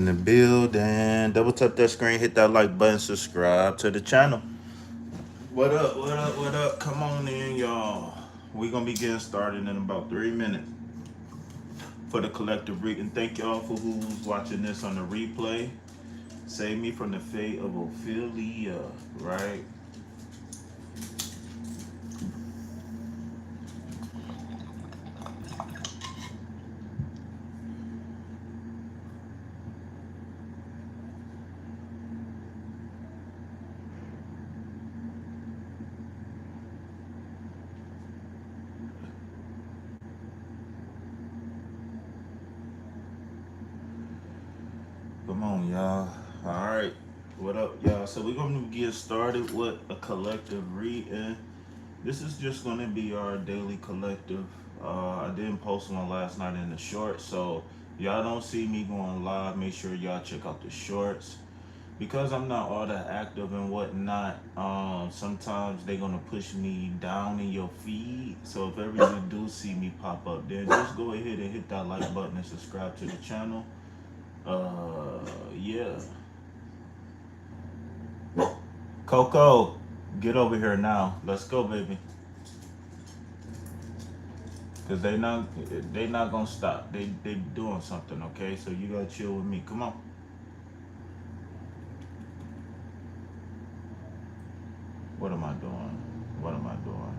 In the building, double tap that screen, hit that like button, subscribe to the channel. What up, what up, what up? Come on in, y'all. We gonna be getting started in about 3 minutes for the collective reading. Thank y'all for who's watching this on the replay. Save me from the fate of Ophelia, right? Come on, y'all. All right. What up, y'all? So we're gonna get started with a collective reading. This is just gonna be our daily collective. I didn't post one last night in the shorts, so y'all don't see me going live. Make sure y'all check out the shorts because I'm not all that active and whatnot. Sometimes they're gonna push me down in your feed. So if ever you do see me pop up, then just go ahead and hit that like button and subscribe to the channel. Yeah. Coco, get over here now. Let's go, baby. Cause they not gonna stop. They doing something, okay? So you gotta chill with me. Come on. What am I doing? What am I doing?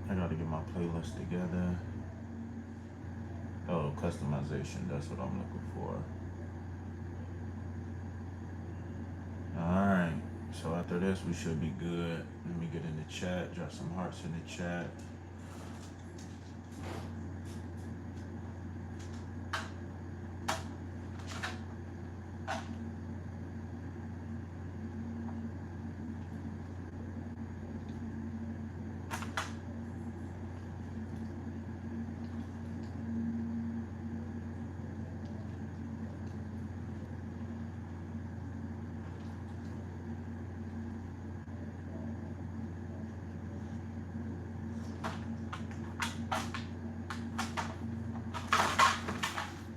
I gotta get my playlist together. Oh, customization. That's what I'm looking for. All right. So after this, we should be good. Let me get in the chat. Drop some hearts in the chat.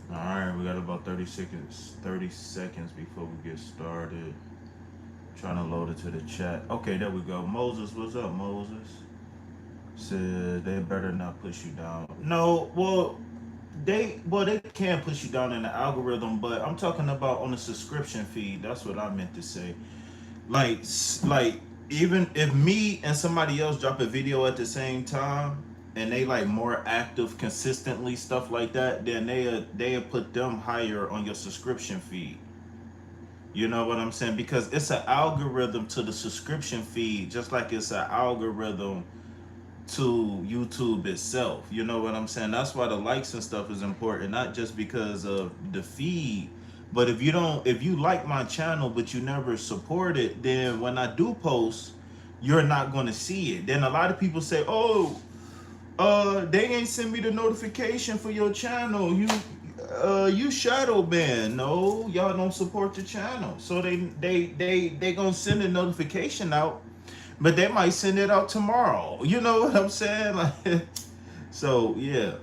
All right. We got about 30 seconds. 30 seconds before we get started. Trying to load it to the chat. Okay, there we go. Moses, what's up, Moses? Said they better not push you down. No, they can push you down in the algorithm, but I'm talking about on the subscription feed. That's what I meant to say. Like like even if me and somebody else drop a video at the same time and they like more active consistently stuff like that, then they'll put them higher on your subscription feed. You know what I'm saying? Because it's an algorithm to the subscription feed, just like it's an algorithm to YouTube itself. You know what I'm saying? That's why the likes and stuff is important, not just because of the feed. But if you like my channel but you never support it, then when I do post, you're not gonna see it. Then a lot of people say, "Oh, they ain't send me the notification for your channel. You shadow ban." No, y'all don't support the channel, so they gonna send a notification out, but they might send it out tomorrow. You know what I'm saying? Like, so yeah.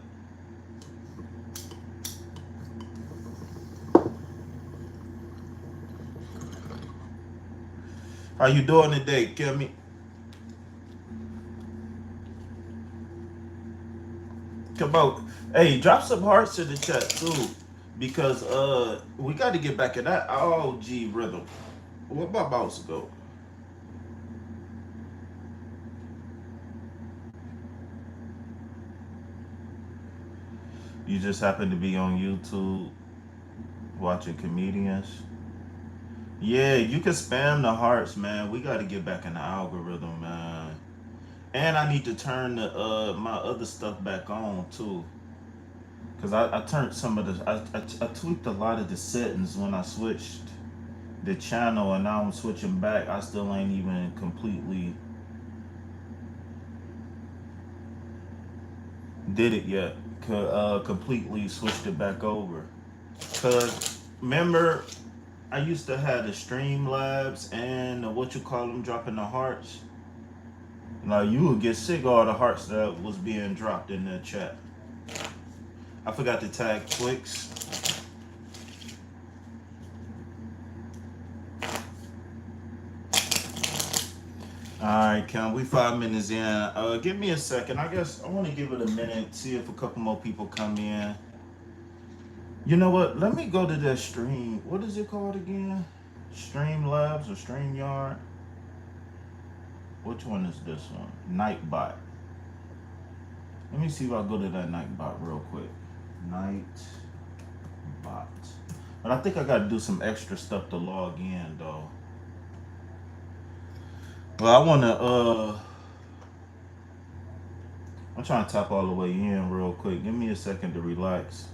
How you doing today, Kimmy? Come on, hey, drop some hearts in the chat too, because we got to get back in that OG rhythm. What about about to go? You just happen to be on YouTube watching comedians. Yeah, you can spam the hearts, man. We got to get back in the algorithm, man. And I need to turn the my other stuff back on too, cause I turned some of the I tweaked a lot of the settings when I switched the channel, and now I'm switching back. I still ain't even completely did it yet. Completely switched it back over. Cause remember, I used to have the Streamlabs and what you call them, dropping the hearts. Like, you would get sick of all the hearts that was being dropped in the chat. I forgot to tag Twix. Alright, Kim, we 5 minutes in. Give me a second. I guess I want to give it a minute, see if a couple more people come in. You know what? Let me go to that stream. What is it called again? Streamlabs or StreamYard? Which one is this one? Nightbot. Let me see if I go to that Nightbot real quick. Nightbot. But I think I got to do some extra stuff to log in, though. Well, I want to, I'm trying to tap all the way in real quick. Give me a second to relax.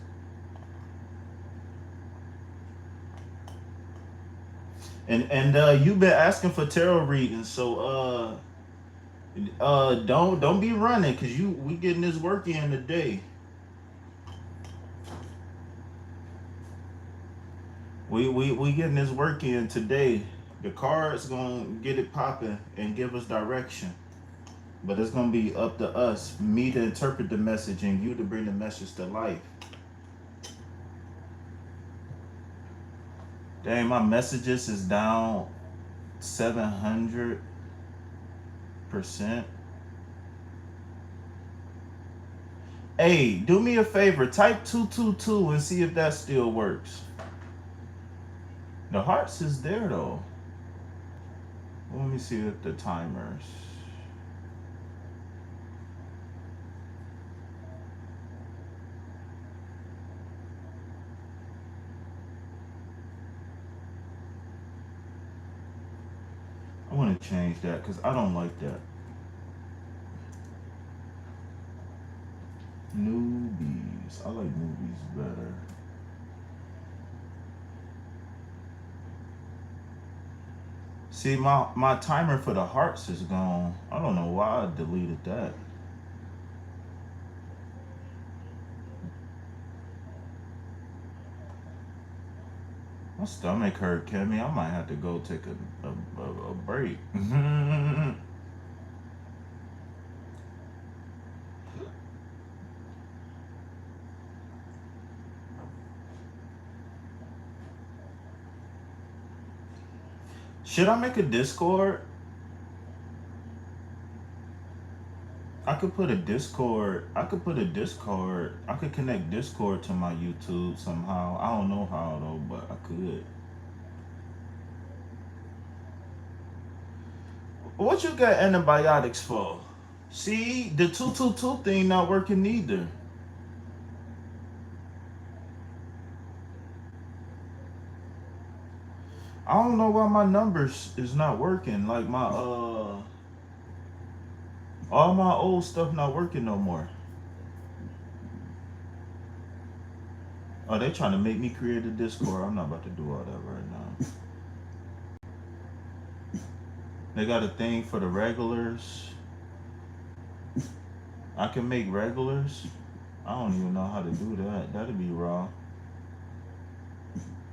And you've been asking for tarot readings, so don't be running, cause we getting this work in today. We getting this work in today. The card's gonna get it popping and give us direction, but it's gonna be up to us, me to interpret the message and you to bring the message to life. Dang, my messages is down 700%. Hey, do me a favor, type 222 and see if that still works. The hearts is there though. Let me see if the timers. I want to change that because I don't like that. Newbies. I like newbies better. See, my timer for the hearts is gone. I don't know why I deleted that. My stomach hurt, Kimmy. I might have to go take a break. Should I make a Discord? I could put a Discord. I could connect Discord to my YouTube somehow. I don't know how though, but I could. What you got antibiotics for? See, the 222 thing not working either. I don't know why my numbers is not working. Like my all my old stuff not working no more. Oh, they trying to make me create a Discord. I'm not about to do all that right now. They got a thing for the regulars. I can make regulars. I don't even know how to do that. That'd be raw.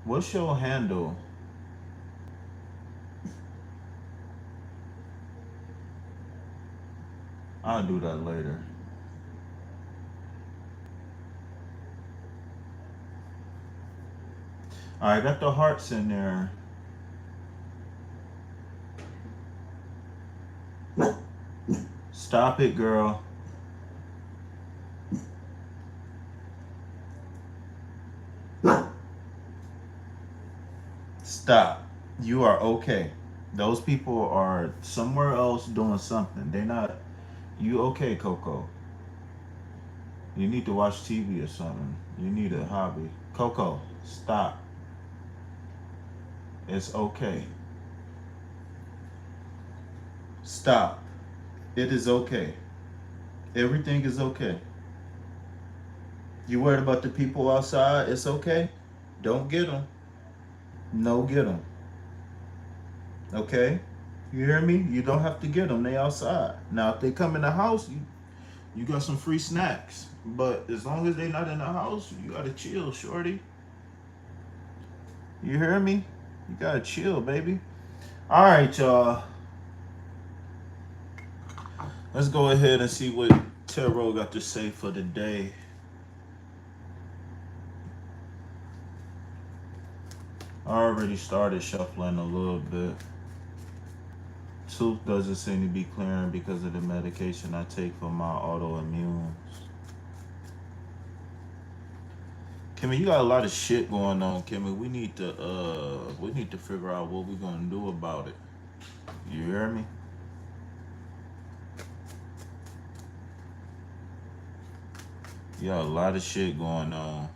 What's your handle? I'll do that later. Alright, got the hearts in there. Stop it, girl. Stop. You are okay. Those people are somewhere else doing something. They're not. You okay, Coco? You need to watch TV or something. You need a hobby. Coco, stop. It's okay. Stop. It is okay. Everything is okay. You worried about the people outside? It's okay. Don't get them. No, get them. Okay? You hear me? You don't have to get them. They outside. Now, if they come in the house, you got some free snacks. But as long as they not in the house, you gotta chill, shorty. You hear me? You gotta chill, baby. All right, y'all. Let's go ahead and see what Tarot got to say for the day. I already started shuffling a little bit. Tooth doesn't seem to be clearing because of the medication I take for my autoimmune. Kimmy, you got a lot of shit going on, Kimmy. We need to figure out what we're gonna do about it. You hear me? You got a lot of shit going on.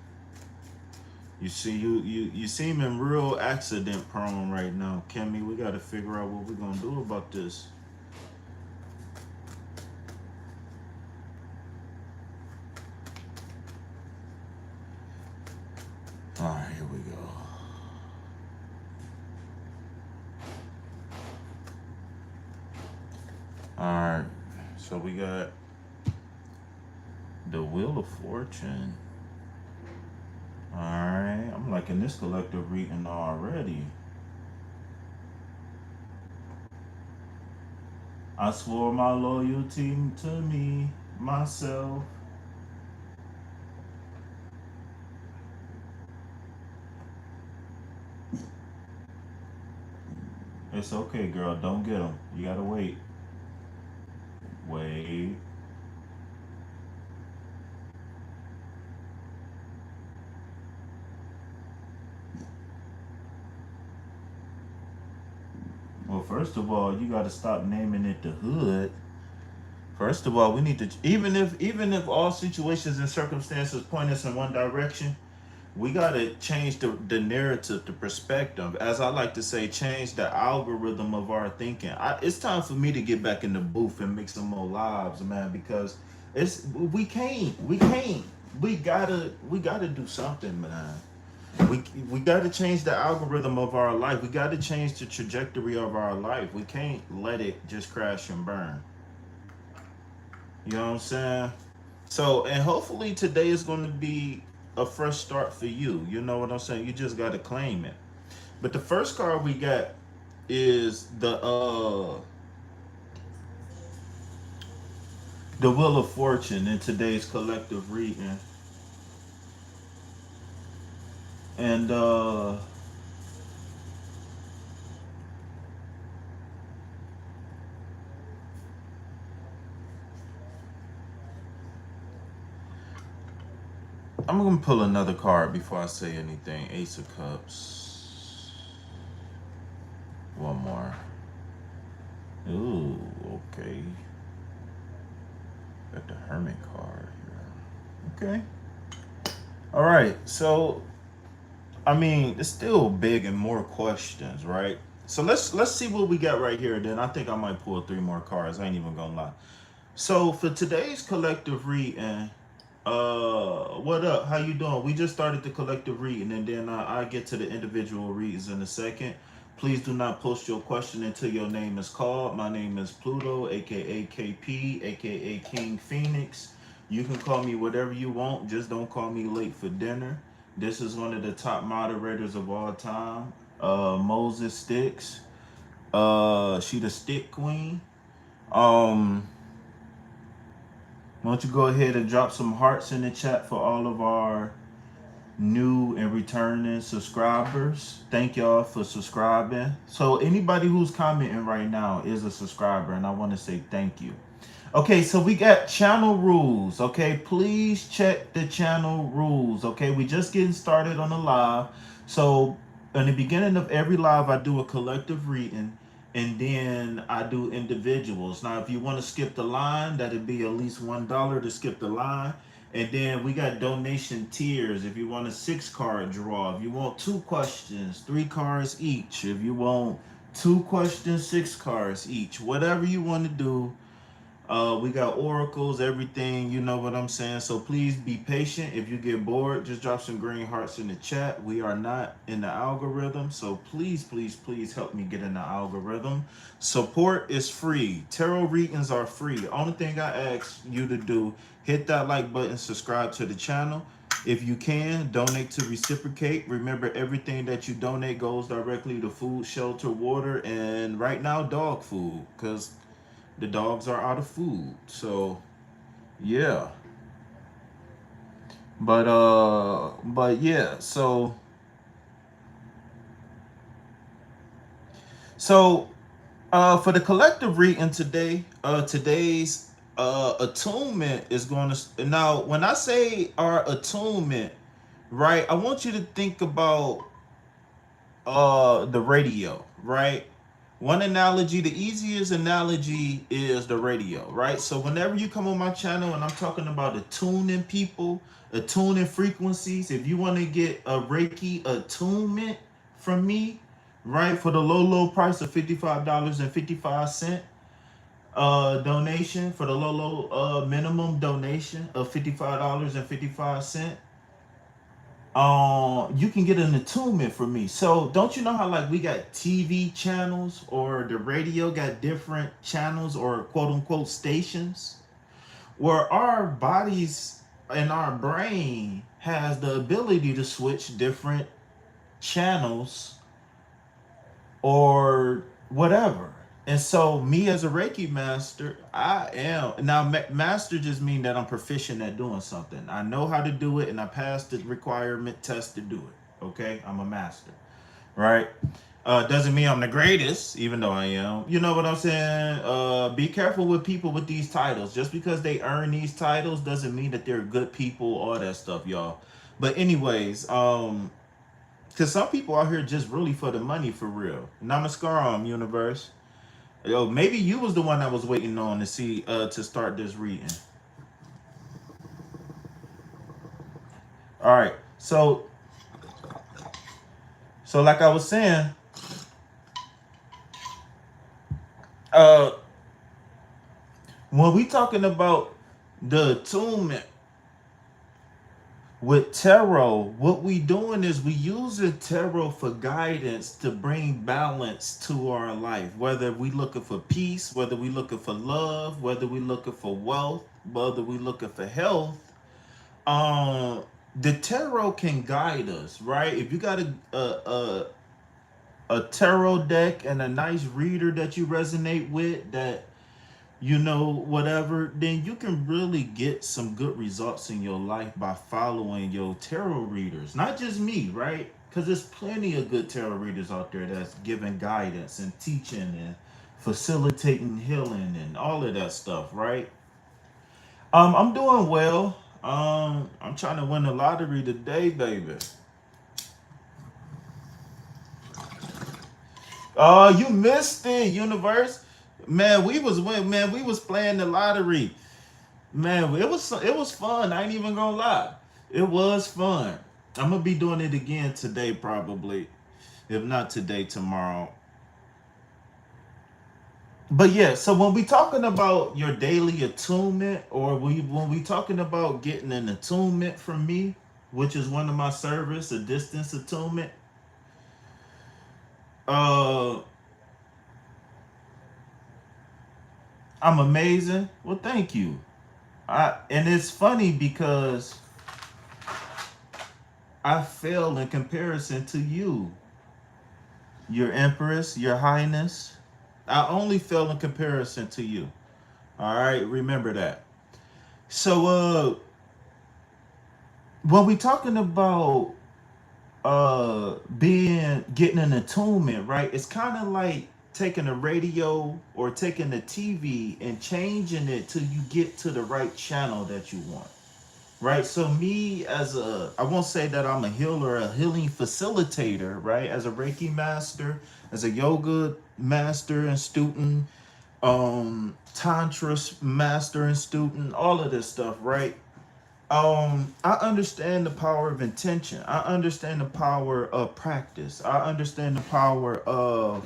You see, you seeming real accident prone right now, Kimmy. We got to figure out what we're gonna do about this. All right, here we go. All right, so we got the Wheel of Fortune. All right, I'm liking this collective reading already. I swore my loyalty to me, myself. It's okay, girl. Don't get them. You gotta wait. Wait. Well, first of all, you gotta stop naming it the hood. First of all, we need to even if all situations and circumstances point us in one direction, we gotta change the narrative, the perspective. As I like to say, change the algorithm of our thinking. It's time for me to get back in the booth and make some more lives, man, because we gotta do something, man. We got to change the algorithm of our life. We got to change the trajectory of our life. We can't let it just crash and burn. You know what I'm saying? So, and hopefully today is going to be a fresh start for you. You know what I'm saying? You just got to claim it. But the first card we got is the Wheel of Fortune in today's collective reading. And I'm gonna pull another card before I say anything. Ace of Cups. One more. Ooh, okay. Got the Hermit card here. Okay. All right. So, I mean, it's still big and more questions, right? So let's see what we got right here. Then I think I might pull 3 more cards. I ain't even gonna lie. So for today's collective reading, what up? How you doing? We just started the collective reading, and then I get to the individual readings in a second. Please do not post your question until your name is called. My name is Pluto, aka KP, aka King Phoenix. You can call me whatever you want. Just don't call me late for dinner. This is one of the top moderators of all time, Moses Sticks. She the stick queen. Um, why don't you go ahead and drop some hearts in the chat for all of our new and returning subscribers. Thank y'all for subscribing. So anybody who's commenting right now is a subscriber, and I want to say thank you. Okay, so we got channel rules. Okay, please check the channel rules. Okay, we just getting started on the live. So in the beginning of every live, I do a collective reading, and then I do individuals. Now, if you want to skip the line, that'd be at least $1 to skip the line. And then we got donation tiers. If you want a 6-card draw, if you want 2 questions, 3 cards each. If you want 2 questions, 6 cards each. Whatever you want to do. We got oracles, everything, you know what I'm saying? So please be patient. If you get bored, just drop some green hearts in the chat. We are not in the algorithm, so please, please, please help me get in the algorithm. Support is free. Tarot readings are free. The only thing I ask you to do, hit that like button, subscribe to the channel. If you can, donate to reciprocate. Remember, everything that you donate goes directly to food, shelter, water, and right now, dog food, because The dogs are out of food. So yeah. But yeah, so for the collective reading today, today's attunement is going to, now when I say our attunement, right, I want you to think about the radio, right? One analogy, the easiest analogy is the radio, right? So whenever you come on my channel and I'm talking about attuning people, attuning frequencies, if you want to get a Reiki attunement from me, right, for the low price of $55.55 donation, for the low minimum donation of $55.55, you can get an attunement from me. So don't you know how like we got TV channels or the radio got different channels or quote unquote stations, where our bodies and our brain has the ability to switch different channels or whatever. And so me as a Reiki master, I am now master just mean that I'm proficient at doing something. I know how to do it and I passed the requirement test to do it. Okay, I'm a master, right? Doesn't mean I'm the greatest, even though I am. You know what I'm saying? Be careful with people with these titles. Just because they earn these titles doesn't mean that they're good people, all that stuff, y'all. But anyways, because some people out here just really for the money for real. Namaskaram, universe. Yo, maybe you was the one that was waiting on to see to start this reading. All right. So like I was saying, uh when we talking about the attunement with tarot, what we doing is we using tarot for guidance to bring balance to our life. Whether we looking for peace, whether we looking for love, whether we looking for wealth, whether we looking for health, um, the tarot can guide us, right? If you got a tarot deck and a nice reader that you resonate with, that you know, whatever, then you can really get some good results in your life by following your tarot readers. Not just me, right? Because there's plenty of good tarot readers out there that's giving guidance and teaching and facilitating healing and all of that stuff, right? I'm doing well. I'm trying to win the lottery today, baby. Oh, you missed it, universe. Man, we was playing the lottery. Man, it was fun. I ain't even gonna lie. It was fun. I'm gonna be doing it again today, probably. If not today, tomorrow. But yeah, so when we talking about your daily attunement, or when we talking about getting an attunement from me, which is one of my service, a distance attunement, uh, I'm amazing. Well, thank you. And it's funny because I fail in comparison to you, your Empress, your Highness. I only fail in comparison to you. All right, remember that. So, when we talking about being getting an attunement, right? It's kind of like taking a radio or taking a TV and changing it till you get to the right channel that you want. Right. So me as I won't say that I'm a healer, a healing facilitator, right? As a Reiki master, as a yoga master and student, Tantra master and student, all of this stuff, right? I understand the power of intention. I understand the power of practice. I understand the power of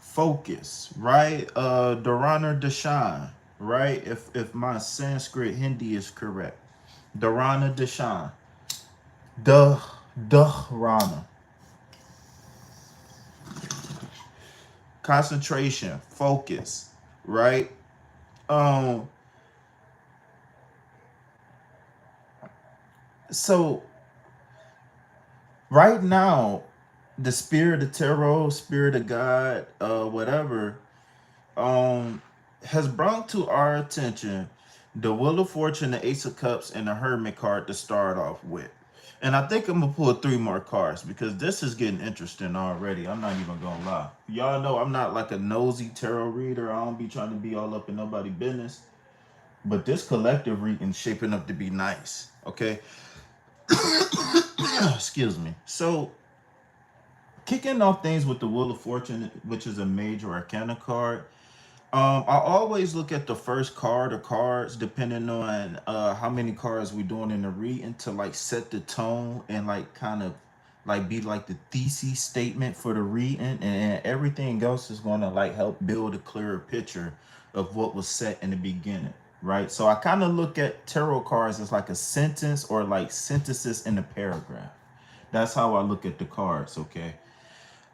focus, right? Dharana Dashan, right? If my Sanskrit Hindi is correct. Dharana Dashan. Dharana. Concentration, focus, right? Um, so right now, the spirit of tarot, spirit of God, whatever, um, has brought to our attention the Wheel of Fortune, the Ace of Cups, and the Hermit card to start off with. And I think I'm gonna pull 3 more cards because this is getting interesting already. I'm not even gonna lie. Y'all know I'm not like a nosy tarot reader. I don't be trying to be all up in nobody's business. But this collective reading shaping up to be nice. Okay. Excuse me. So kicking off things with the Wheel of Fortune, which is a major arcana card. I always look at the first card or cards, depending on how many cards we're doing in the reading, to like set the tone and like kind of like be like the thesis statement for the reading, and everything else is going to like help build a clearer picture of what was set in the beginning, right? So I kind of look at tarot cards as like a sentence or like sentences in a paragraph. That's how I look at the cards, okay?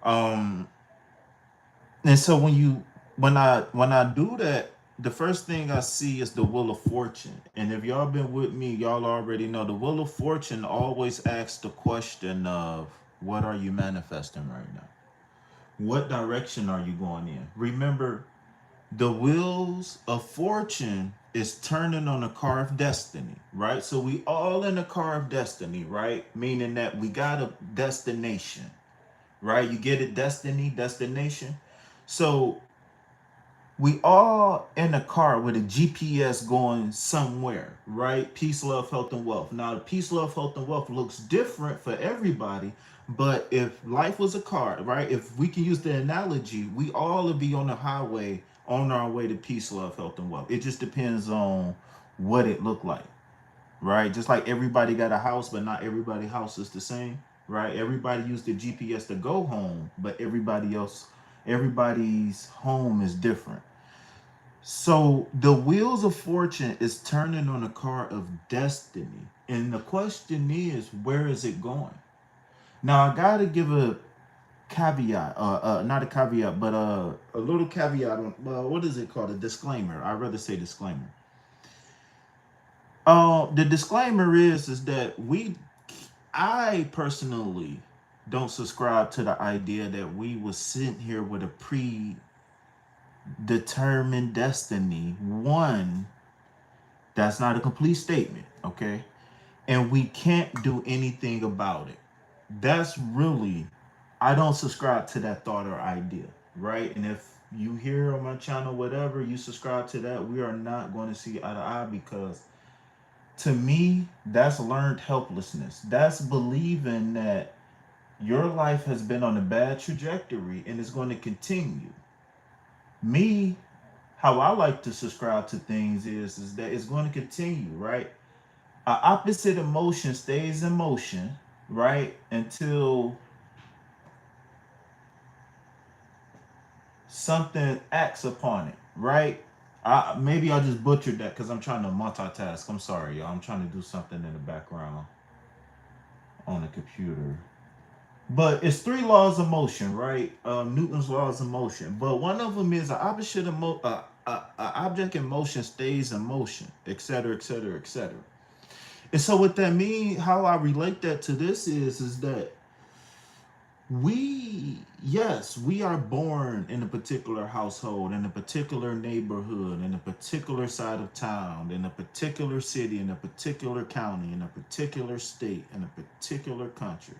Um, and so when I do that, the first thing I see is the Wheel of Fortune. And if y'all been with me, y'all already know the Wheel of Fortune always asks the question of what are you manifesting right now? What direction are you going in? Remember, the wheels of fortune is turning on a car of destiny, right? So we all in a car of destiny, right? Meaning that we got a destination, right? You get it, destiny, destination. So we all in a car with a GPS going somewhere, right? Peace, love, health, and wealth. Now, the peace, love, health, and wealth looks different for everybody, but if life was a car, right? If we can use the analogy, we all would be on the highway on our way to peace, love, health, and wealth. It just depends on what it looked like, right? Just like everybody got a house, but not everybody's house is the same, right? Everybody used the GPS to go home, but everybody's home is different. So the wheels of fortune is turning on a car of destiny. And the question is, where is it going? Now I gotta give a caveat, not a caveat, but a little caveat on what is it called? A disclaimer. I'd rather say disclaimer. The disclaimer is that I personally don't subscribe to the idea that we was sitting here with a predetermined destiny. One, that's not a complete statement, okay? And we can't do anything about it. That's really, I don't subscribe to that thought or idea, right? And if you hear on my channel, whatever, you subscribe to that, we are not going to see eye to eye because to me, that's learned helplessness. That's believing that your life has been on a bad trajectory and is going to continue. Me, how I like to subscribe to things is that it's going to continue, right? A opposite emotion stays in motion, right? Until something acts upon it, right? Maybe I just butchered that because I'm trying to multitask. I'm sorry, y'all. I'm trying to do something in the background on the computer. But it's 3 laws of motion, right? Newton's laws of motion. But one of them is an object in motion stays in motion, etc., etc., etc. And so what that means, how I relate that to this is that yes, we are born in a particular household, in a particular neighborhood, in a particular side of town, in a particular city, in a particular county, in a particular state, in a particular country,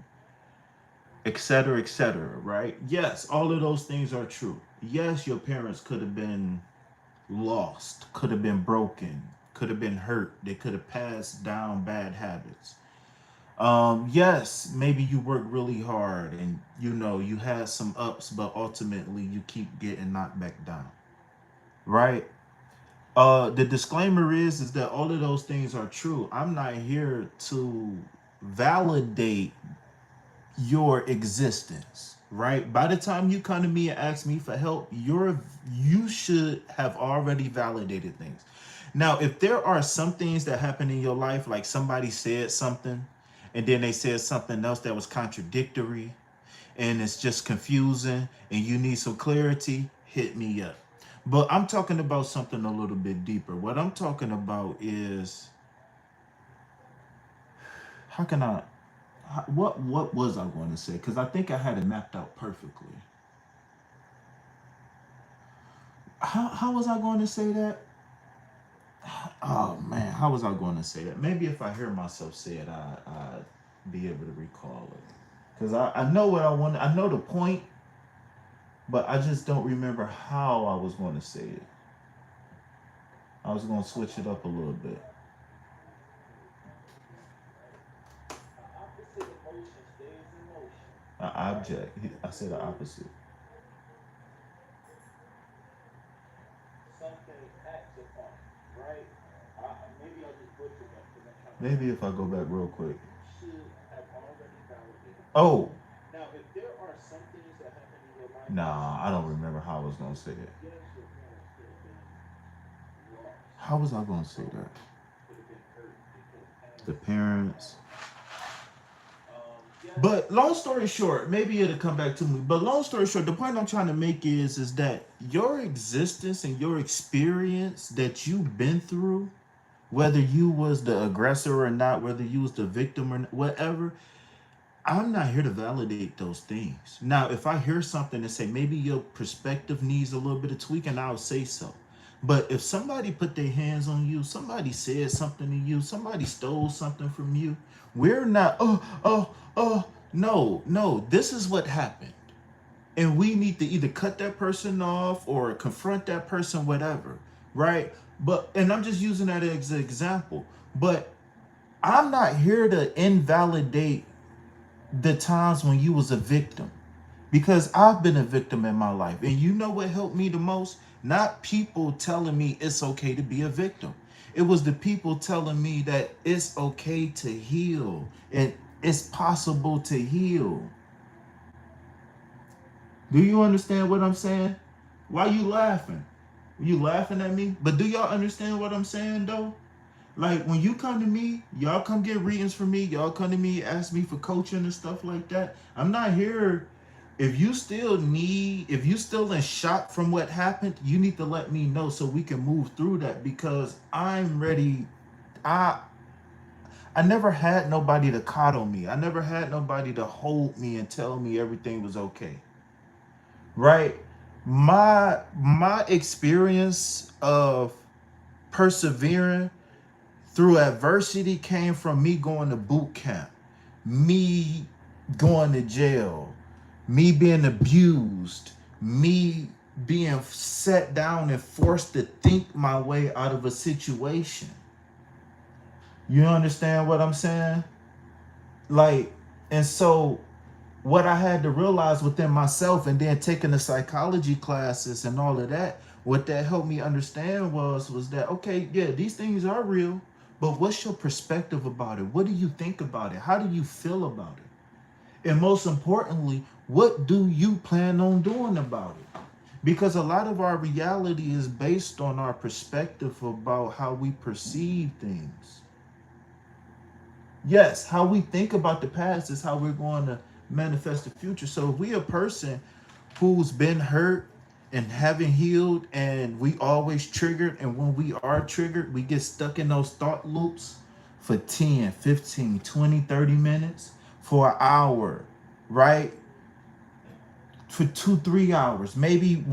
etc., etc., right? Yes, all of those things are true. Yes, your parents could have been lost, could have been broken, could have been hurt, they could have passed down bad habits. Yes, maybe you work really hard and you had some ups, but ultimately you keep getting knocked back down, right? The disclaimer is that all of those things are true. I'm not here to validate your existence, right? By the time you come to me and ask me for help, you should have already validated things. Now, if there are some things that happen in your life, like somebody said something and then they said something else that was contradictory and it's just confusing and you need some clarity, hit me up. But I'm talking about something a little bit deeper. What I'm talking about is how can I what was I going to say? Because I think I had it mapped out perfectly. How was I going to say that? Oh man, how was I going to say that? Maybe if I hear myself say it, I be able to recall it. Cause I know what I want. I know the point, but I just don't remember how I was going to say it. I was going to switch it up a little bit. An object. I said the opposite. Maybe if I go back real quick. Oh, nah, I don't remember how I was gonna say it. How was I gonna say that? The parents. But long story short, maybe it'll come back to me. But long story short, the point I'm trying to make is that your existence and your experience that you've been through, whether you was the aggressor or not, whether you was the victim or whatever, I'm not here to validate those things. Now, if I hear something and say maybe your perspective needs a little bit of tweaking, I'll say so. But if somebody put their hands on you, somebody said something to you, somebody stole something from you, we're not, no, this is what happened. And we need to either cut that person off or confront that person, whatever, right? But, and I'm just using that as an example, but I'm not here to invalidate the times when you was a victim, because I've been a victim in my life. And you know what helped me the most? Not people telling me it's okay to be a victim. It was the people telling me that it's okay to heal and it's possible to heal. Do you understand what I'm saying? Why you laughing? You laughing at me? But do y'all understand what I'm saying though? Like when you come to me, y'all come get readings from me, y'all come to me, ask me for coaching and stuff like that. I'm not here. If you still in shock from what happened, you need to let me know so we can move through that, because I'm ready. I I never had nobody to coddle me. I never had nobody to hold me and tell me everything was okay. Right? My experience of persevering through adversity came from me going to boot camp, me going to jail, me being abused, me being set down and forced to think my way out of a situation. You understand what I'm saying? Like, and so what I had to realize within myself, and then taking the psychology classes and all of that, what that helped me understand was that, okay, yeah, these things are real, but what's your perspective about it? What do you think about it? How do you feel about it? And most importantly, what do you plan on doing about it? Because a lot of our reality is based on our perspective about how we perceive things. Yes, how we think about the past is how we're going to manifest the future. So if we a person who's been hurt and haven't healed, and we always triggered, and when we are triggered, we get stuck in those thought loops for 10, 15, 20, 30 minutes, for an hour, right? For 2, 3 hours. Maybe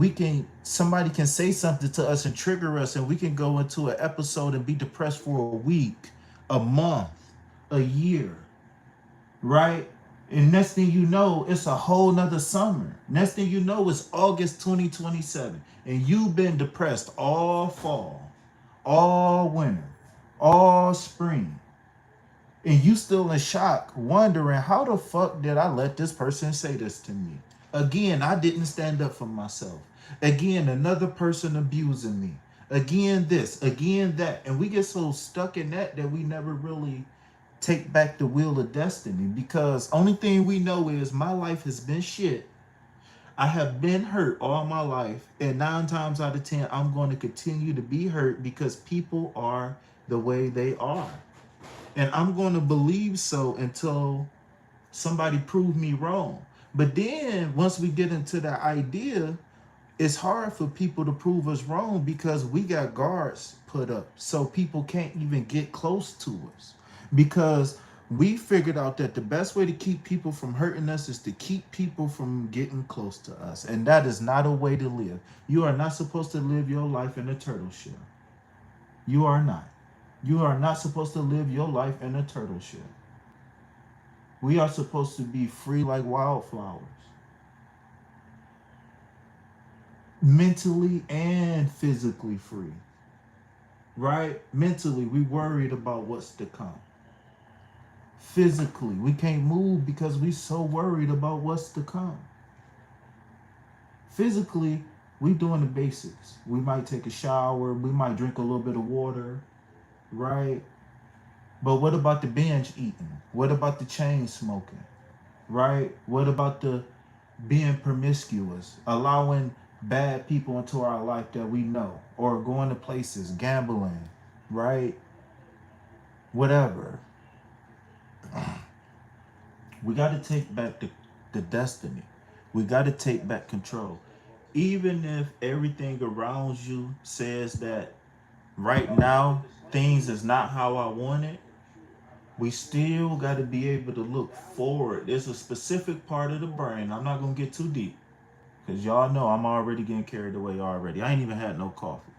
somebody can say something to us and trigger us, and we can go into an episode and be depressed for a week, a month, a year, right? And next thing you know, it's a whole nother summer. Next thing you know, it's August 2027. And you've been depressed all fall, all winter, all spring. And you still in shock, wondering how the fuck did I let this person say this to me? Again, I didn't stand up for myself. Again, another person abusing me. Again, this, again, that. And we get so stuck in that we never really take back the wheel of destiny, because only thing we know is my life has been shit. I have been hurt all my life, and 9 times out of 10 I'm going to continue to be hurt because people are the way they are, and I'm going to believe so until somebody prove me wrong. But then once we get into that idea, it's hard for people to prove us wrong because we got guards put up so people can't even get close to us. Because We figured out that the best way to keep people from hurting us is to keep people from getting close to us. And that is not a way to live. You are not supposed to live your life in a turtle shell. You are not. You are not supposed to live your life in a turtle shell. We are supposed to be free like wildflowers, mentally and physically free, right? Mentally, we worried about what's to come. Physically, we can't move because we so worried about what's to come. Physically, we doing the basics. We might take a shower, we might drink a little bit of water, right? But what about the binge eating? What about the chain smoking? Right? What about the being promiscuous, allowing bad people into our life that we know, or going to places, gambling, right? Whatever. We got to take back the destiny. We got to take back control. Even if everything around you says that right now things is not how I want it, we still got to be able to look forward. There's a specific part of the brain. I'm not going to get too deep because y'all know I'm already getting carried away already. I ain't even had no coffee.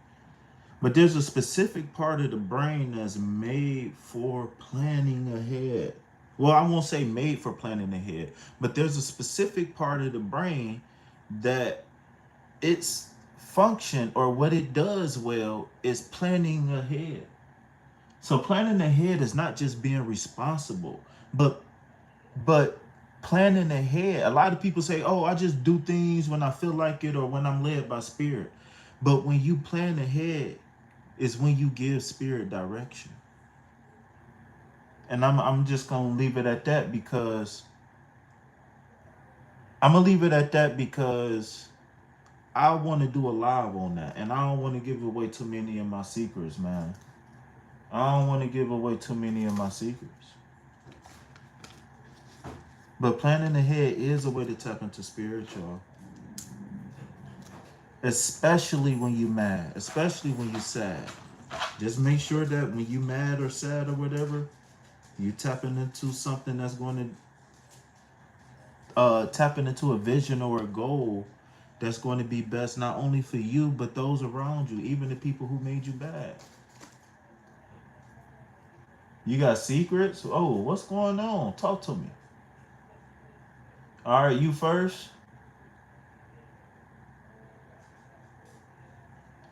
But there's a specific part of the brain that's made for planning ahead. Well, I won't say made for planning ahead, but there's a specific part of the brain that its function or what it does well is planning ahead. So planning ahead is not just being responsible, but planning ahead. A lot of people say, "Oh, I just do things when I feel like it or when I'm led by spirit." But when you plan ahead is when you give spirit direction. And I'm just going to leave it at that because I want to do a live on that and I don't want to give away too many of my secrets, man. I don't want to give away too many of my secrets. But planning ahead is a way to tap into spirit, y'all. Especially when you mad, especially when you sad. Just make sure that when you mad or sad or whatever, you tapping into something that's going to tapping into a vision or a goal that's going to be best not only for you but those around you, even the people who made you bad. You got secrets? Oh, what's going on? Talk to me. All right, you first.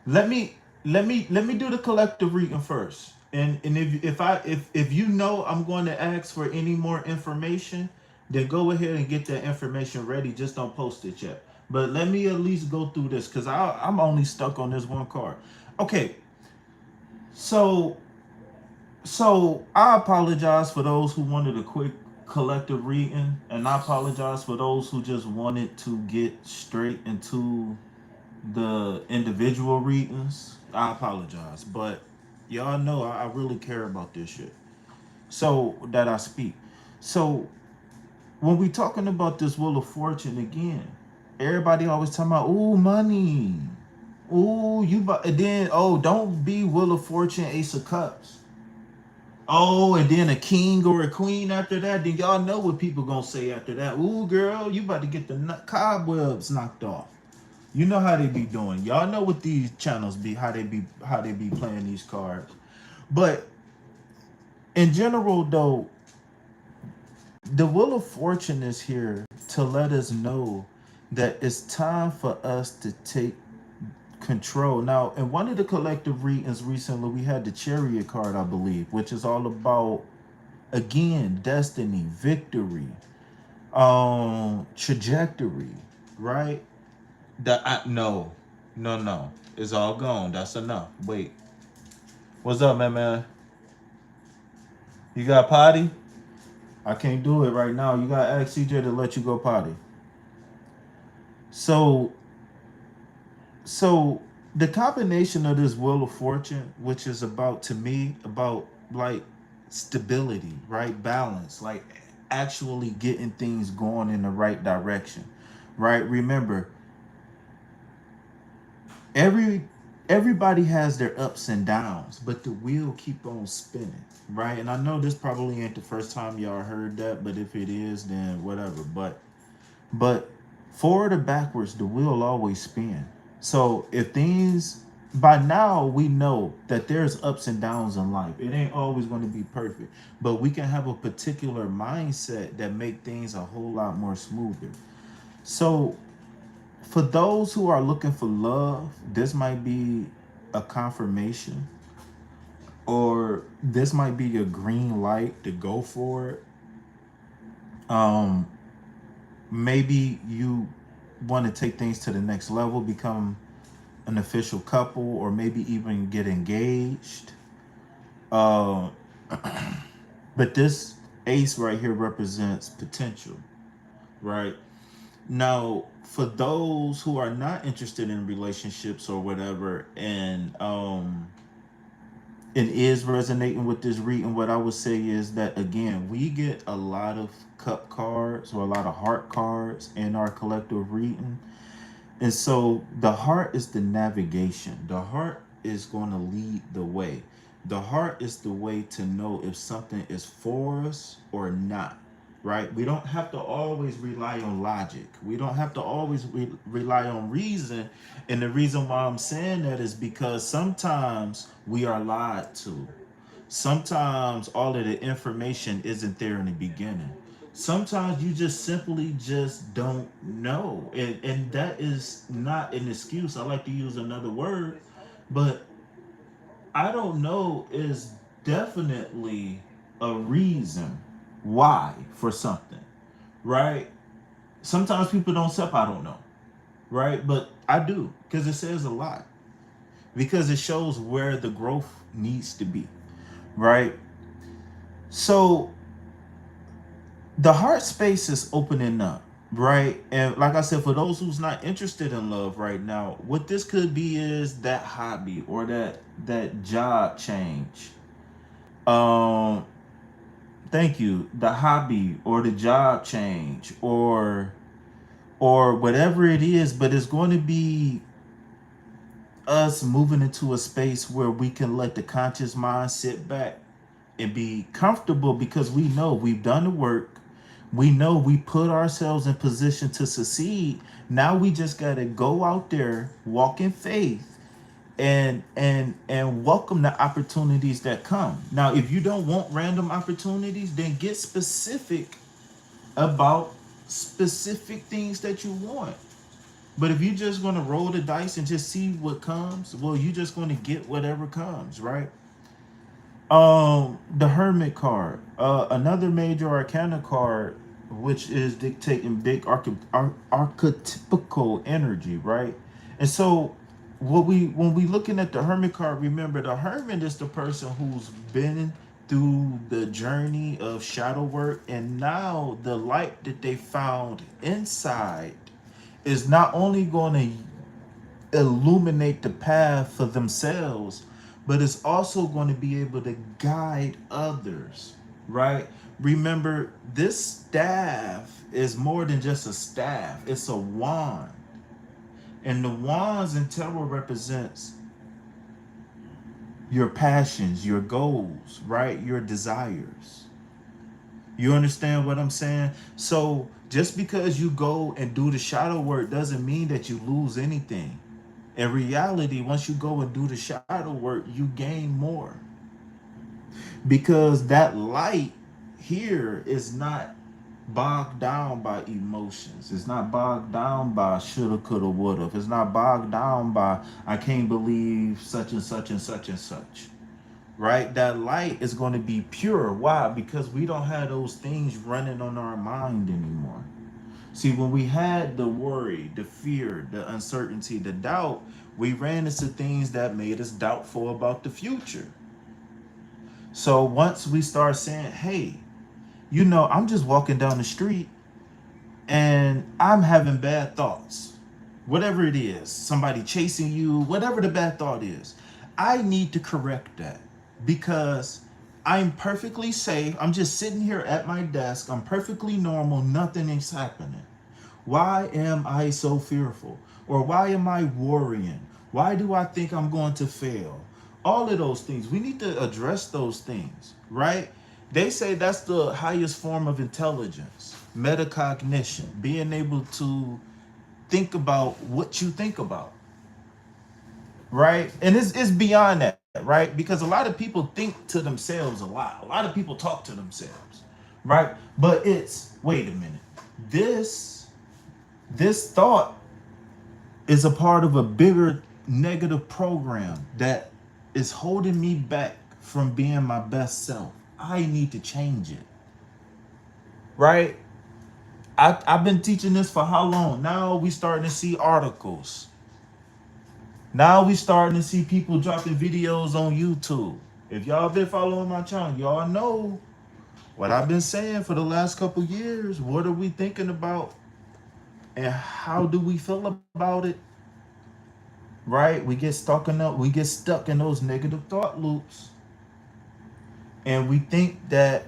Let me do the collective reading first. And if you know I'm going to ask for any more information, then go ahead and get that information ready. Just don't post it yet. But let me at least go through this because I'm only stuck on this one card. Okay, so I apologize for those who wanted a quick collective reading, and I apologize for those who just wanted to get straight into the individual readings. I apologize, but y'all know I really care about this shit. So that I speak. So when we talking about this Wheel of Fortune again, everybody always talking about ooh money, ooh you. And then don't be Wheel of Fortune Ace of Cups. Oh, and then a king or a queen after that. Then y'all know what people gonna say after that. Ooh, girl, you about to get the cobwebs knocked off. You know how they be doing. Y'all know what these channels be, how they be playing these cards. But in general, though, the Wheel of Fortune is here to let us know that it's time for us to take control. Now, in one of the collective readings recently, we had the Chariot card, I believe, which is all about again destiny, victory, trajectory, right? No, it's all gone. That's enough. Wait, what's up, man? You got potty? I can't do it right now. You got to ask CJ to let you go potty. So the combination of this Wheel of Fortune, which is about, to me, about like stability, right? Balance, like actually getting things going in the right direction, right? Remember, every everybody has their ups and downs, but the wheel keep on spinning, right? And I know this probably ain't the first time y'all heard that, but if it is, then whatever. But forward or backwards, the wheel always spin. So if things, by now we know that there's ups and downs in life. It ain't always going to be perfect, but we can have a particular mindset that make things a whole lot more smoother. So for those who are looking for love, this might be a confirmation, or this might be a green light to go for it. Um, Maybe you want to take things to the next level, become an official couple, or maybe even get engaged. Uh, but this ace right here represents potential, right? Now, for those who are not interested in relationships or whatever, and is resonating with this reading, what I would say is that again, we get a lot of cup cards or a lot of heart cards in our collective reading. And so the heart is the navigation. The heart is going to lead the way. The heart is the way to know if something is for us or not, right? We don't have to always rely on logic. We don't have to always rely on reason. And the reason why I'm saying that is because sometimes we are lied to. Sometimes all of the information isn't there in the beginning. Sometimes you just simply just don't know. And that is not an excuse. I like to use another word, but I don't know is definitely a reason why for something, right? Sometimes people don't say I don't know, right? But I do, because it says a lot, because it shows where the growth needs to be, right? So the heart space is opening up, right? And like I said, for those who's not interested in love right now, what this could be is that hobby or that job change. Um, Thank you. The hobby or the job change or whatever it is, but it's going to be us moving into a space where we can let the conscious mind sit back and be comfortable, because we know we've done the work. We know we put ourselves in position to succeed. Now we just got to go out there, walk in faith, and welcome the opportunities that come. Now, if you don't want random opportunities, then get specific about specific things that you want. But if you're just going to roll the dice and just see what comes, well, you're just going to get whatever comes, right? The Hermit card, another major arcana card, which is dictating big archetypical energy, right? And so, what we when we looking at the Hermit card, remember the Hermit is the person who's been through the journey of shadow work, and now the light that they found inside is not only going to illuminate the path for themselves, but it's also going to be able to guide others, right? Remember, this staff is more than just a staff, it's a wand. And the wands in tarot represents your passions, your goals, right? Your desires. You understand what I'm saying? So just because you go and do the shadow work doesn't mean that you lose anything. In reality, once you go and do the shadow work, you gain more, because that light here is not bogged down by emotions. It's not bogged down by shoulda, coulda, woulda. It's not bogged down by I can't believe such and such and such and such. Right? That light is going to be pure. Why? Because we don't have those things running on our mind anymore. See, when we had the worry, the fear, the uncertainty, the doubt, we ran into things that made us doubtful about the future. So once we start saying, hey, I'm just walking down the street and I'm having bad thoughts, whatever it is, somebody chasing you, whatever the bad thought is, I need to correct that, because I'm perfectly safe. I'm just sitting here at my desk. I'm perfectly normal. Nothing is happening. Why am I so fearful? Or why am I worrying? Why do I think I'm going to fail? All of those things. We need to address those things, right? They say that's the highest form of intelligence, metacognition, being able to think about what you think about, right? And it's beyond that, right? Because a lot of people think to themselves a lot. A lot of people talk to themselves, right? But it's, wait a minute. This this thought is a part of a bigger negative program that is holding me back from being my best self. I need to change it, right? I've been teaching this for how long? Now we starting to see articles. Now we starting to see people dropping videos on YouTube. If y'all been following my channel, y'all know what I've been saying for the last couple years. What are we thinking about and how do we feel about it? Right? We get stuck in those negative thought loops and we think that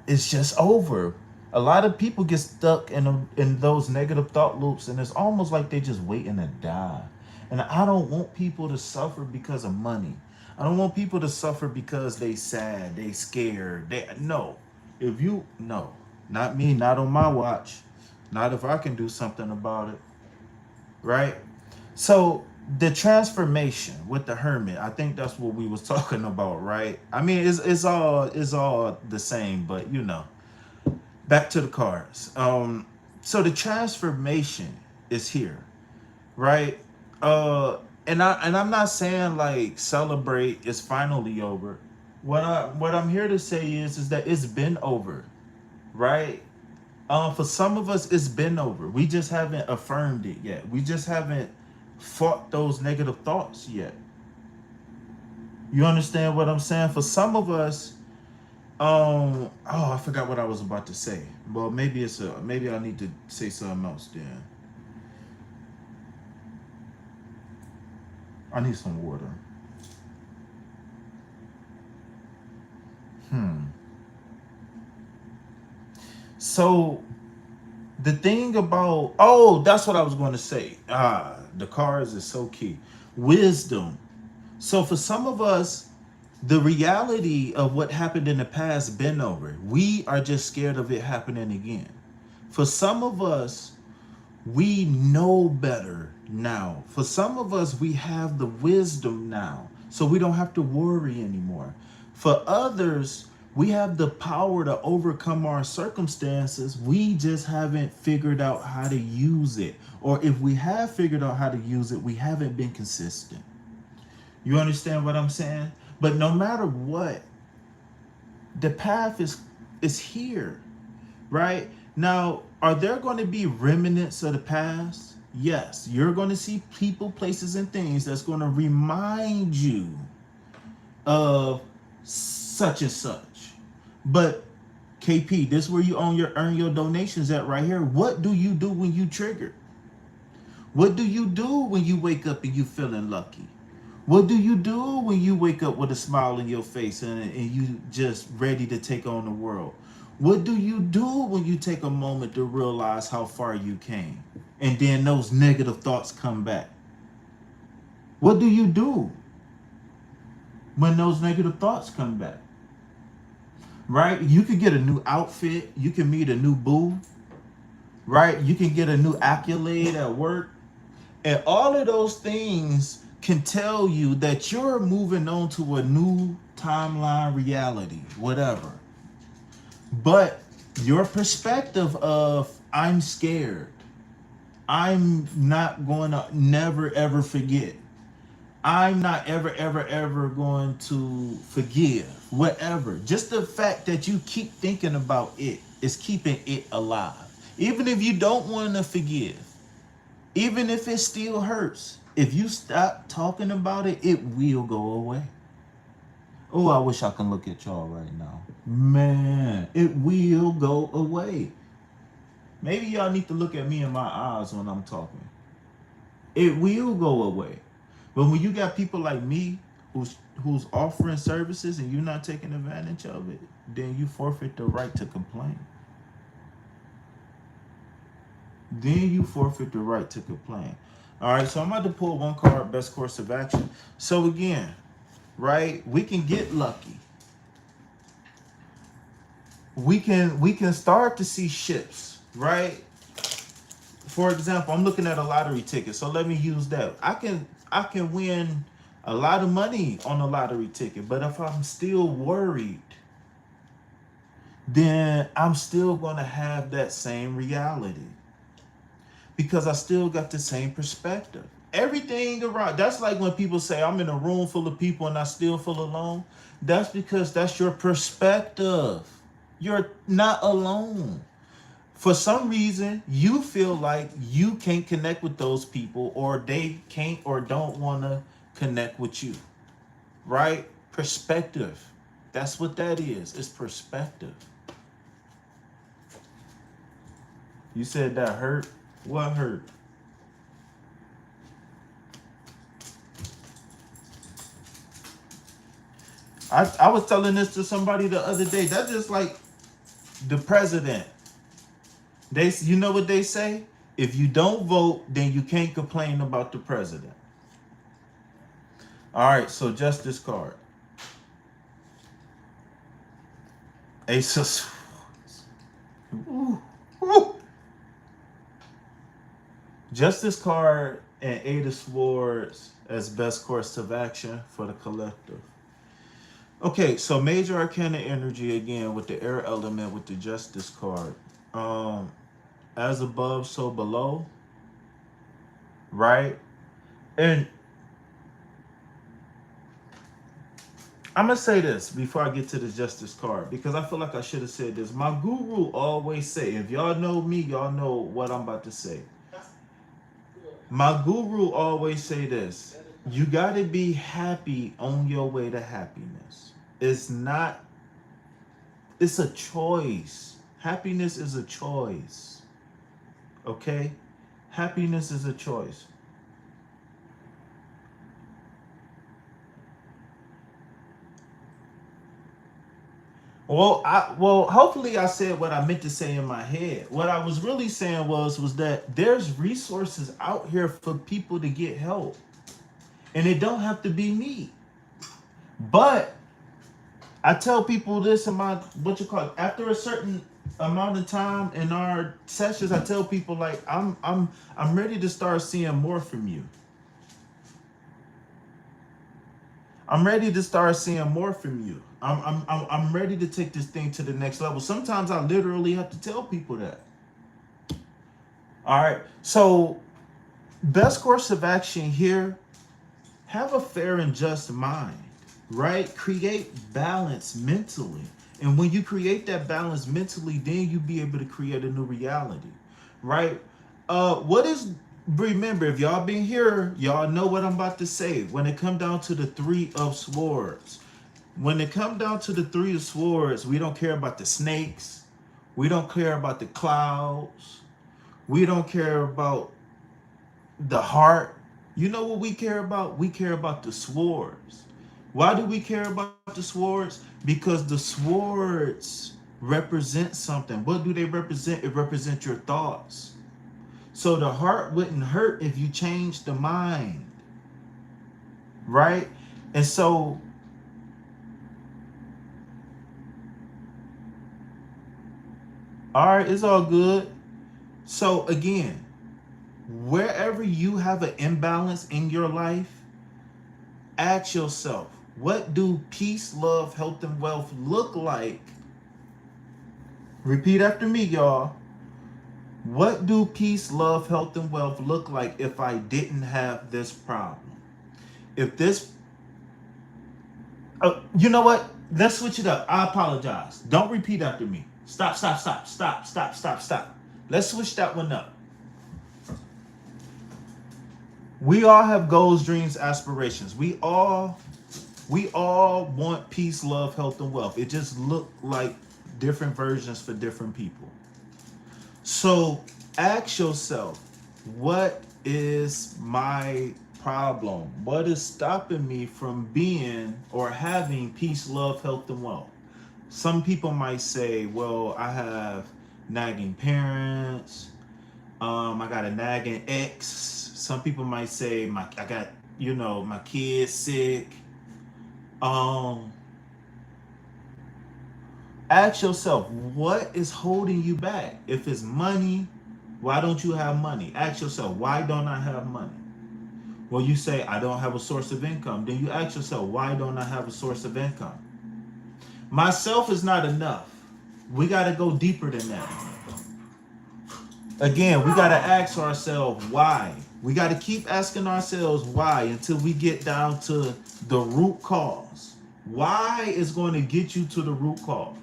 it's just over. A lot of people get stuck in those negative thought loops, and it's almost like they're just waiting to die. And I don't want people to suffer because of money. I don't want people to suffer because they sad, they scared. They no. If you no, not me, not on my watch. Not if I can do something about it. Right? So the transformation with the hermit, I think that's what we was talking about, right? I mean, it's all the same, but you know, back to the cards. So the transformation is here, right? And I'm not saying like celebrate it's finally over. What I'm here to say is that it's been over, right? For some of us, it's been over. We just haven't affirmed it yet. We just haven't fought those negative thoughts yet. You understand what I'm saying? For some of us, I forgot what I was about to say. Well, maybe I need to say something else then. I need some water. So the thing about that's what I was going to say. The cards is so key. Wisdom. So for some of us, the reality of what happened in the past been over. We are just scared of it happening again. For some of us, we know better now. For some of us, we have the wisdom now, so we don't have to worry anymore. For others, we have the power to overcome our circumstances. We just haven't figured out how to use it. Or if we have figured out how to use it, we haven't been consistent. You understand what I'm saying? But no matter what, the path is here, right? Now, are there going to be remnants of the past? Yes, you're going to see people, places, and things that's going to remind you of such and such. But KP, this is where you earn your donations at right here. What do you do when you trigger? What do you do when you wake up and you feeling lucky? What do you do when you wake up with a smile on your face and you just ready to take on the world? What do you do when you take a moment to realize how far you came? And then those negative thoughts come back. What do you do when those negative thoughts come back? Right? You could get a new outfit. You can meet a new boo. Right? You can get a new accolade at work. And all of those things can tell you that you're moving on to a new timeline reality, whatever. But your perspective of I'm scared, I'm not going to never ever forget, I'm not ever going to forgive, whatever. Just the fact that you keep thinking about it is keeping it alive. Even if you don't want to forgive, even if it still hurts, if you stop talking about it, it will go away. Oh, I wish I can look at y'all right now. Man, it will go away. Maybe y'all need to look at me in my eyes when I'm talking. It will go away. But when you got people like me who's offering services and you're not taking advantage of it, then you forfeit the right to complain. Then you forfeit the right to complain. All right, so I'm about to pull one card, best course of action. So again, right, we can get lucky. We can start to see shifts, right? For example, I'm looking at a lottery ticket. So let me use that. I can win a lot of money on a lottery ticket, but if I'm still worried, then I'm still going to have that same reality because I still got the same perspective. Everything around, that's like when people say I'm in a room full of people and I still feel alone. That's because that's your perspective. You're not alone. For some reason, you feel like you can't connect with those people, or they can't or don't want to connect with you, right? Perspective. That's what that is. It's perspective. You said that hurt. What hurt? I was telling this to somebody the other day. That's just like the president. You know what they say? If you don't vote, then you can't complain about the president. All right, so justice card. Ace of Swords. Ooh, ooh. Justice card and Eight of Swords as best course of action for the collective. Okay, so major arcana energy again with the air element with the justice card. Um, as above, so below, right? And I'm gonna say this before I get to the justice card because I feel like I should have said this. My guru always say, if y'all know me, y'all know what I'm about to say. My guru always say this. You gotta be happy on your way to happiness. It's not, it's a choice. Happiness is a choice. Okay? Happiness is a choice. Well, hopefully I said what I meant to say in my head. What I was really saying was that there's resources out here for people to get help. And it don't have to be me. But I tell people this in my what you call it, after a certain amount of time in our sessions, I tell people like I'm ready to start seeing more from you. I'm ready to start seeing more from you. I'm ready to take this thing to the next level. Sometimes I literally have to tell people that. All right. So best course of action here, have a fair and just mind, right? Create balance mentally. And when you create that balance mentally, then you be able to create a new reality, right? What is remember, if y'all been here, y'all know what I'm about to say. When it come down to the Three of Swords, when it come down to the Three of Swords, we don't care about the snakes. We don't care about the clouds. We don't care about the heart. You know what we care about? We care about the swords. Why do we care about the swords? Because the swords represent something. What do they represent? It represents your thoughts. So the heart wouldn't hurt if you changed the mind, right? And so, all right, it's all good. So again, wherever you have an imbalance in your life, ask yourself, what do peace, love, health, and wealth look like? Repeat after me, y'all. What do peace, love, health, and wealth look like if I didn't have this problem? If this, you know what? Let's switch it up. I apologize. Don't repeat after me. Stop, stop, stop, stop, stop, stop, stop. Let's switch that one up. We all have goals, dreams, aspirations. We all want peace, love, health, and wealth. It just look like different versions for different people. So ask yourself, what is my problem? What is stopping me from being or having peace, love, health, and wealth? Some people might say, well, I have nagging parents. I got a nagging ex. Some people might say I got, my kid's sick. Um, Ask yourself, what is holding you back? If it's money, why don't you have money? Ask yourself, why don't I have money? Well, you say, I don't have a source of income. Then you ask yourself, why don't I have a source of income? Myself is not enough. We got to go deeper than that. Again, we got to ask ourselves why. We got to keep asking ourselves why until we get down to the root cause. Why is going to get you to the root cause?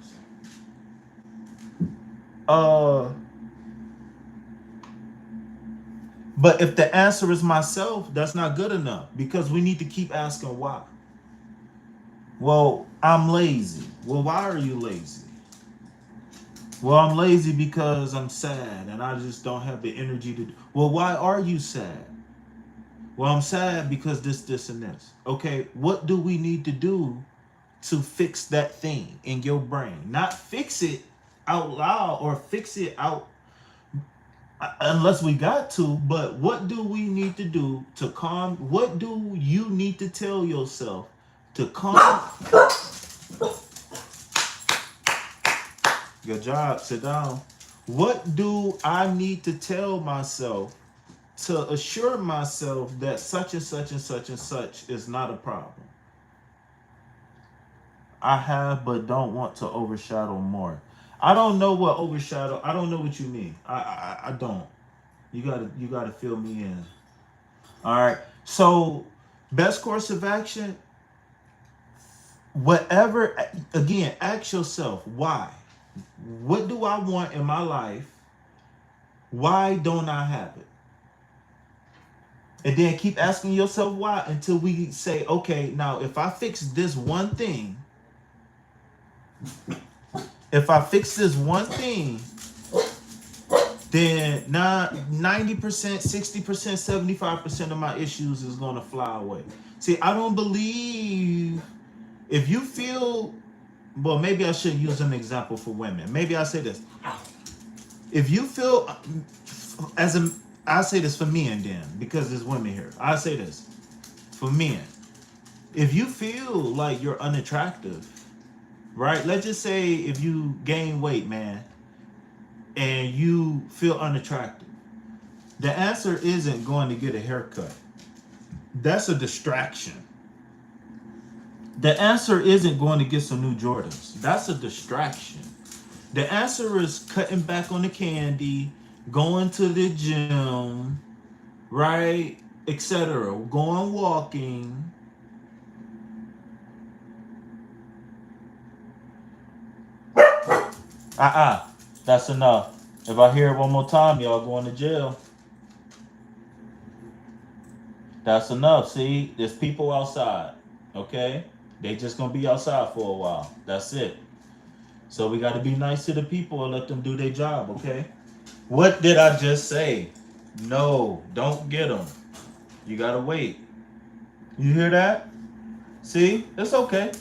But if the answer is myself, that's not good enough because we need to keep asking why. Well, I'm lazy. Well, why are you lazy? Well, I'm lazy because I'm sad and I just don't have the energy to do. Well, why are you sad? Well, I'm sad because this, and this. Okay, what do we need to do to fix that thing in your brain? Not fix it out loud or fix it out unless we got to, but what do we need to do to calm? What do you need to tell yourself to calm? Good job, sit down. What do I need to tell myself to assure myself that such and such and such and such is not a problem? I have but don't want to overshadow more. I don't know what overshadow. I don't know what you mean. I don't. You gotta fill me in. All right. So, best course of action. Whatever. Again, ask yourself why. What do I want in my life? Why don't I have it? And then keep asking yourself why until we say, okay, now if I fix this one thing, then 90%, 60%, 75% of my issues is going to fly away. See, I don't believe if you feel, well, maybe I should use an example for women. Maybe I'll say this. If you feel, I say this for men then, because there's women here. I say this for men. If you feel like you're unattractive, right? Let's just say if you gain weight, man, and you feel unattractive, the answer isn't going to get a haircut. That's a distraction. The answer isn't going to get some new Jordans. That's a distraction. The answer is cutting back on the candy, going to the gym, right, etc. Going walking. That's enough. If I hear it one more time, y'all going to jail. That's enough. See, there's people outside. Okay? They just gonna be outside for a while. That's it. So we gotta be nice to the people and let them do their job, okay? What did I just say? No, don't get them. You gotta wait. You hear that? See? It's okay.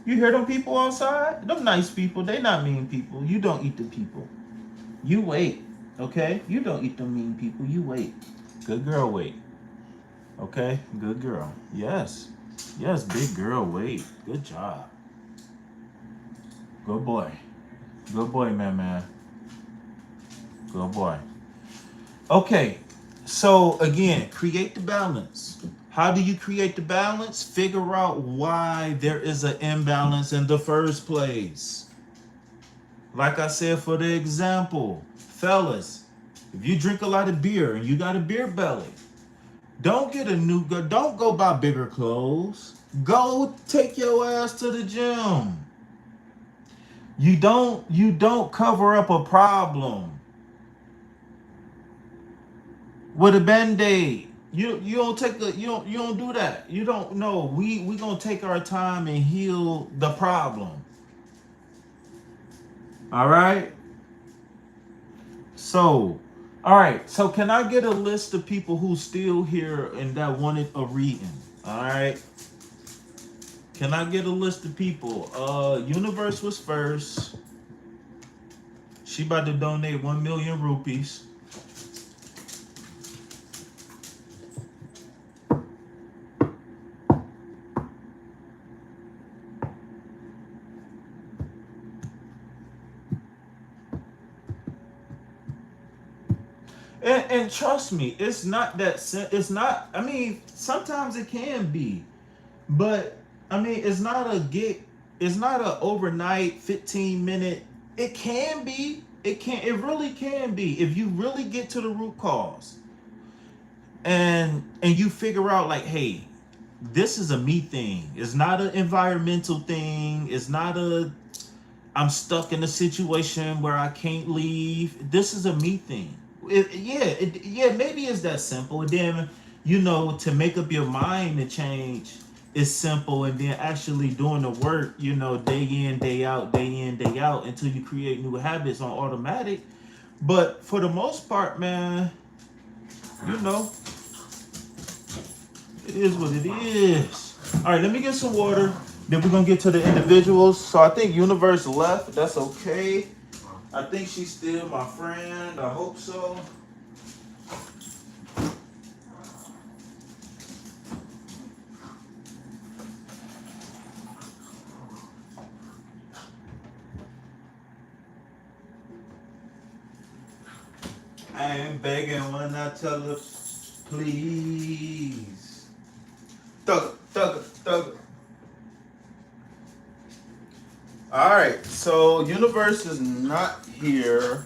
You hear them people outside? Them nice people. They not mean people. You don't eat the people. You wait. Okay? You don't eat them mean people. You wait. Good girl, wait. Okay? Good girl. Yes. Yes, big girl, wait. Good job. Good boy. Good boy, man. Good boy. Okay. So, again, create the balance. How do you create the balance? Figure out why there is an imbalance in the first place. Like I said, for the example, fellas, if you drink a lot of beer and you got a beer belly, don't go buy bigger clothes. Go take your ass to the gym. You don't cover up a problem with a band-aid. You don't do that. You don't know. We gonna take our time and heal the problem. All right. So can I get a list of people who's still here and that wanted a reading? All right. Can I get a list of people? Universe was first. She about to donate 1 million rupees. And trust me, it's not that. It's not. I mean, sometimes it can be, but I mean, it's not a get. It's not a overnight 15-minute. It can be. It can. It really can be if you really get to the root cause, and you figure out like, hey, this is a me thing. It's not an environmental thing. It's not a I'm stuck in a situation where I can't leave. This is a me thing. Yeah, maybe it's that simple. And then, to make up your mind to change is simple. And then actually doing the work, day in, day out, day in, day out until you create new habits on automatic. But for the most part, man, you know, it is what it is. All right, let me get some water. Then we're gonna get to the individuals. So I think Universe left. That's okay. I think she's still my friend. I hope so. I ain't begging when I tell her, please. Thugger. All right, so Universe is not here.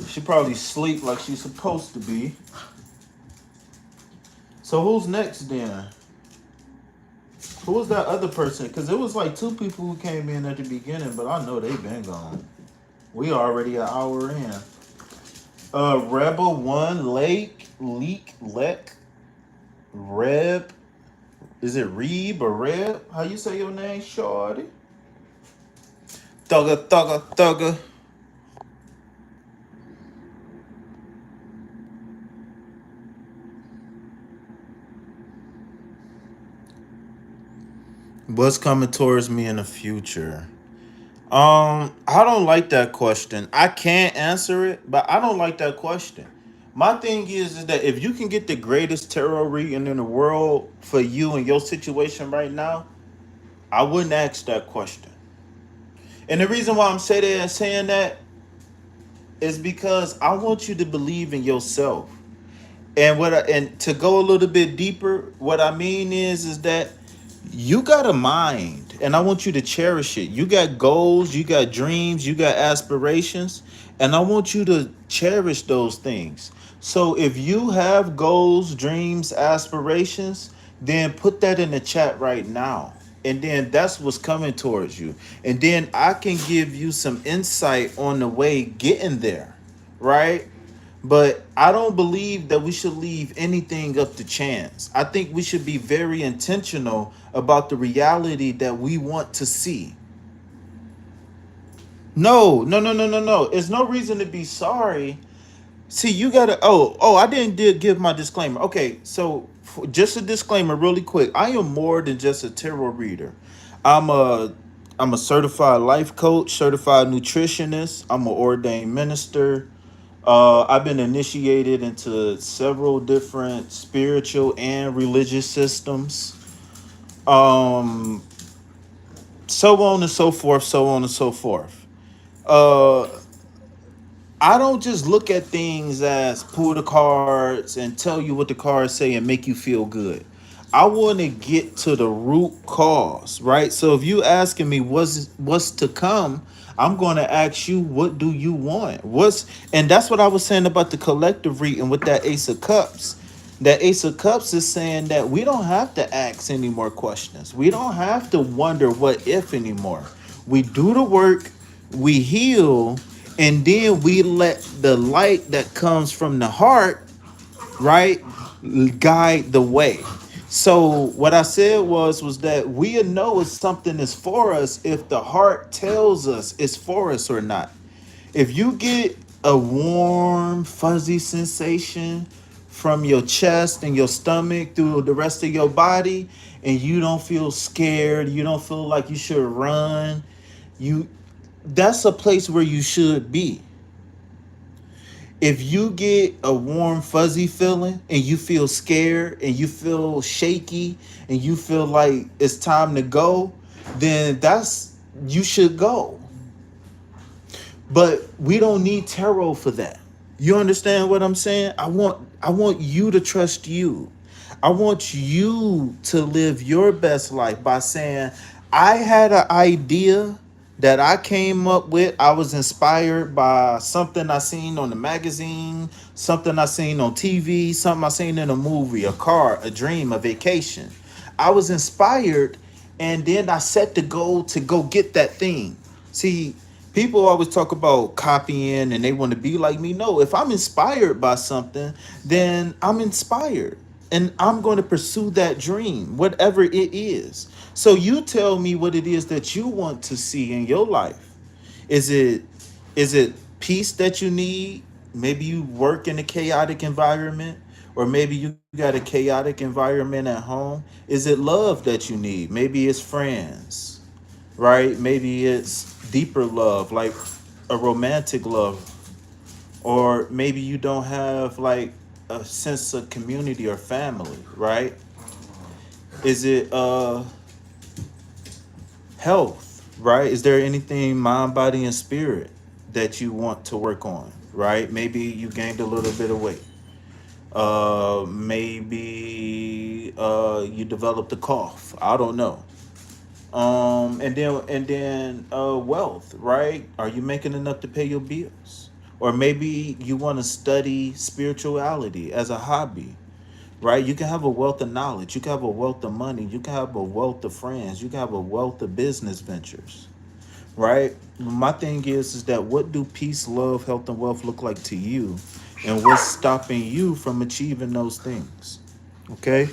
She probably sleep like she's supposed to be. So who's next then? Who was that other person? Because it was like two people who came in at the beginning, but I know they've been gone. We already an hour in. Rebel One, Leak, Reb. Is it Reeb or Reb? How you say your name, shorty? Thugger. What's coming towards me in the future? I don't like that question. I can't answer it, but I don't like that question. My thing is that if you can get the greatest tarot reading in the world for you and your situation right now, I wouldn't ask that question. And the reason why I'm saying that is because I want you to believe in yourself. And to go a little bit deeper, what I mean is that you got a mind and I want you to cherish it. You got goals, you got dreams, you got aspirations, and I want you to cherish those things. So if you have goals, dreams, aspirations, then put that in the chat right now. And then that's what's coming towards you. And then I can give you some insight on the way getting there, right? But I don't believe that we should leave anything up to chance. I think we should be very intentional about the reality that we want to see. No. There's no reason to be sorry. See, you gotta. I didn't give my disclaimer. Okay, so just a disclaimer, really quick. I am more than just a tarot reader. I'm a I'm a certified life coach, certified nutritionist. I'm an ordained minister. I've been initiated into several different spiritual and religious systems. Um, so on and so forth, so on and so forth. Uh, I don't just look at things as pull the cards and tell you what the cards say and make you feel good. I want to get to the root cause, right? So if you asking me what's to come, I'm going to ask you what do you want? And that's what I was saying about the collective reading with that Ace of Cups. That Ace of Cups is saying that we don't have to ask any more questions. We don't have to wonder what if anymore. We do the work, we heal, and then we let the light that comes from the heart, right, guide the way. So what I said was that we know if something is for us if the heart tells us it's for us or not. If you get a warm fuzzy sensation from your chest and your stomach through the rest of your body, and you don't feel scared, you don't feel like you should run, you that's a place where you should be. If you get a warm, fuzzy feeling and you feel scared and you feel shaky and you feel like it's time to go, then you should go. But we don't need tarot for that. You understand what I'm saying? I want you to trust you. I want you to live your best life by saying, I had an idea that I came up with. I was inspired by something I seen on the magazine, something I seen on TV, something I seen in a movie, a car, a dream, a vacation. I was inspired, and then I set the goal to go get that thing. See, people always talk about copying and they want to be like me. No, if I'm inspired by something, then I'm inspired and I'm going to pursue that dream, whatever it is. So you tell me what it is that you want to see in your life. Is it peace that you need? Maybe you work in a chaotic environment, or maybe you got a chaotic environment at home. Is it love that you need? Maybe it's friends, right? Maybe it's deeper love, like a romantic love, or maybe you don't have like a sense of community or family, right? Is it health, right? Is there anything mind, body, and spirit that you want to work on, right? Maybe you gained a little bit of weight. Maybe you developed a cough. I don't know. And then wealth, right? Are you making enough to pay your bills? Or maybe you want to study spirituality as a hobby, right? You can have a wealth of knowledge, you can have a wealth of money, you can have a wealth of friends, you can have a wealth of business ventures, right? My thing is that what do peace, love, health, and wealth look like to you, and what's stopping you from achieving those things? Okay.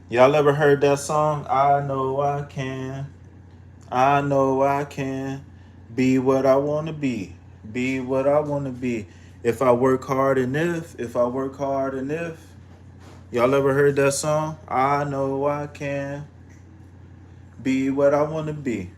Y'all ever heard that song? I know I can. I know I can be what I want to be. Be what I want to be. If I work hard and if I work hard and if. Y'all ever heard that song? I know I can be what I want to be.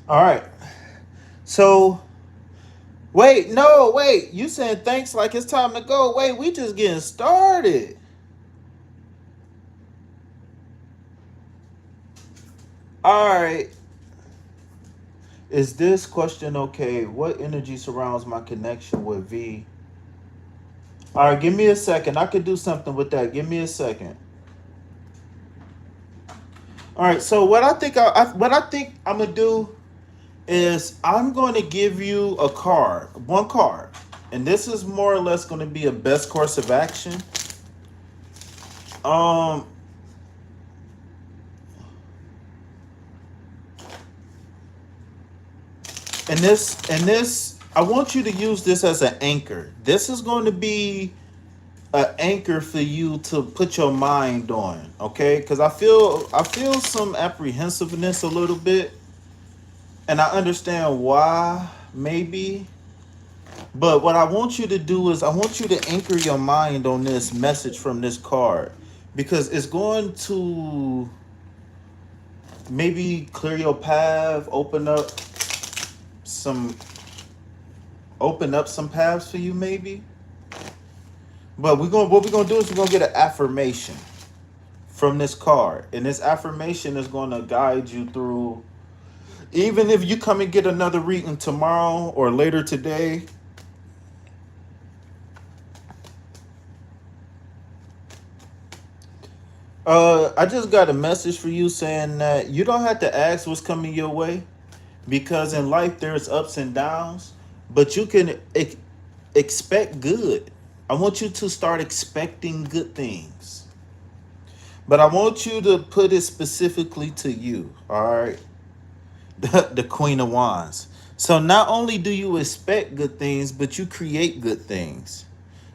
All right. So, wait, no, wait. You saying thanks like it's time to go. Wait, we just getting started. All right. Is this question okay? What energy surrounds my connection with V? All right, give me a second. I could do something with that. Give me a second. All right. So what I think I'm gonna do is I'm going to give you a card, one card, and this is more or less going to be a best course of action. Um, and this, I want you to use this as an anchor. This is going to be an anchor for you to put your mind on, okay? Because I feel some apprehensiveness a little bit, and I understand why, maybe. But what I want you to do is I want you to anchor your mind on this message from this card, because it's going to maybe clear your path, some open up some paths for you maybe. But what we're gonna do is we're gonna get an affirmation from this card. And this affirmation is gonna guide you through, even if you come and get another reading tomorrow or later today. I just got a message for you saying that you don't have to ask what's coming your way, because in life there's ups and downs, but you can expect good. I want you to start expecting good things. But I want you to put it specifically to you, all right? The Queen of Wands. So not only do you expect good things, but you create good things.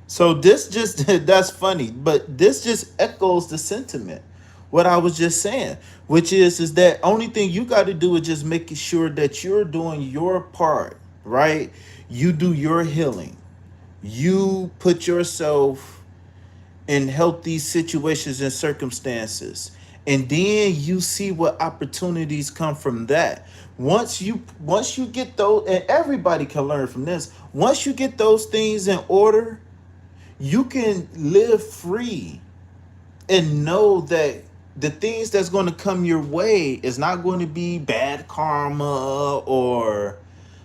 So this just that's funny, but this just echoes the sentiment. What I was just saying, which is that only thing you got to do is just making sure that you're doing your part, right? You do your healing. You put yourself in healthy situations and circumstances, and then you see what opportunities come from that. Once you get those, and everybody can learn from this, once you get those things in order, you can live free and know that the things that's going to come your way is not going to be bad karma or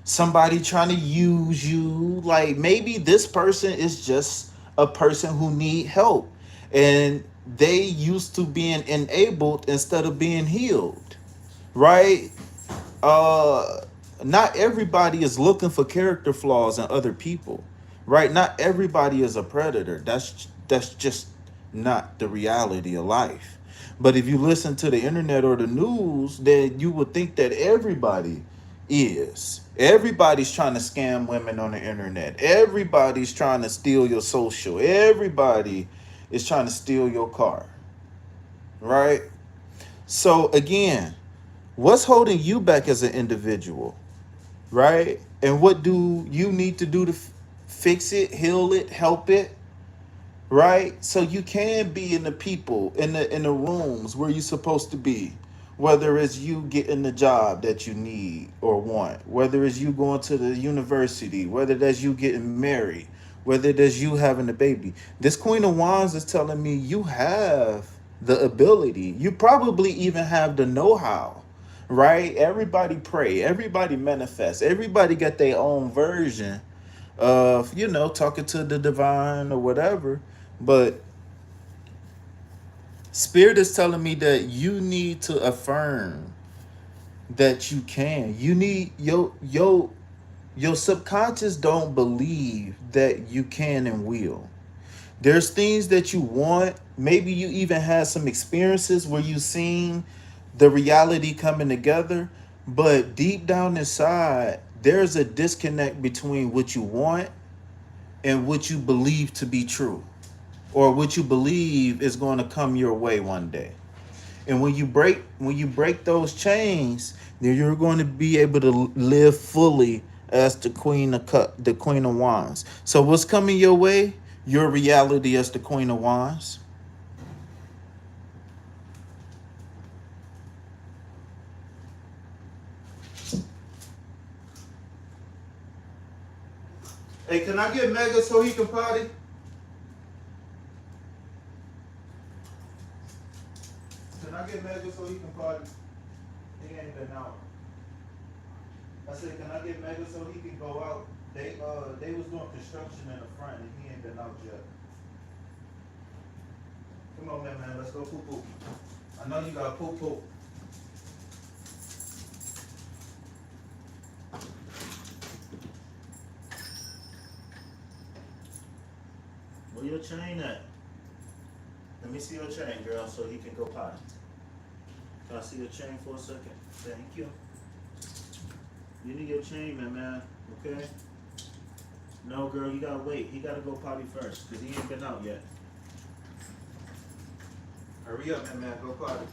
somebody trying to use you. Like maybe this person is just a person who need help, and they used to being enabled instead of being healed, right? uh Not everybody is looking for character flaws in other people, right? Not everybody is a predator. That's just not the reality of life. But if you listen to the internet or the news, then you would think that everybody's trying to scam women on the internet. Everybody's trying to steal your social. Everybody is trying to steal your car, right? So again, what's holding you back as an individual, right? And what do you need to do to fix it, heal it, help it, right? So you can be in the people, in the rooms where you're supposed to be, whether it's you getting the job that you need or want, whether it's you going to the university, whether that's you getting married, whether that's you having a baby. This Queen of Wands is telling me you have the ability. You probably even have the know-how, right? Everybody pray, everybody manifest, everybody got their own version of, talking to the divine or whatever. But Spirit is telling me that you need to affirm that you can. You need your subconscious don't believe that you can and will. There's things that you want. Maybe you even had some experiences where you seen the reality coming together, but deep down inside, there's a disconnect between what you want and what you believe to be true, or what you believe is going to come your way one day. And when you break those chains, then you're going to be able to live fully as the Queen of Wands. So what's coming your way? Your reality as the Queen of Wands. Hey, can I get Mega so he can potty? Can I get Mega so he can potty? He ain't been out. I said, can I get Mega so he can go out? They was doing construction in the front and he ain't been out yet. Come on, man, let's go poop poop. I know you got poop poop. Where your chain at? Let me see your chain, girl, so he can go potty. Can I see your chain for a second? Thank you. You need your chain, man, okay? No, girl, you gotta wait. He gotta go potty first, because he ain't been out yet. Hurry up, man, go potty.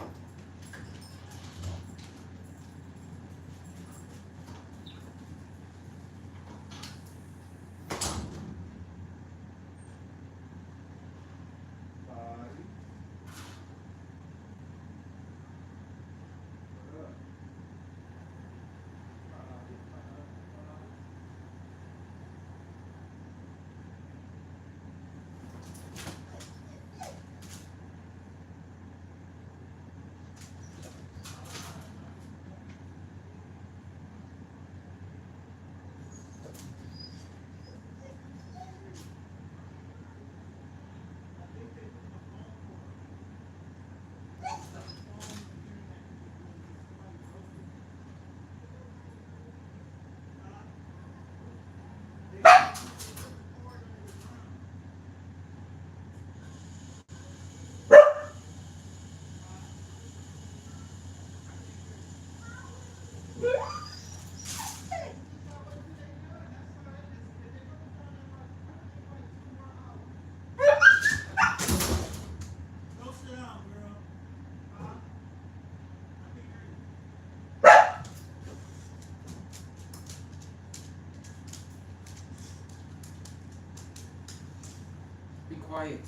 quiet.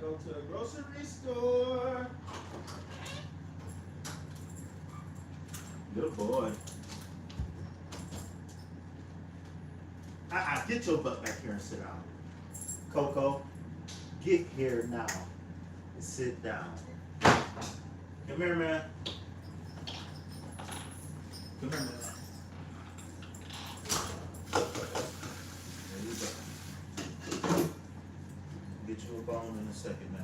Go to the grocery store. Good boy. Get your butt back here and sit down. Coco, get here now and sit down. Come here, man. Come here, man. There you go. Get you a bone in a second, man.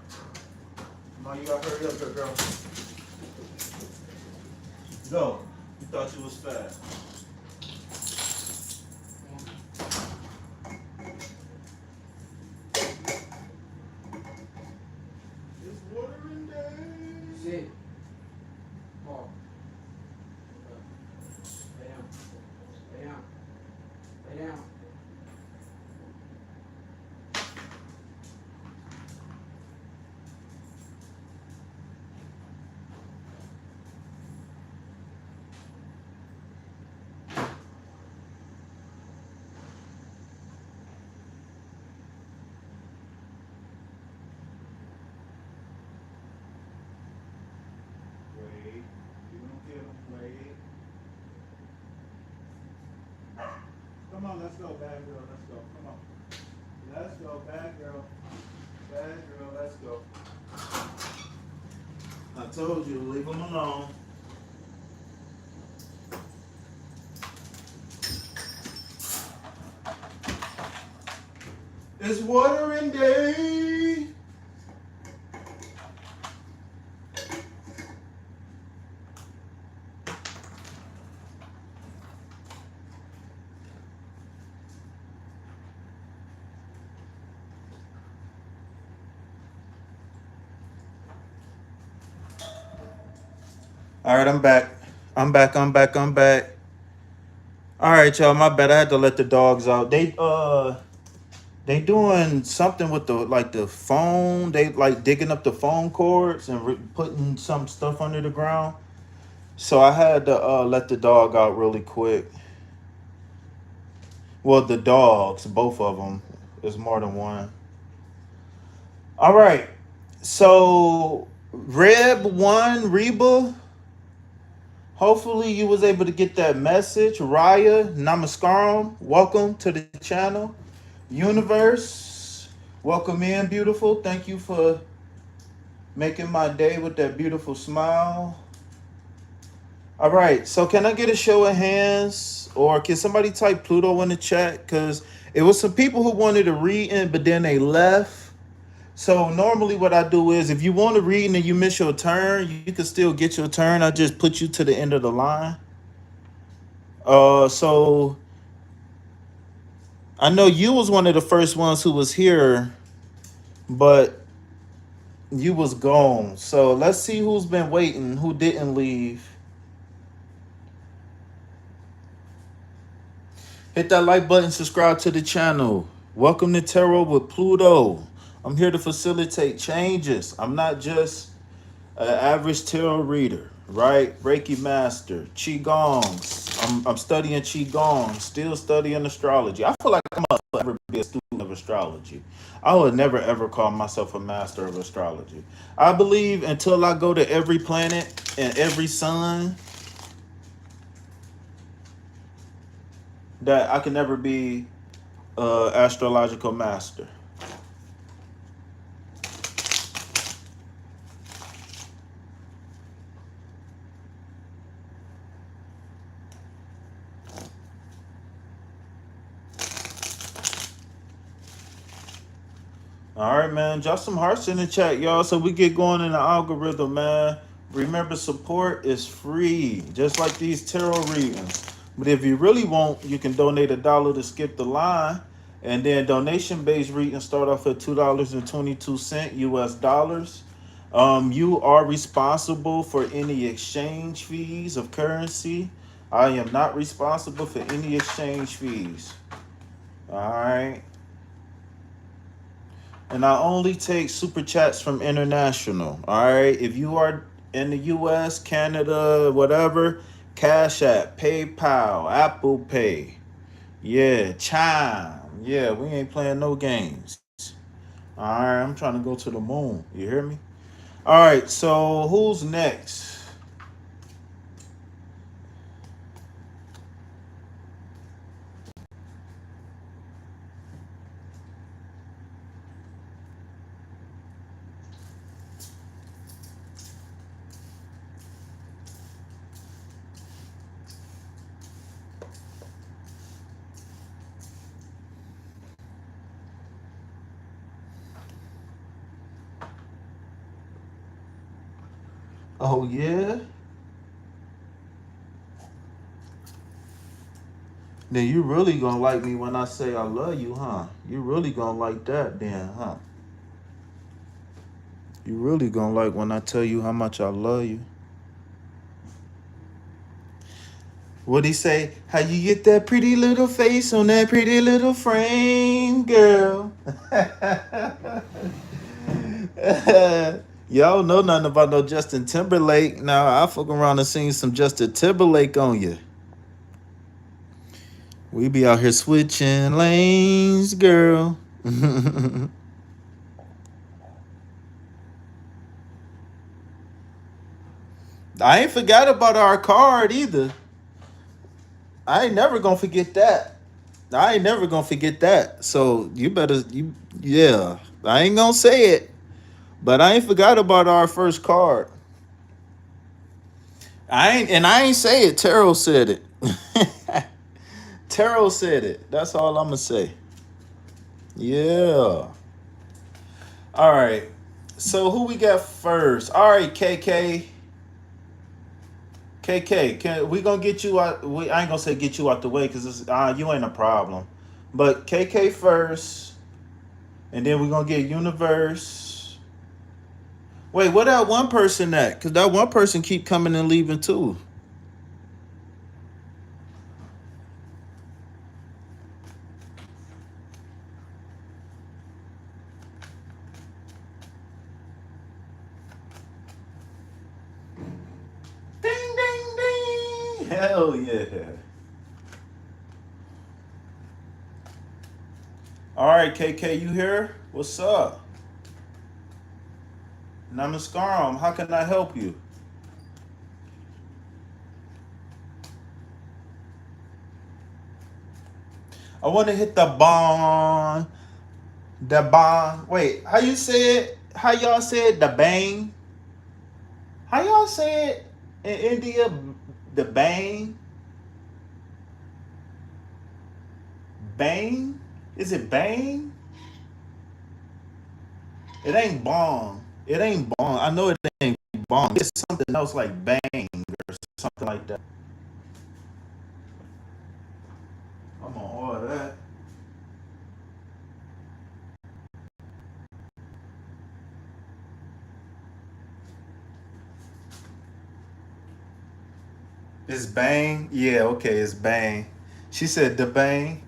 Come on, you gotta hurry up here, girl. Go. You thought you was fast. It's watering day. Sit. Paul. Lay down. Lay down. Lay down. Wait. You don't get him. Wait. Come on, let's go, bad girl. Let's go. Come on. Let's go, bad girl. Bad girl, let's go. I told you, leave him alone. It's watering day. All right, I'm back. I'm back. All right, y'all. My bad. I had to let the dogs out. They doing something with the phone. They like digging up the phone cords and putting some stuff under the ground. So I had to let the dog out really quick. Well, the dogs, both of them. There's more than one. All right. So Reba. Hopefully you was able to get that message. Raya, namaskaram. Welcome to the channel. Universe, welcome in, beautiful. Thank you for making my day with that beautiful smile. All right, so can I get a show of hands, or can somebody type Pluto in the chat? Because it was some people who wanted to read in, but then they left. So normally what I do is if you want to read and you miss your turn, you can still get your turn. I just put you to the end of the line. So I know you was one of the first ones who was here, but you was gone. So let's see who's been waiting, who didn't leave. Hit that like button, subscribe to the channel. Welcome to Tarot with Pluto. I'm here to facilitate changes. I'm not just an average tarot reader, right? Reiki master, Qigongs. I'm studying Qigong, still studying astrology. I feel like I'm going to ever be a student of astrology. I would never ever call myself a master of astrology. I believe until I go to every planet and every sun, that I can never be astrological master. All right, man. Drop some hearts in the chat, y'all, so we get going in the algorithm, man. Remember, support is free, just like these tarot readings. But if you really want, you can donate $1 to skip the line. And then donation-based readings start off at $2.22 US dollars. You are responsible for any exchange fees of currency. I am not responsible for any exchange fees. All right. And I only take super chats from international. All right. If you are in the US, Canada, whatever, Cash App, PayPal, Apple Pay. Yeah, Chime. Yeah, we ain't playing no games. All right. I'm trying to go to the moon. You hear me? All right. So who's next? Oh, yeah? Then you really gonna like me when I say I love you, huh? You really gonna like that then, huh? You really gonna like when I tell you how much I love you. What'd he say? How you get that pretty little face on that pretty little frame, girl? Y'all know nothing about no Justin Timberlake. Now I fuck around and sing some Justin Timberlake on you. We be out here switching lanes, girl. I ain't forgot about our card either. I ain't never gonna forget that. I ain't never gonna forget that. So you better yeah. I ain't gonna say it, but I ain't forgot about our first card. I ain't say it. Tarot said it. Tarot said it. That's all I'm gonna say. Yeah. All right. So who we got first? All right, KK. KK, we gonna get you out? I ain't gonna say get you out the way because you ain't a problem. But KK first, and then we gonna get Universe. Wait, what that one person at? Because that one person keep coming and leaving too. Ding, ding, ding. Hell yeah. All right, KK, you here? What's up? Namaskaram. How can I help you? I want to hit the bong. The bong. Wait, how you say it? How y'all say it? The bang? How y'all say it in India? The bang? Bang? Is it bang? It ain't bong. It ain't bong. I know it ain't bong. It's something else like bang or something like that. I'm on all that. It's bang? Yeah, okay, it's bang. She said the bang.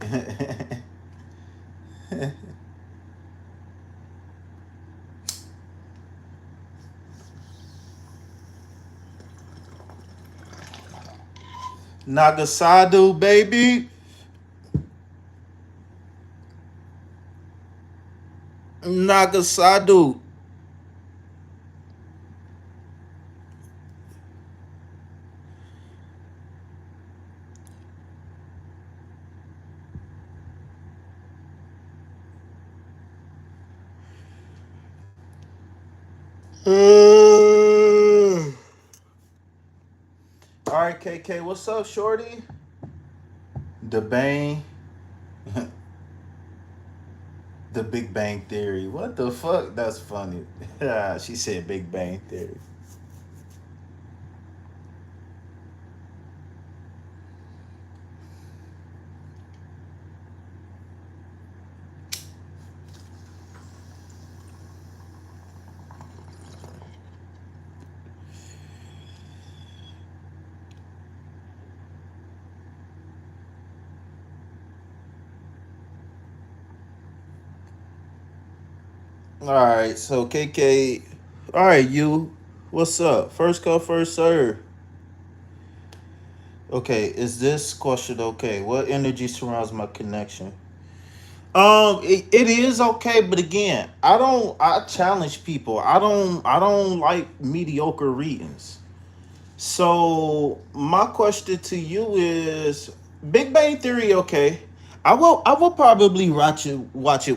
Nagasadu, baby. Nagasadu. All right, KK, what's up, shorty? The Bang, the Big Bang Theory. What the fuck? That's funny. She said Big Bang Theory. All right, so KK. All right, you. What's up? First come, first serve. Okay, is this question okay? What energy surrounds my connection? It is okay, but again, I challenge people. I don't like mediocre readings. So my question to you is Big Bang Theory okay? I will probably watch it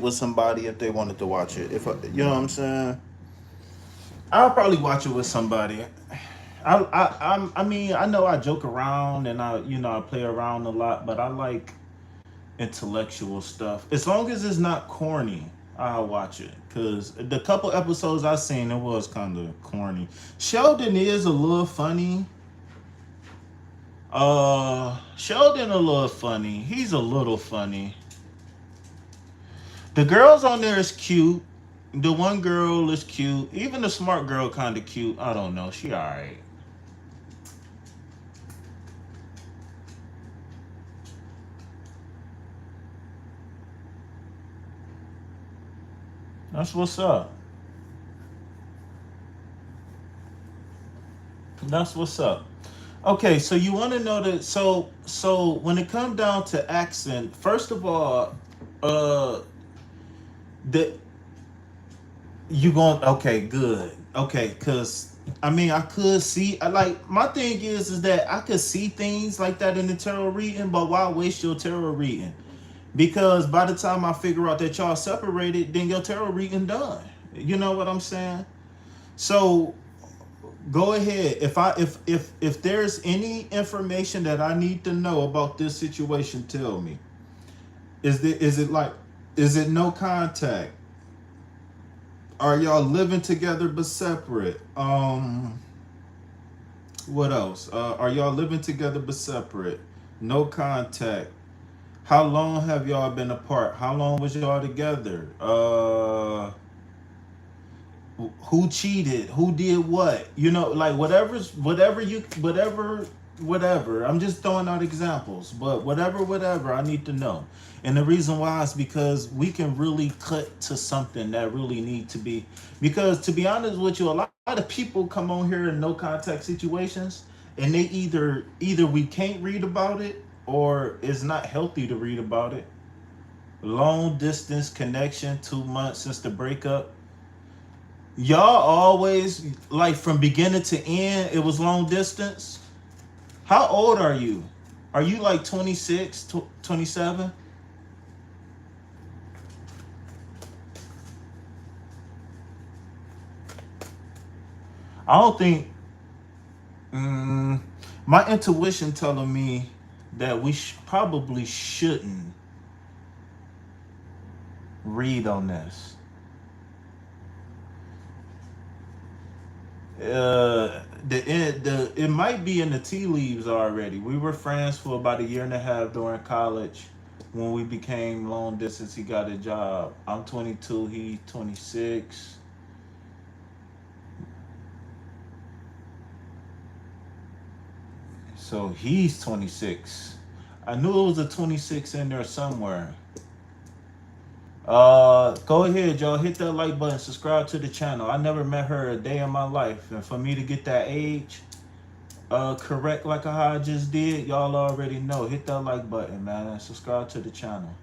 with somebody if they wanted to watch it. If you know what I'm saying? I'll probably watch it with somebody. I mean I know I joke around and I play around a lot, but I like intellectual stuff. As long as it's not corny, I'll watch it. Cause the couple episodes I seen, it was kind of corny. Sheldon is a little funny. Sheldon a little funny. He's a little funny. The girls on there is cute. The one girl is cute. Even the smart girl kind of cute. I don't know. She alright. That's what's up. That's what's up. Okay, so you want to know that so when it comes down to accent, first of all, uh the you going okay, good. Okay, cuz I mean, I could see like my thing is that I could see things like that in the tarot reading, but why waste your tarot reading? Because by the time I figure out that y'all separated, then your tarot reading done. You know what I'm saying? So go ahead. If there's any information that I need to know about this situation, tell me. Is it no contact? Are y'all living together but separate? What else? Are y'all living together but separate? No contact. How long have y'all been apart? How long was y'all together? Who cheated, who did what, like whatever. I'm just throwing out examples, but whatever I need to know. And the reason why is because we can really cut to something that really need to be, because to be honest with you, a lot of people come on here in no contact situations, and they either we can't read about it, or it's not healthy to read about it. Long distance connection, 2 months since the breakup. Y'all always, like, from beginning to end, it was long distance. How old are you? Are you like 26, 27? I don't think. Mm, my intuition telling me that we probably shouldn't read on this. The it might be in the tea leaves already. We were friends for about a year and a half during college. When we became long distance, he got a job. I'm 22, he 26. So he's 26. I knew it was a 26 in there somewhere. Go ahead, y'all. Hit that like button. Subscribe to the channel. I never met her a day in my life, and for me to get that age, correct like how I just did, y'all already know. Hit that like button, man, and subscribe to the channel.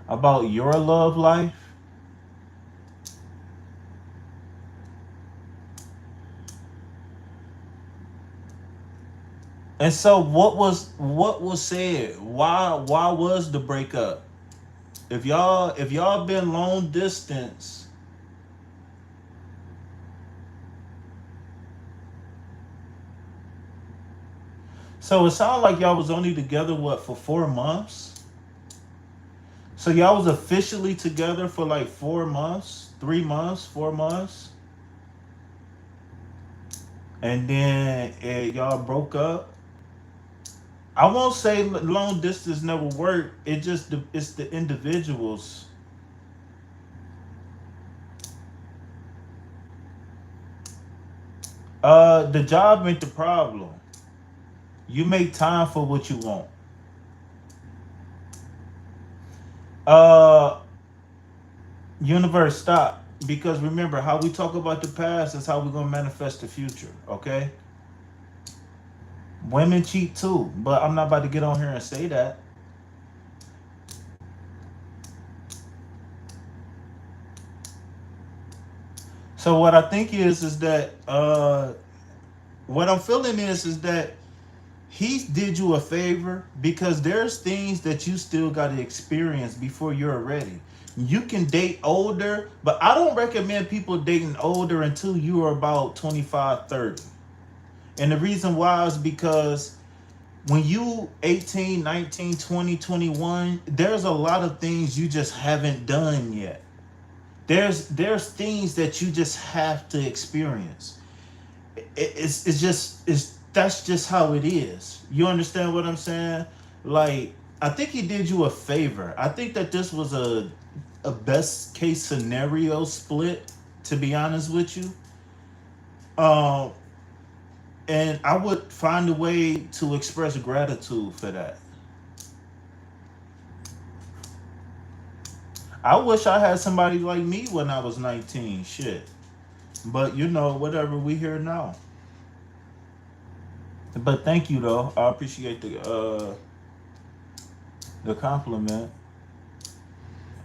About your love life. And so what was said? Why was the breakup? If y'all been long distance, So it sounded like y'all was only together what for 4 months. So y'all was officially together for like 4 months, 3 months, 4 months, and then y'all broke up. I won't say long distance never worked. It just it's the individuals. The job ain't the problem. You make time for what you want. Uh, universe, stop. Because remember, how we talk about the past is how we're gonna manifest the future. Okay? Women cheat too, but I'm not about to get on here and say that. So what I think is that what I'm feeling is that he did you a favor because there's things that you still got to experience before you're ready. You can date older, but I don't recommend people dating older until you are about 25, 30. And the reason why is because when you 18, 19, 20, 21, there's a lot of things you just haven't done yet. There's things that you just have to experience. It's just it's that's just how it is. You understand what I'm saying? Like I think he did you a favor. I think that this was a best case scenario split. To be honest with you, um, and I would find a way to express gratitude for that. I wish I had somebody like me when I was 19. Shit, but you know, whatever. We here now. But thank you though. I appreciate the compliment.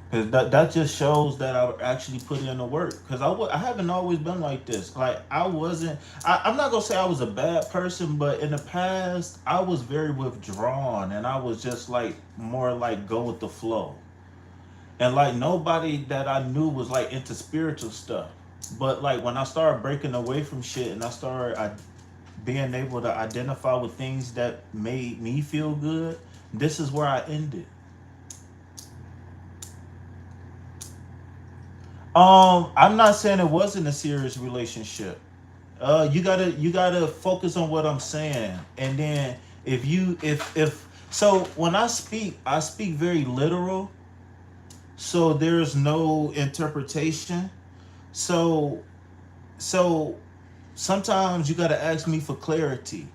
Cause that just shows that I actually put in the work. Cause I haven't always been like this. Like I wasn't. I'm not gonna say I was a bad person, but in the past I was very withdrawn, and I was just like more like go with the flow. And like nobody that I knew was like into spiritual stuff. But like when I started breaking away from shit, and I started being able to identify with things that made me feel good, this is where I ended. I'm not saying it wasn't a serious relationship. You gotta focus on what I'm saying, and then if so when I speak very literal, so there's no interpretation. So so sometimes you gotta ask me for clarity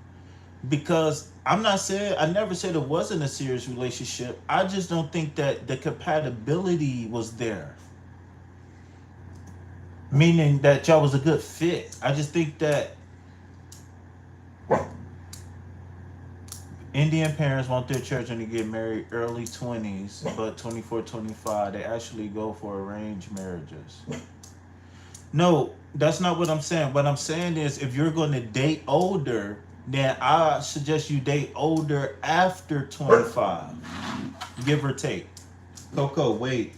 because I'm not saying I never said it wasn't a serious relationship. I just don't think that the compatibility was there, meaning that y'all was a good fit. I just think that Indian parents want their children to get married early 20s, but 24, 25, they actually go for arranged marriages. No, that's not what I'm saying. What I'm saying is if you're going to date older, then I suggest you date older after 25, give or take. Coco, wait.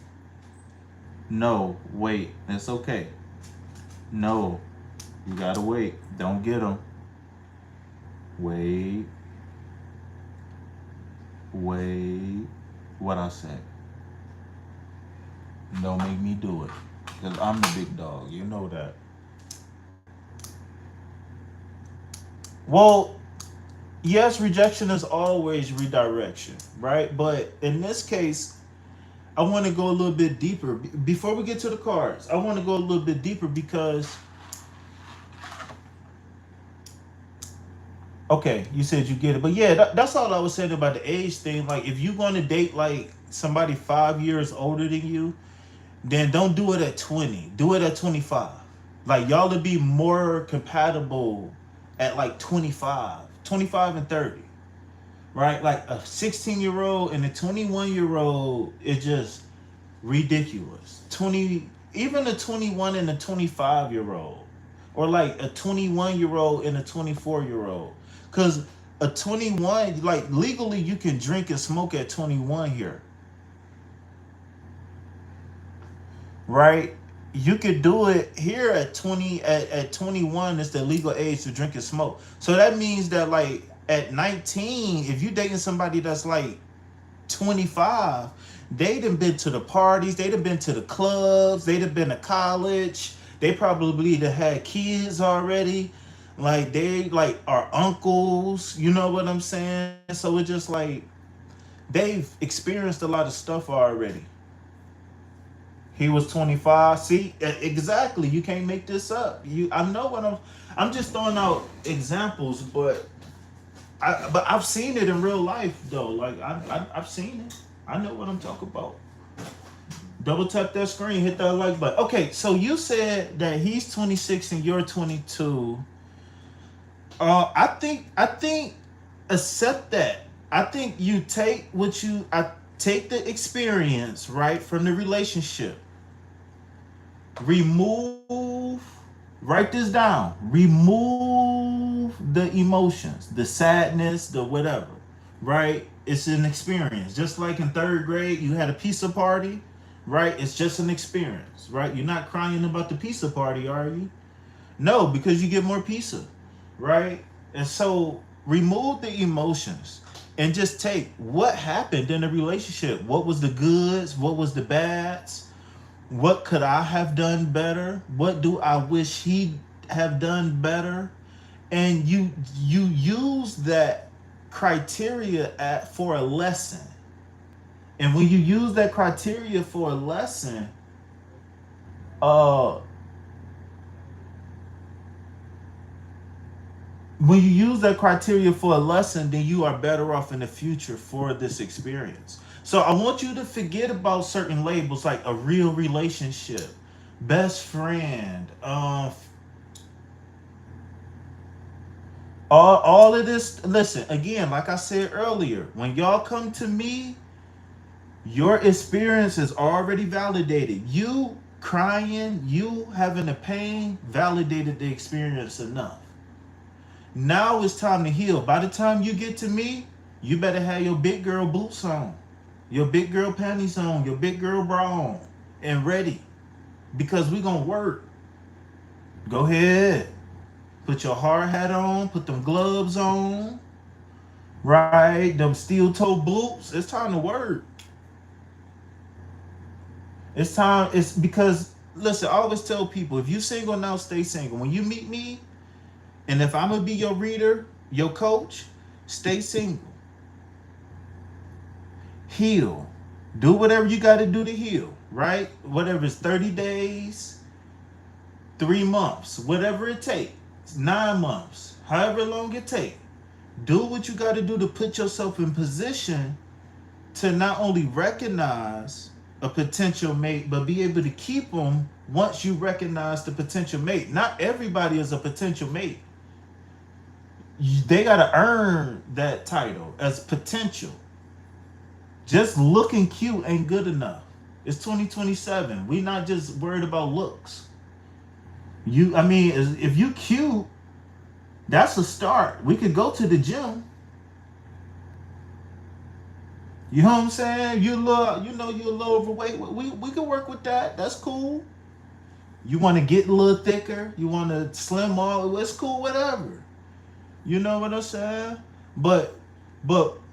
No, wait. It's okay. No, you gotta wait. Don't get them. Wait. Wait, what I say. Don't make me do it. Because I'm the big dog. You know that. Well, yes, rejection is always redirection, right? But in this case, I want to go a little bit deeper. Before we get to the cards, I want to go a little bit deeper because, okay, you said you get it. But yeah, that's all I was saying about the age thing. Like, if you're going to date like somebody 5 years older than you, then don't do it at 20. Do it at 25. Like y'all to be more compatible at like 25, 25 and 30. Right? Like a 16-year-old and a 21-year-old is just ridiculous. 20 even a 21 and a 25-year-old. Or like a 21-year-old and a 24-year-old. Cuz a 21 like legally you can drink and smoke at 21 here. Right? You could do it here at 20 at 21 is the legal age to drink and smoke. So that means that like at 19, if you dating somebody that's like 25, they done been to the parties, they done been to the clubs, they done been to college, they probably done had kids already. Like they like are uncles, you know what I'm saying? So it's just like they've experienced a lot of stuff already. He was 25. See, exactly. You can't make this up. I know what I'm just throwing out examples, but I've seen it in real life though. Like I've seen it. I know what I'm talking about. Double tap that screen, hit that like button. Okay, so you said that he's 26 and you're 22. I think accept that. I think you take I take the experience right from the relationship. Remove, write this down. Remove the emotions, the sadness, the whatever, right? It's an experience. Just like in third grade, you had a pizza party, right? It's just an experience, right? You're not crying about the pizza party, are you? No, because you get more pizza, right? And so remove the emotions and just take what happened in the relationship. What was the goods? What was the bads? What could I have done better? What do I wish he'd have done better? And you use that criteria for a lesson. And when you use that criteria for a lesson, uh when you use that criteria for a lesson, then you are better off in the future for this experience. So I want you to forget about certain labels like a real relationship, best friend, all of this. Listen, again, like I said earlier, when y'all come to me, your experience is already validated. You crying, you having the pain, validated the experience enough. Now it's time to heal. By the time you get to me, you better have your big girl boots on, your big girl panties on, your big girl bra on, and ready. Because we gonna work. Go ahead. Put your hard hat on, put them gloves on, right? Them steel toe boots. It's time to work. It's time, it's because listen, I always tell people if you single now, stay single. When you meet me, and if I'm gonna be your reader, your coach, stay single. Heal. Do whatever you got to do to heal, right? Whatever it's 30 days, 3 months, whatever it takes, 9 months, however long it takes. Do what you got to do to put yourself in position to not only recognize a potential mate, but be able to keep them once you recognize the potential mate. Not everybody is a potential mate. They got to earn that title as potential. Just looking cute ain't good enough. It's 2027. We not just worried about looks. I mean, if you cute, that's a start. We could go to the gym. You know what I'm saying? You're a little overweight. We can work with that. That's cool. You want to get a little thicker. You want to slim all. It's cool, whatever. You know what I'm saying? But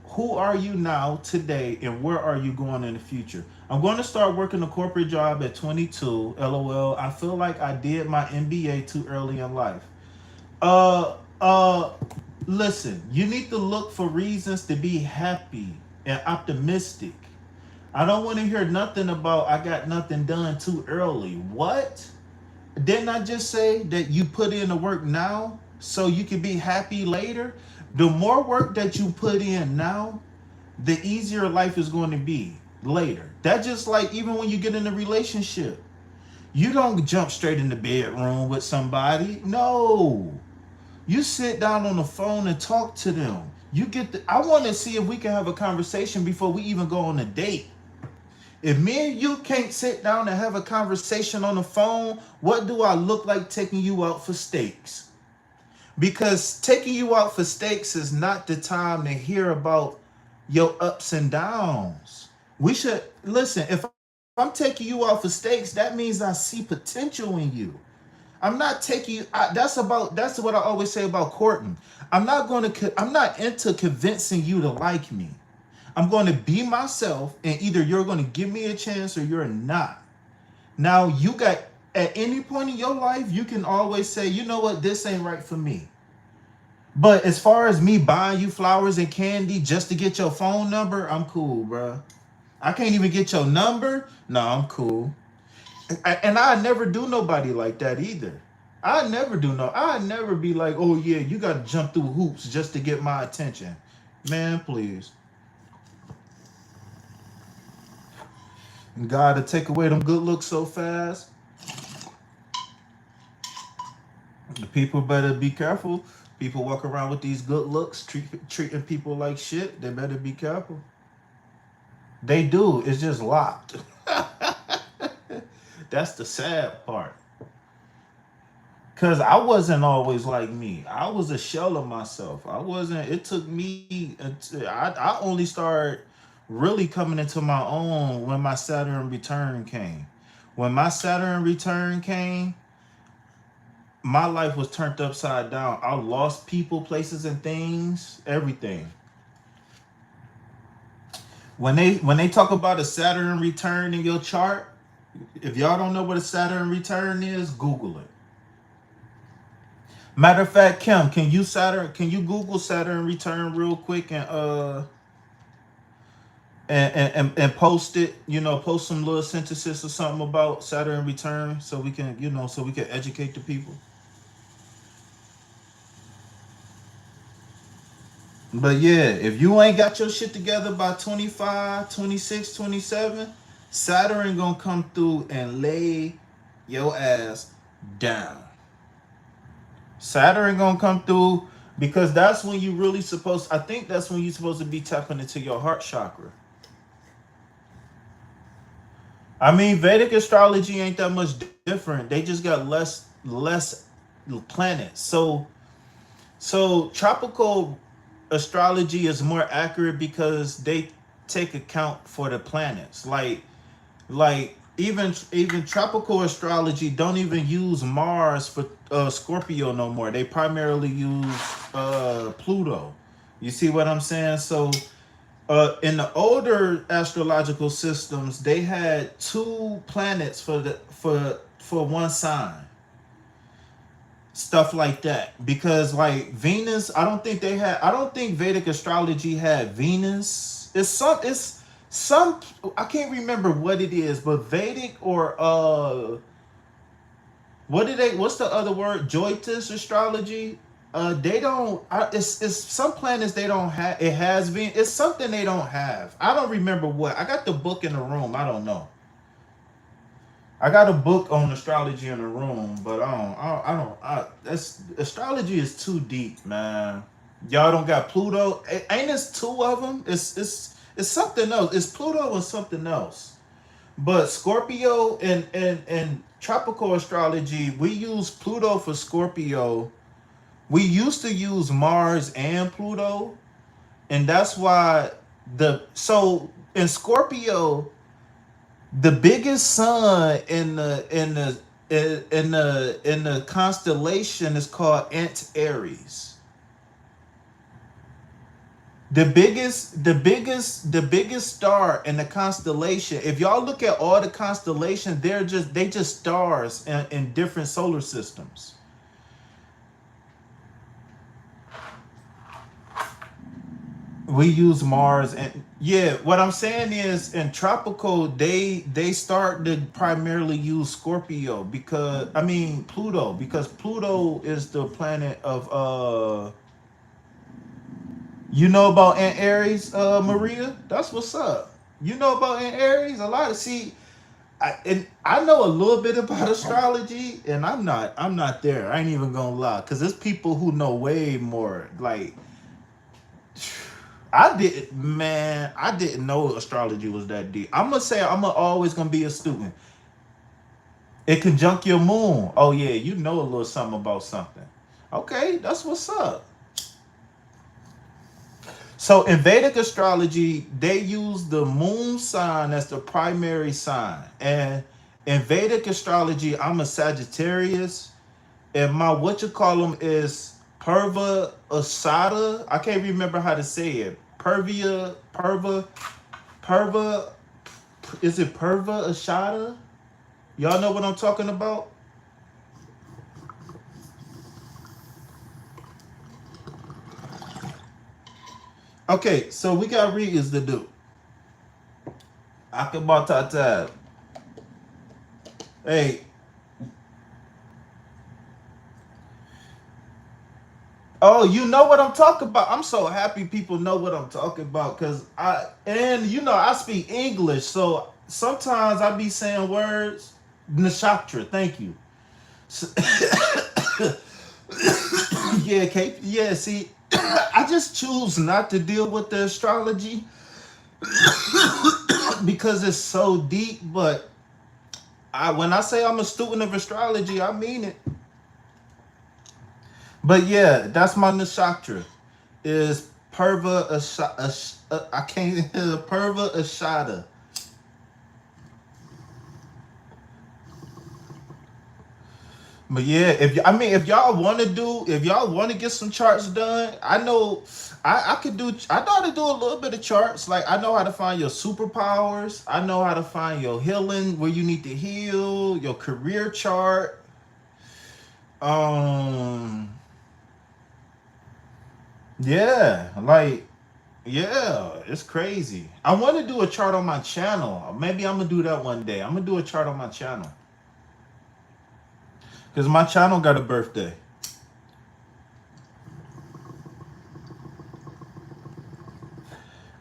who are you now today and where are you going in the future? I'm going to start working a corporate job at 22. LOL. I feel like I did my MBA too early in life. Uh uh Listen, you need to look for reasons to be happy and optimistic. I don't want to hear nothing about I got nothing done too early. What? Didn't I just say that you put in the work now so you can be happy later? The more work that you put in now, the easier life is going to be later. That's just like even when you get in a relationship. You don't jump straight in the bedroom with somebody. No. You sit down on the phone and talk to them. I want to see if we can have a conversation before we even go on a date. If me and you can't sit down and have a conversation on the phone, what do I look like taking you out for steaks? Because taking you out for steaks is not the time to hear about your ups and downs. We should listen. If I'm taking you out for steaks, that means I see potential in you. I'm not taking that's what I always say about courting. I'm not into convincing you to like me. I'm going to be myself, and either you're going to give me a chance or you're not. Now, you got, at any point in your life, you can always say, you know what, this ain't right for me. But as far as me buying you flowers and candy just to get your phone number, I'm cool, bro. I can't even get your number. No, I'm cool. And I never do nobody like that either. I never do no. I never be like, oh yeah, you got to jump through hoops just to get my attention. Man, please. And God to take away them good looks so fast. The people better be careful. People walk around with these good looks, treating people like shit. They better be careful. They do. It's just locked. That's the sad part. Cause I wasn't always like me. I was a shell of myself. I wasn't. It took me until I only started really coming into my own when my Saturn return came. When my Saturn return came, my life was turned upside down. I lost people, places, and things, everything. When they talk about a Saturn return in your chart, if y'all don't know what a Saturn return is, Google it. Matter of fact, Kim, can you Google Saturn return real quick and post it, post some little synthesis or something about Saturn return so we can, so we can educate the people. But yeah, if you ain't got your shit together by 25, 26, 27, Saturn gonna come through and lay your ass down. Saturn gonna come through because that's when you really supposed. I think that's when you're supposed to be tapping into your heart chakra. I mean, Vedic astrology ain't that much different. They just got less planets. So tropical astrology is more accurate because they take account for the planets. Like even tropical astrology don't even use Mars for Scorpio no more. They primarily use Pluto. You see what I'm saying? So in the older astrological systems, they had two planets for one sign, stuff like that. Because like Venus, I don't think Vedic astrology had Venus. It's some I can't remember what it is, but Vedic or what's the other word? Joitis astrology. They don't. It's some planets they don't have. It has been. It's something they don't have. I don't remember what. I got the book in the room. I don't know. I got a book on astrology in the room, but that's astrology is too deep, man. Y'all don't got Pluto. Ain't this two of them? It's something else. It's Pluto and something else. But Scorpio and tropical astrology, we use Pluto for Scorpio. We used to use Mars and Pluto, and that's why in Scorpio, the biggest sun in the constellation is called Antares. The biggest star in the constellation. If y'all look at all the constellations, they just stars in different solar systems. We use Mars, and yeah, what I'm saying is in tropical they start to primarily use Scorpio because I mean Pluto, because Pluto is the planet of you know about Aunt Aries, Maria? That's what's up. You know about Aunt Aries? A lot of see I know a little bit about astrology, and I'm not there. I ain't even gonna lie, because there's people who know way more. Like I didn't know astrology was that deep. I'm gonna say always gonna be a student. It conjunct your moon. Oh yeah, you know a little something about something. Okay, that's what's up. So in Vedic astrology, they use the moon sign as the primary sign. And in Vedic astrology, I'm a Sagittarius. And my what you call them is Perva Asada. I can't remember how to say it. Perva. Is it Perva Ashada? Y'all know what I'm talking about? Okay, so we got readings to do. Akabatata. Hey, oh, you know what I'm talking about. I'm so happy people know what I'm talking about because I speak English, so sometimes I be saying words. Nakshatra, thank you. So, yeah, Kate. Yeah, see, I just choose not to deal with the astrology because it's so deep. But when I say I'm a student of astrology, I mean it. But yeah, that's my nakshatra. Is Purva I can't Purva Ashada. But yeah, if y'all want to if y'all want to get some charts done, I know I could do. I know how to do a little bit of charts. Like I know how to find your superpowers. I know how to find your healing where you need to heal. Your career chart. Um. Yeah. Yeah, it's crazy. I want to do a chart on my channel. Maybe I'm gonna do that one day. I'm gonna do a chart on my channel because my channel got a birthday.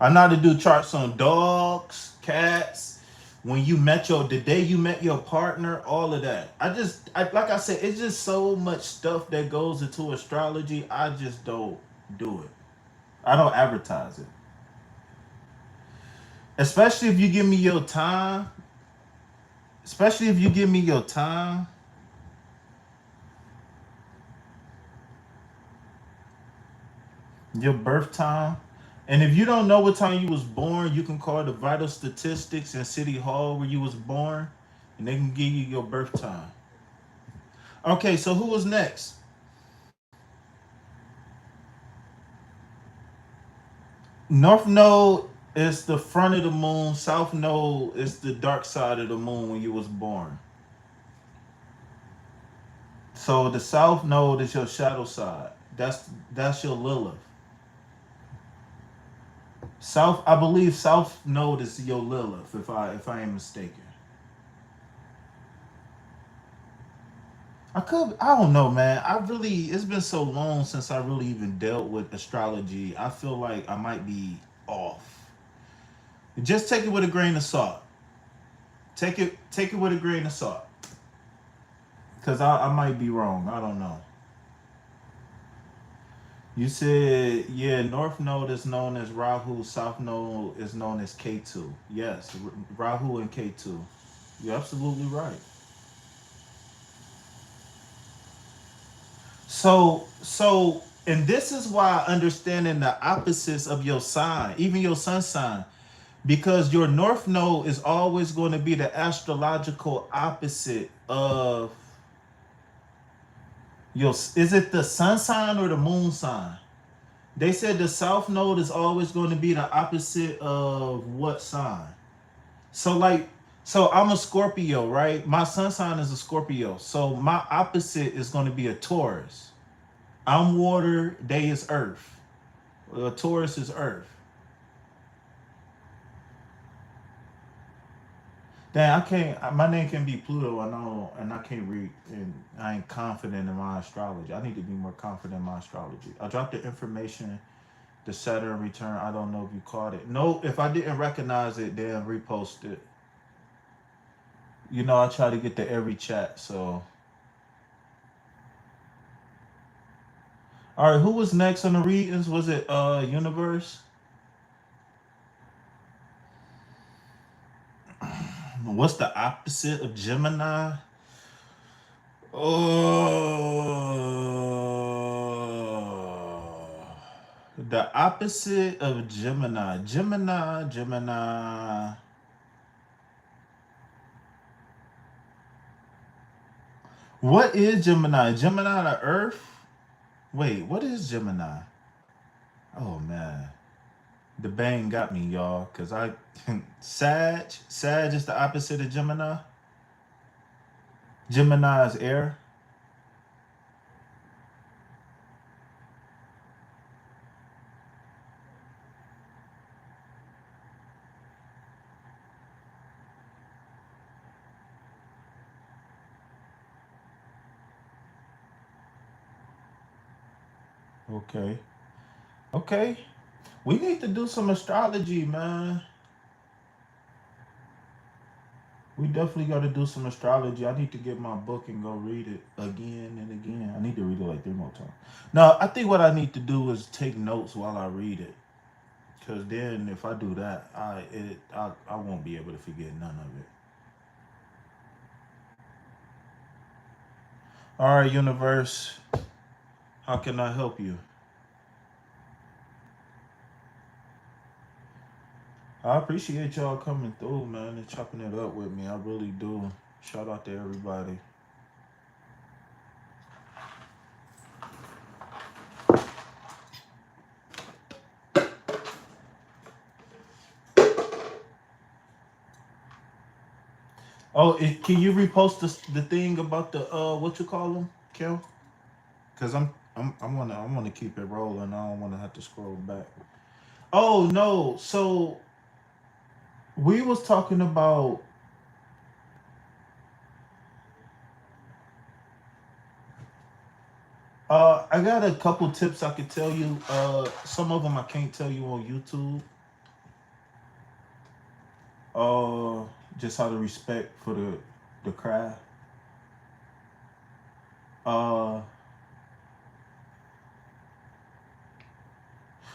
I know how to do charts on dogs, cats. When you met the day you met your partner, all of that. Like I said, it's just so much stuff that goes into astrology. I just don't do it. I don't advertise it. Especially if you give me your time. Especially if you give me your time. Your birth time. And if you don't know what time you was born, you can call the vital statistics in City Hall where you was born, and they can give you your birth time. Okay, so who was next? North Node is the front of the moon. South Node is the dark side of the moon when you was born. So the South Node is your shadow side. That's your Lilith. I believe South Node is your Lilith, if I ain't mistaken. I don't know, man. It's been so long since I really even dealt with astrology. I feel like I might be off. Just take it with a grain of salt. Take it with a grain of salt. Cause I might be wrong. I don't know. You said yeah, North Node is known as Rahu, South Node is known as K2. Yes, Rahu and K2. You're absolutely right. And this is why understanding the opposites of your sign, even your sun sign, because your North Node is always going to be the astrological opposite of is it the sun sign or the moon sign? They said the South Node is always going to be the opposite of what sign? So like so I'm a Scorpio, right? My sun sign is a Scorpio. So my opposite is going to be a Taurus. I'm water, they is earth. Taurus is earth. Damn, I can't. My name can be Pluto. I know, and I can't read, and I ain't confident in my astrology. I need to be more confident in my astrology. I dropped the information, the Saturn return. I don't know if you caught it. No, if I didn't recognize it, then repost it. I try to get to every chat. So, all right, who was next on the readings? Was it Universe? What's the opposite of Gemini? Oh, the opposite of Gemini. What is Gemini? Gemini the Earth? Wait, what is Gemini? Oh man. The bang got me, y'all, because I Sag is the opposite of Gemini. Gemini is air. Okay. Okay. We need to do some astrology, man. We definitely got to do some astrology. I need to get my book and go read it again and again. I need to read it like 3 more times. No, I think what I need to do is take notes while I read it. Cause then if I do that, I won't be able to forget none of it. All right, universe, how can I help you? I appreciate y'all coming through, man, and chopping it up with me. I really do. Shout out to everybody. Oh, can you repost the thing about the what you call them, Kel? Cause I wanna keep it rolling. I don't wanna have to scroll back. Oh no, so we was talking about. I got a couple tips I could tell you. Some of them I can't tell you on YouTube. Uh, just out of respect for the craft. Uh,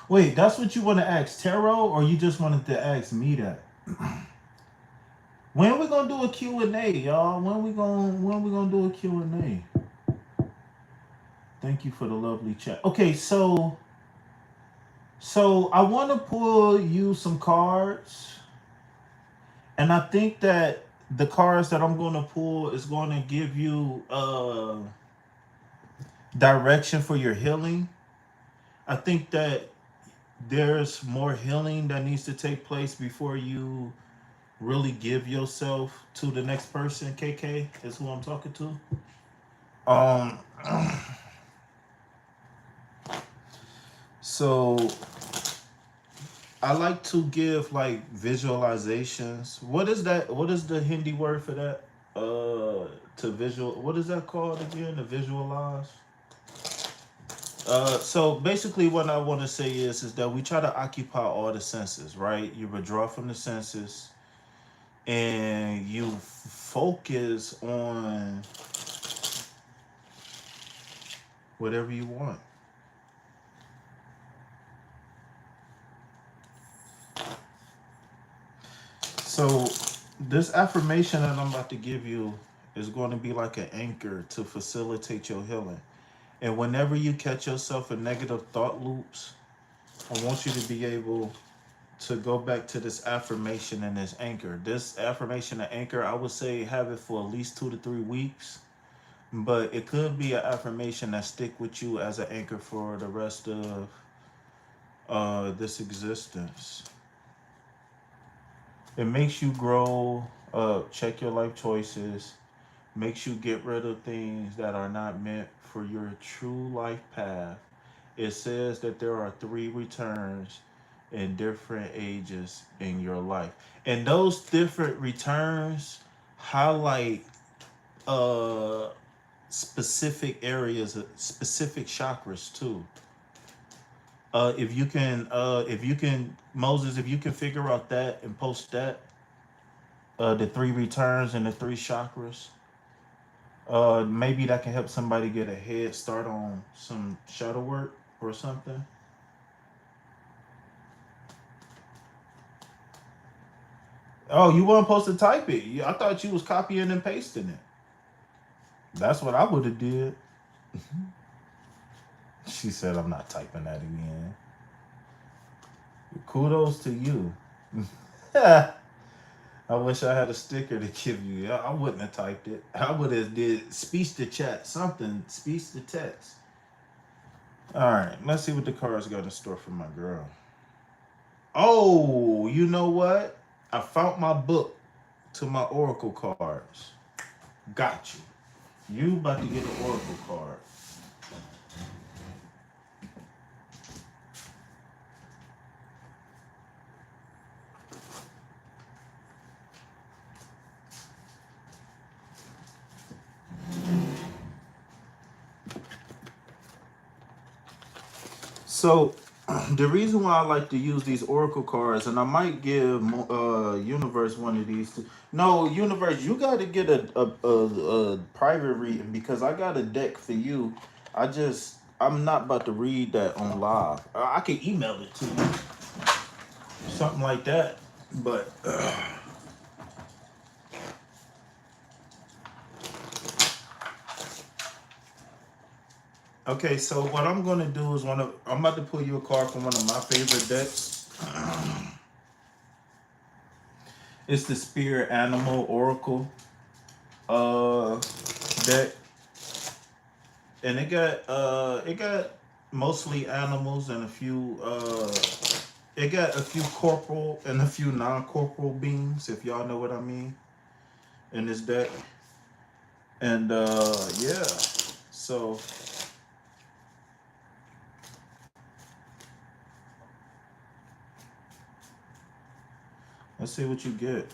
Wait, that's what you want to ask Tarot, or you just wanted to ask me that? When we gonna do a Q&A, y'all? When we gonna do a Q&A? Thank you for the lovely chat. Okay, so I want to pull you some cards, and I think that the cards that I'm going to pull is going to give you direction for your healing. I think that there's more healing that needs to take place before you really give yourself to the next person. KK is who I'm talking to. Um, so I like to give like visualizations. What is that? What is the Hindi word for that? To visual. What is that called again? To visualize. So basically, what I want to say is that we try to occupy all the senses, right? You withdraw from the senses, and you focus on whatever you want. So this affirmation that I'm about to give you is going to be like an anchor to facilitate your healing. And whenever you catch yourself in negative thought loops, I want you to be able to go back to this affirmation and this anchor. This affirmation and anchor, I would say have it for at least 2 to 3 weeks. But it could be an affirmation that stick with you as an anchor for the rest of this existence. It makes you grow up, check your life choices, makes you get rid of things that are not meant for your true life path. It says that there are 3 returns in different ages in your life. And those different returns highlight uh specific areas, specific chakras too. If you can, Moses, if you can figure out that and post that, the 3 returns and the 3 chakras, maybe that can help somebody get a head start on some shadow work or something. Oh, you weren't supposed to type it. I thought you was copying and pasting it. That's what I would have did. She said, I'm not typing that again. Kudos to you. I wish I had a sticker to give you. I wouldn't have typed it. I would have did speech to chat, something, speech to text. All right, let's see what the cards got in store for my girl. Oh, you know what? I found my book to my oracle cards. Got you. You about to get an oracle card. So, the reason why I like to use these oracle cards, and I might give Universe one of these. No, Universe, you got to get a private reading because I got a deck for you. I'm not about to read that on live. I can email it to you, something like that. But okay, so what I'm gonna do is I'm about to pull you a card from one of my favorite decks. It's the Spirit Animal Oracle uh deck, and it got mostly animals and it got a few corporal and a few non-corporal beings, if y'all know what I mean, in this deck. And yeah, so let's see what you get.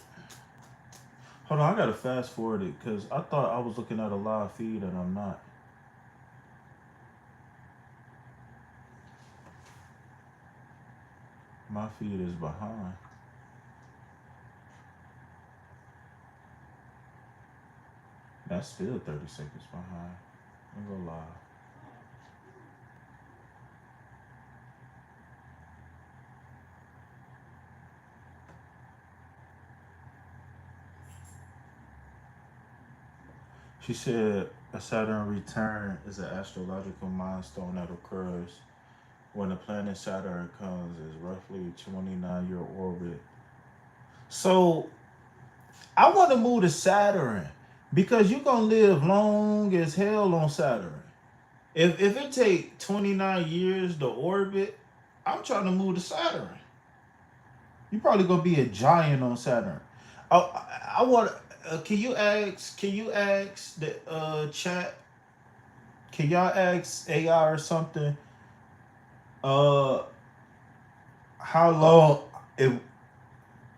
Hold on, I gotta fast forward it because I thought I was looking at a live feed and I'm not. My feed is behind. That's still 30 seconds behind. I'm gonna go live. She said a Saturn return is an astrological milestone that occurs when the planet Saturn comes is roughly 29-year orbit. So I want to move to Saturn because you're gonna live long as hell on Saturn. If it take 29 years to orbit, I'm trying to move to Saturn. You probably gonna be a giant on Saturn. I want. Can you ask the chat? Can y'all ask AI or something? Uh, how long it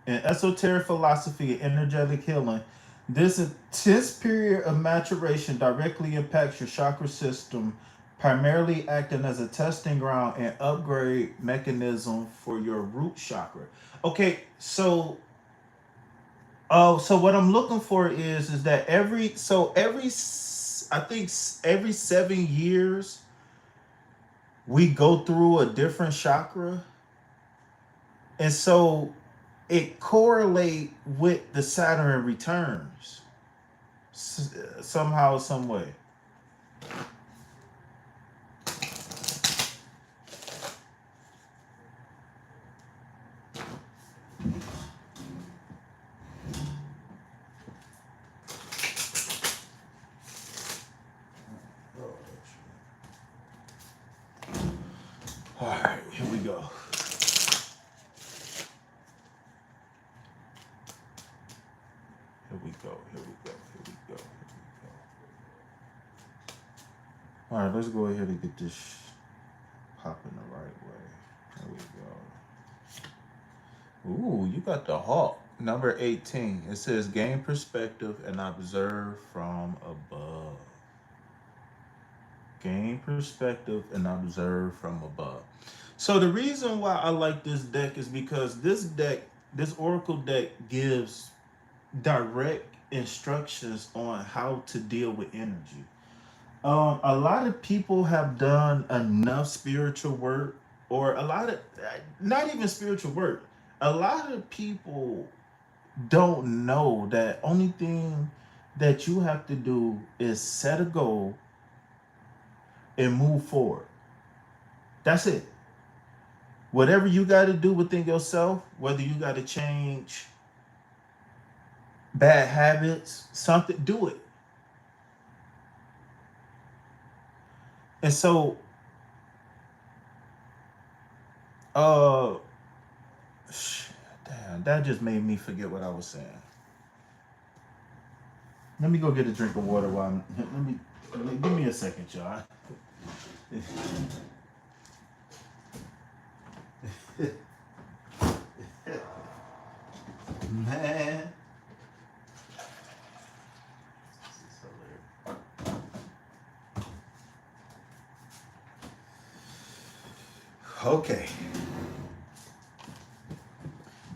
in esoteric philosophy and energetic healing, this intense period of maturation directly impacts your chakra system, primarily acting as a testing ground and upgrade mechanism for your root chakra. Okay, so what I'm looking for is that I think every 7 years we go through a different chakra, and so it correlate with the Saturn returns somehow, some way. All right, here we go. Here we go. Here we go. Here we go. Here we go. All right, let's go ahead and get this popping the right way. Here we go. Ooh, you got the hawk. Number 18. It says gain perspective and observe from above. Gain perspective and observe from above. So the reason why I like this deck is because this oracle deck gives direct instructions on how to deal with energy. A lot of people have done enough spiritual work, or a lot of not even spiritual work. A lot of people don't know that only thing that you have to do is set a goal and move forward. That's it. Whatever you got to do within yourself, whether you got to change bad habits, something, do it. And so, uh, damn, that just made me forget what I was saying. Let me go get a drink of water while give me a second, y'all. Man. Okay.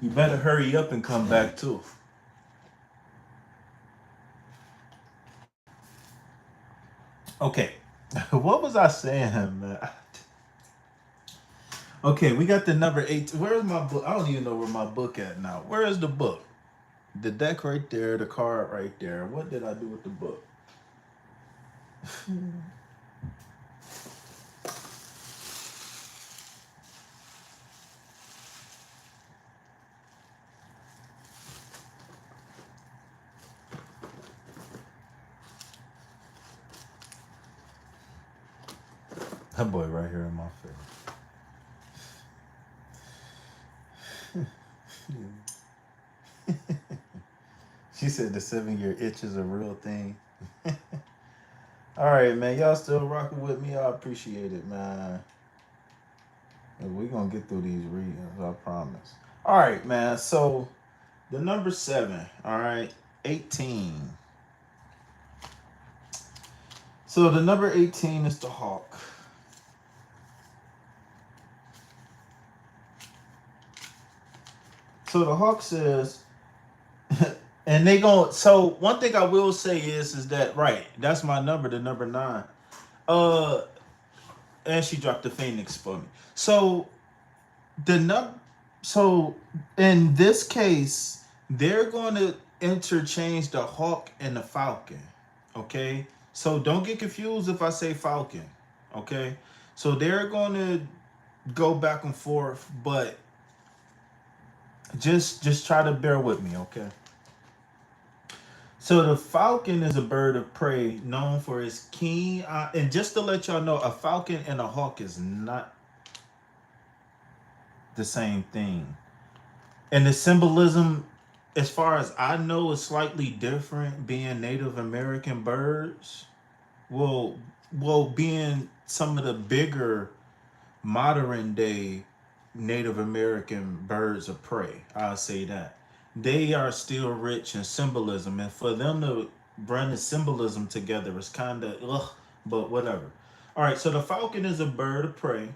You better hurry up and come back too. Okay. What was I saying, man? Okay, we got the number 8. Where's my book? I don't even know where my book at now. Where is the book? The deck right there, the card right there. What did I do with the book? That boy right here in my face. She said the 7-year itch is a real thing. All right, man. Y'all still rocking with me? I appreciate it, man. We're going to get through these readings, I promise. All right, man. So, the number 7, all right, 18. So, the number 18 is the hawk. So, the hawk says, and they going so one thing I will say is that, right, that's my number, the number 9. Uh, and she dropped the phoenix for me. So, the num so in this case they're going to interchange the hawk and the falcon. Okay, so don't get confused if I say falcon. Okay, so they're going to go back and forth, but just try to bear with me. Okay, so the falcon is a bird of prey known for its keen and just to let y'all know, a falcon and a hawk is not the same thing. And the symbolism, as far as I know, is slightly different. Being Native American birds, well, being some of the bigger modern day Native American birds of prey, I'll say that they are still rich in symbolism, and for them to bring the symbolism together is kind of ugh, but whatever. All right, so the falcon is a bird of prey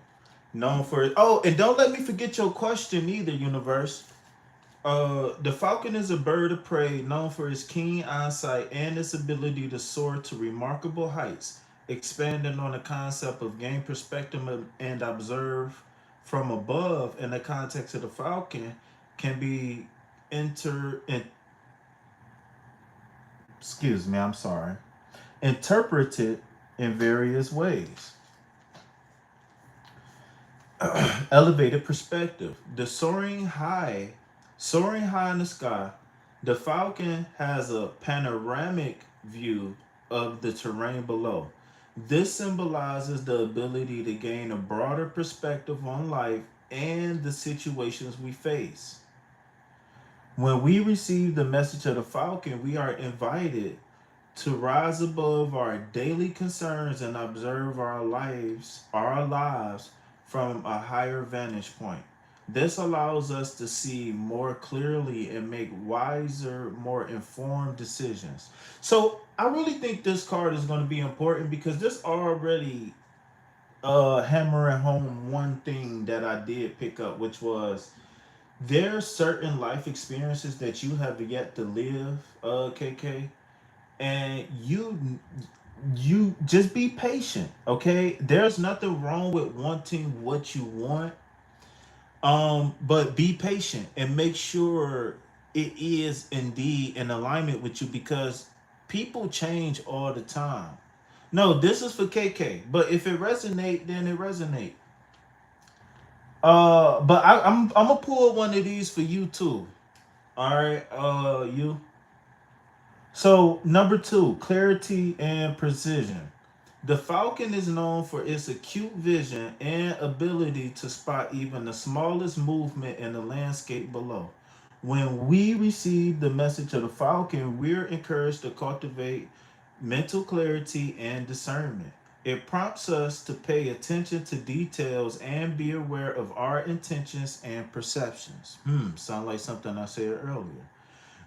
known for. Oh, and don't let me forget your question either, universe. The falcon is a bird of prey known for its keen eyesight and its ability to soar to remarkable heights, expanding on the concept of gain perspective and observe from above. In the context of the falcon, can be inter. In, excuse me, I'm sorry. Interpreted in various ways. Elevated perspective. Soaring high in the sky, the falcon has a panoramic view of the terrain below. This symbolizes the ability to gain a broader perspective on life and the situations we face. When we receive the message of the falcon, we are invited to rise above our daily concerns and observe our lives from a higher vantage point. This allows us to see more clearly and make wiser, more informed decisions. So I really think this card is going to be important because this already hammering home one thing that I did pick up, which was there are certain life experiences that you have yet to live, KK, and you just be patient. Okay, there's nothing wrong with wanting what you want, but be patient and make sure it is indeed in alignment with you because people change all the time. No, this is for KK, but if it resonate, then it resonate. I'm gonna pull one of these for you too. All right, you. So, number two, clarity and precision. The falcon is known for its acute vision and ability to spot even the smallest movement in the landscape below. When we receive the message of the falcon, we're encouraged to cultivate mental clarity and discernment. It prompts us to pay attention to details and be aware of our intentions and perceptions. Sound like something I said earlier.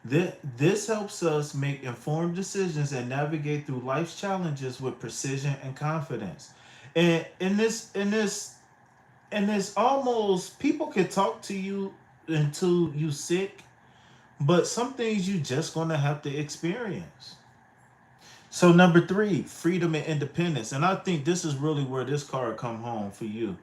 This helps us make informed decisions and navigate through life's challenges with precision and confidence. And in this almost people can talk to you until you sick, but some things you just gonna have to experience. So number three, freedom and independence. And I think this is really where this card come home for you.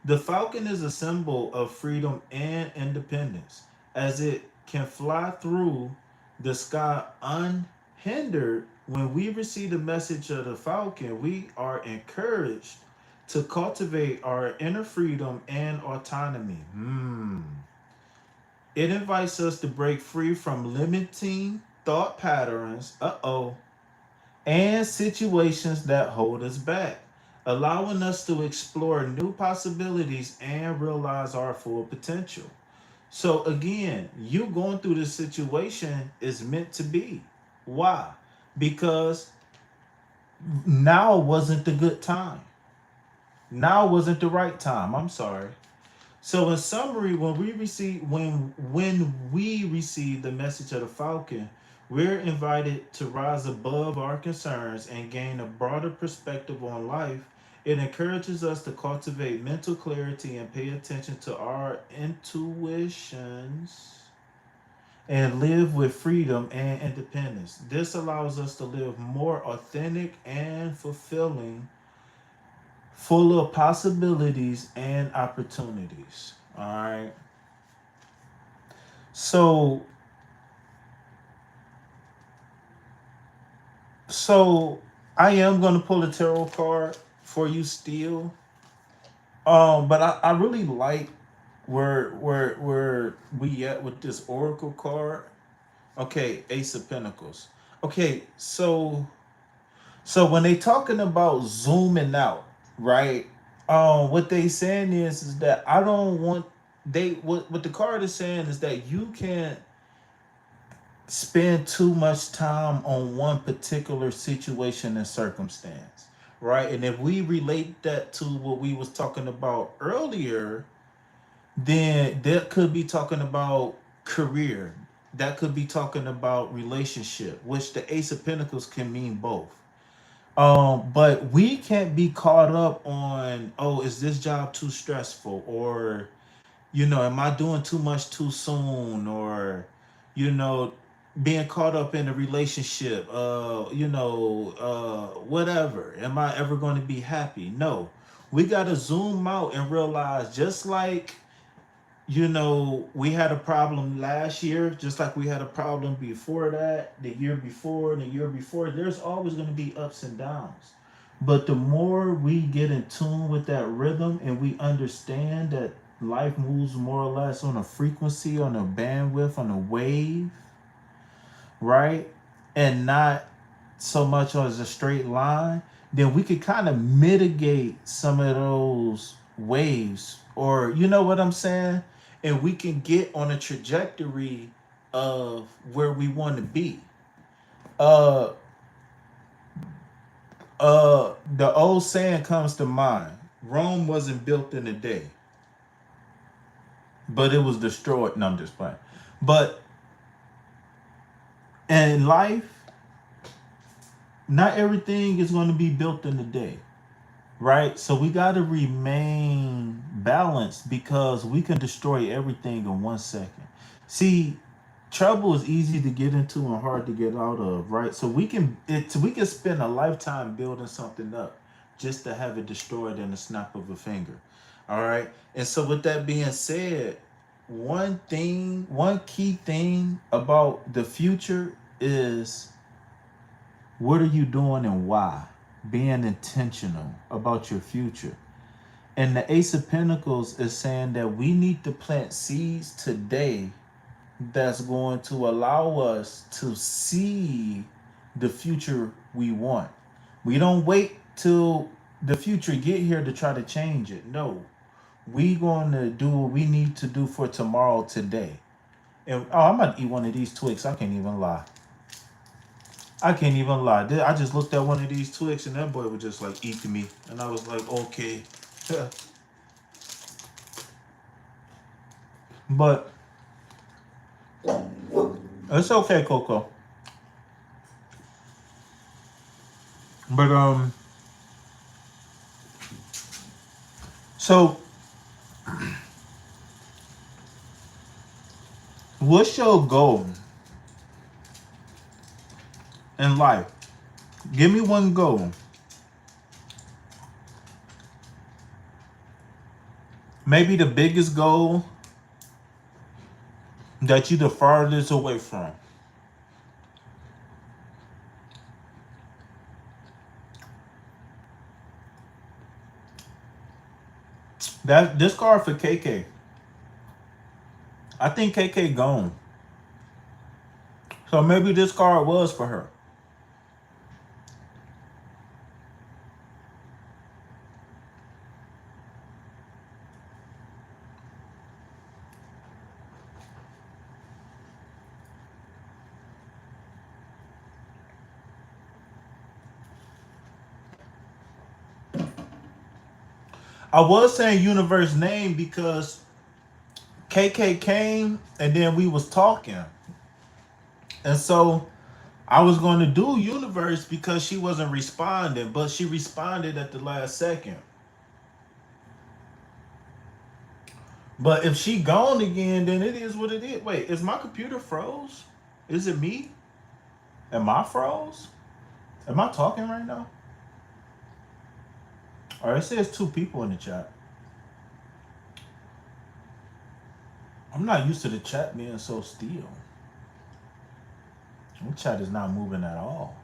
The falcon is a symbol of freedom and independence, as it can fly through the sky unhindered. When we receive the message of the falcon, we are encouraged to cultivate our inner freedom and autonomy. It invites us to break free from limiting thought patterns, and situations that hold us back, allowing us to explore new possibilities and realize our full potential. So, again, you going through this situation is meant to be. Why? Because now wasn't the good time. Now wasn't the right time. I'm sorry. So in summary, when we receive the message of the Falcon, we're invited to rise above our concerns and gain a broader perspective on life. It encourages us to cultivate mental clarity and pay attention to our intuitions and live with freedom and independence. This allows us to live more authentic and fulfilling, full of possibilities and opportunities. All right. So so I am gonna pull a tarot card for you still. But I really like where we at with this oracle card. Okay, Ace of Pentacles. Okay, so when they talking about zooming out, right? What they saying is that I don't want they what the card is saying is that you can't spend too much time on one particular situation and circumstance, right? And if we relate that to what we was talking about earlier, then that could be talking about career, that could be talking about relationship, which the Ace of Pentacles can mean both. But we can't be caught up on, oh, is this job too stressful, or am I doing too much too soon, or you know being caught up in a relationship, whatever, am I ever going to be happy? No, we got to zoom out and realize, just like we had a problem last year, just like we had a problem before that, the year before, and the year before. There's always going to be ups and downs. But the more we get in tune with that rhythm and we understand that life moves more or less on a frequency, on a bandwidth, on a wave, right? And not so much as a straight line, then we could kind of mitigate some of those waves, or you know what I'm saying? And we can get on a trajectory of where we want to be. Uh the old saying comes to mind. Rome wasn't built in a day, but it was destroyed. No, I'm just playing. But in life, not everything is going to be built in a day, right? So we got to remain balanced, because we can destroy everything in 1 second. See, trouble is easy to get into and hard to get out of, right? So we can spend a lifetime building something up just to have it destroyed in the snap of a finger. All right. And so with that being said, one key thing about the future is, what are you doing and why? Being intentional about your future. And the Ace of Pentacles is saying that we need to plant seeds today that's going to allow us to see the future we want. We don't wait till the future get here to try to change it. No, we going to do what we need to do for tomorrow today. And I'm gonna eat one of these Twix. I can't even lie. I can't even lie. I just looked at one of these Twix and that boy was just like eating me, and I was like, okay, but it's okay, Coco. But so what's your goal in life? Give me one goal. Maybe the biggest goal that you the farthest away from. That this card for KK. I think KK gone. So maybe this card was for her. I was saying universe name because KK came and then we was talking. And so I was going to do universe because she wasn't responding, but she responded at the last second. But if she gone again, then it is what it is. Wait, is my computer froze? Is it me? Am I froze? Am I talking right now? All right, it says 2 people in the chat. I'm not used to the chat being so still. The chat is not moving at all.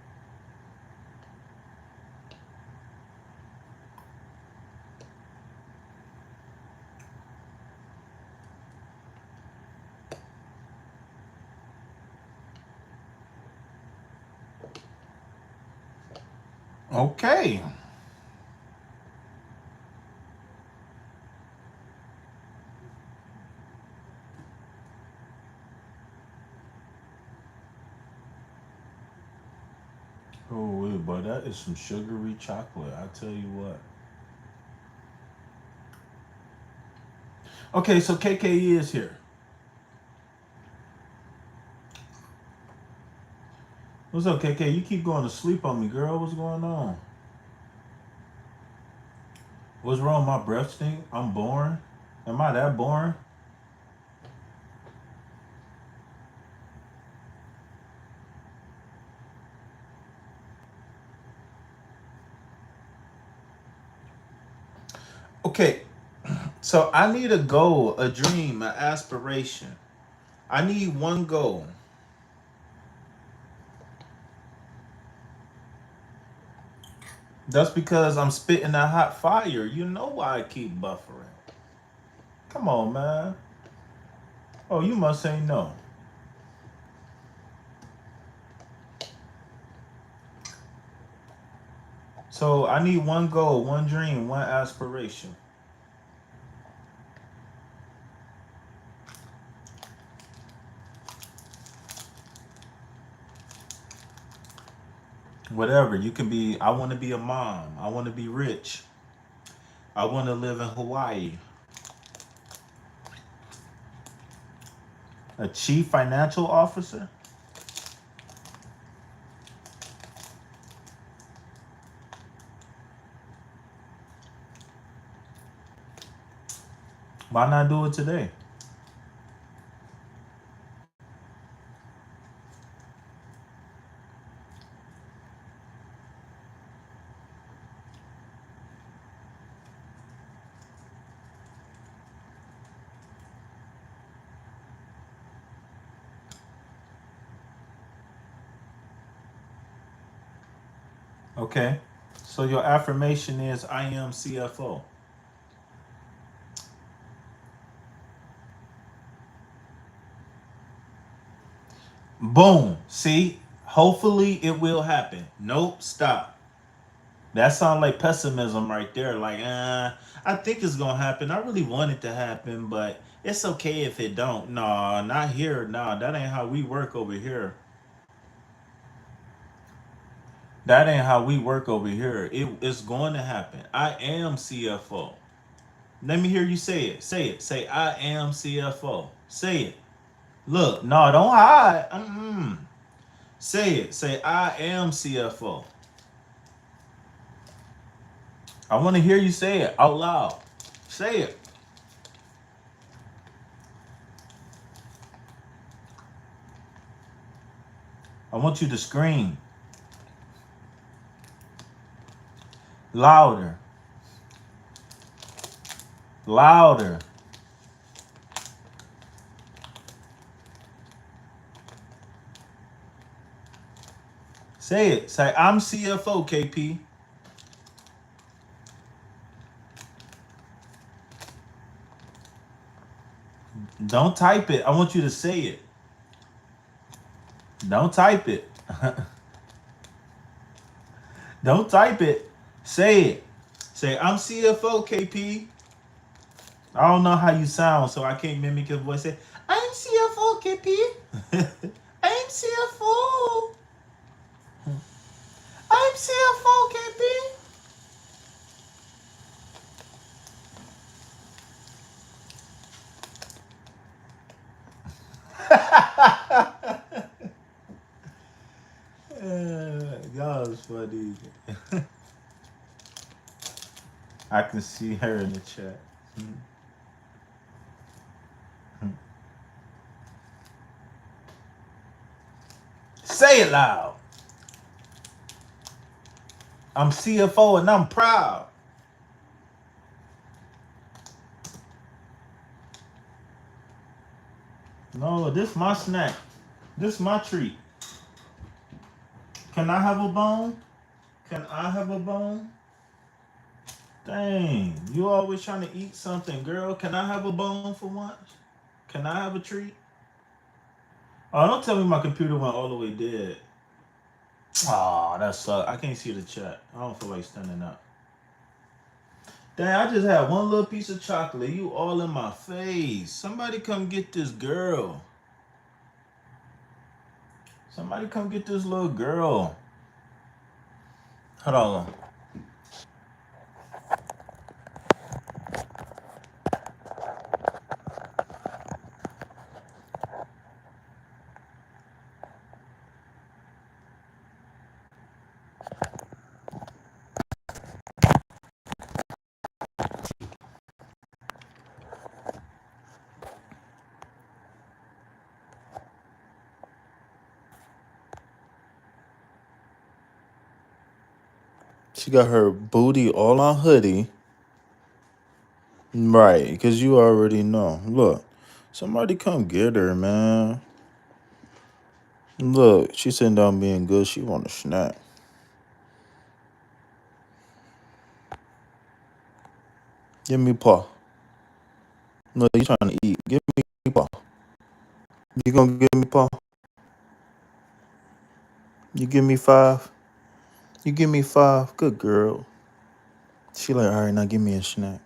Okay. Oh, wait, but that is some sugary chocolate. I tell you what. Okay, so KK is here. What's up, KK? You keep going to sleep on me, girl. What's going on? What's wrong? My breath stink? I'm boring? Am I that boring? Okay, so I need a goal, a dream, an aspiration. I need one goal. That's because I'm spitting that hot fire. You know why I keep buffering. Come on, man. Oh, you must say no. So I need one goal, one dream, one aspiration. Whatever. You can be, I want to be a mom. I want to be rich. I want to live in Hawaii. A chief financial officer? Why not do it today? Okay. So your affirmation is I am CFO. Boom. See? Hopefully it will happen. Nope. Stop. That sounds like pessimism right there. Like, I think it's gonna happen. I really want it to happen, but it's okay if it don't. No, not here. No, that ain't how we work over here. That ain't how we work over here. It's going to happen. I am CFO. Let me hear you say it. Say it. Say I am CFO. Say it. Look, no, don't hide. Say it. Say I am CFO. I want to hear you say it out loud. Say it. I want you to scream louder. Louder. Say it. Say I'm CFO, KP. Don't type it. I want you to say it. Don't type it. Don't type it. Say it. Say I'm CFO, KP. I don't know how you sound, so I can't mimic your voice. Say I'm CFO, KP. I'm CFO. I'm CFO, KP. That was funny. I can see her in the chat. Say it loud. I'm CFO and I'm proud. No, this my snack. This my treat. Can I have a bone? Can I have a bone? Dang, you always trying to eat something, girl. Can I have a bone for once? Can I have a treat? Oh, don't tell me my computer went all the way dead. Oh, that sucks. I can't see the chat. I don't feel like standing up. Dang, I just had one little piece of chocolate. You all in my face. Somebody come get this girl. Somebody come get this little girl. Hold on. She got her booty all on hoodie. Right, because you already know. Look, somebody come get her, man. Look, she sitting down being good. She want a snack. Give me paw. No, you trying to eat. Give me paw. You gonna give me paw? You give me 5? You give me 5? Good girl. She like, all right, now give me a snack.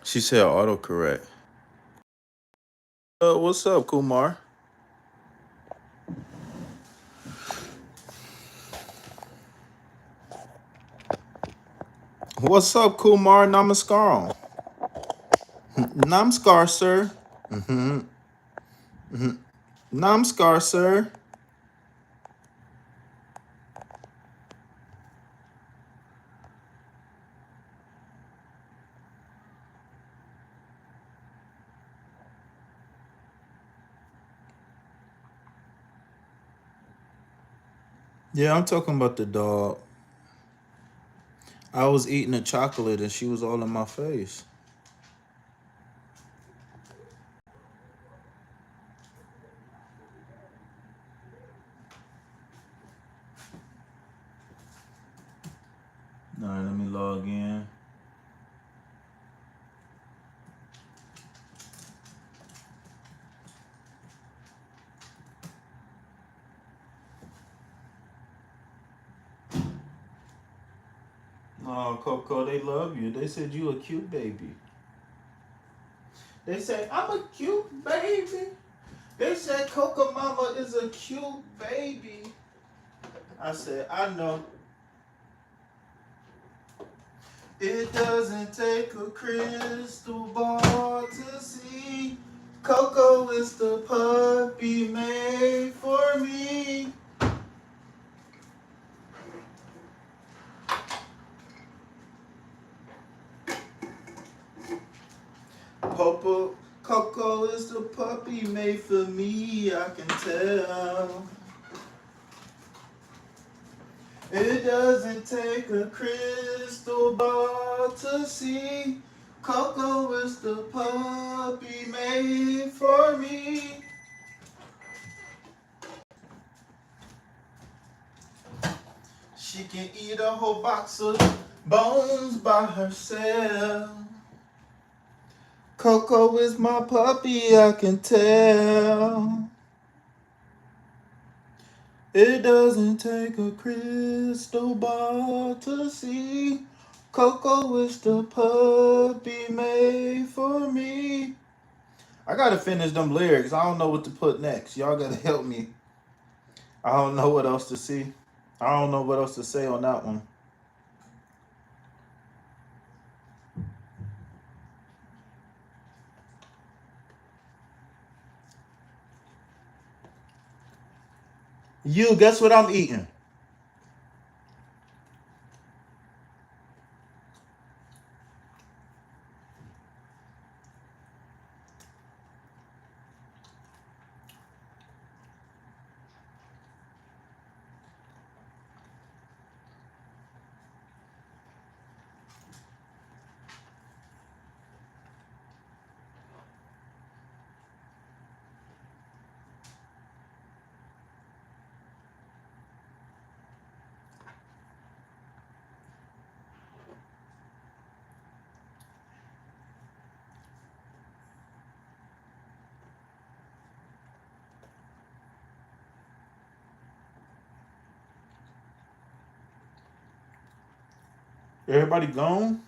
She said autocorrect. What's up, Kumar? What's up, Kumar? Namaskaram. Namaskar, sir. Namaskar, sir. Yeah, I'm talking about the dog. I was eating a chocolate and she was all in my face. All right, let me log in. Oh, Coco, they love you. They said you a cute baby. They said I'm a cute baby. They said Coco Mama is a cute baby. I said, I know. It doesn't take a crystal ball to see. Coco is the puppy made for me. Popo, Coco is the puppy made for me, I can tell. It doesn't take a crystal ball to see. Coco is the puppy made for me. She can eat a whole box of bones by herself. Coco is my puppy, I can tell. It doesn't take a crystal ball to see. Coco is the puppy made for me. I gotta finish them lyrics. I don't know what to put next. Y'all gotta help me. I don't know what else to see. I don't know what else to say on that one. You, guess what I'm eating? Everybody gone?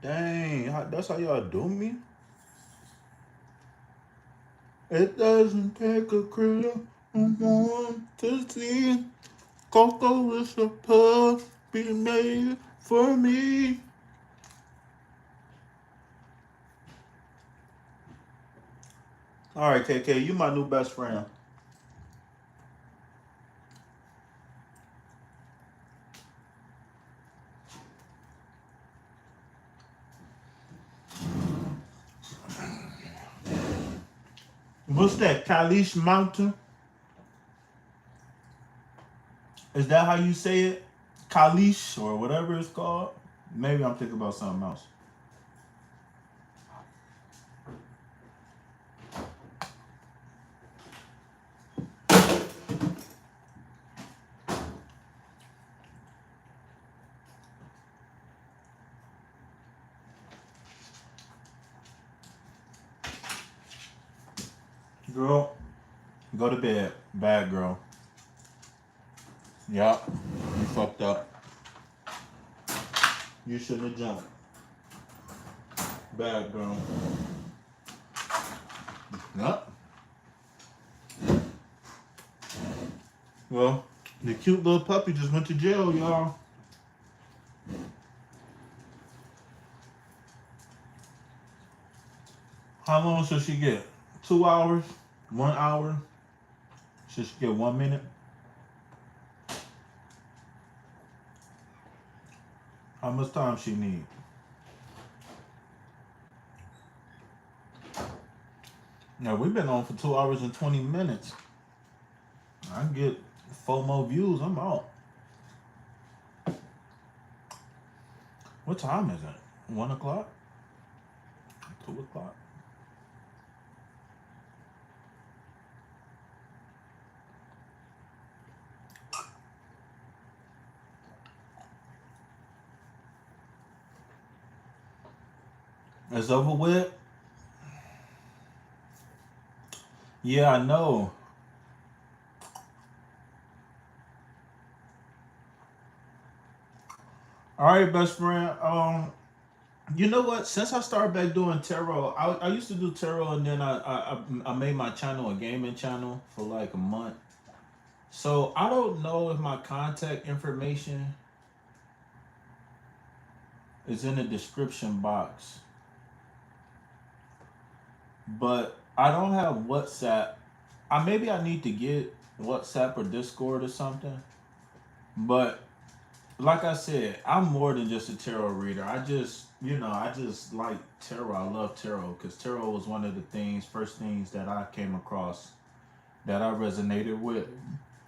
Dang, that's how y'all do me? It doesn't take a crystal ball to see. Coco is a puppy made for me. All right, KK, you my new best friend. What's that, Kalish Mountain? Is that how you say it? Kalish or whatever it's called? Maybe I'm thinking about something else. Girl, go to bed. Bad girl. Yup. You fucked up. You shouldn't have jumped. Bad girl. Yup. Well, the cute little puppy just went to jail, y'all. How long should she get? 2 hours? 1 hour? Should she get 1 minute? How much time she need? Now we've been on for 2 hours and 20 minutes. I get 4 more views, I'm out. What time is it? 1 o'clock? 2 o'clock? It's over with. Yeah, I know. All right, best friend. You know what? Since I started back doing tarot, I used to do tarot, and then I made my channel a gaming channel for like a month. So I don't know if my contact information is in the description box, but I don't have WhatsApp. I need to get WhatsApp or Discord or something. But like I said, I'm more than just a tarot reader. I just like tarot. I love tarot because tarot was one of the first things that I came across that I resonated with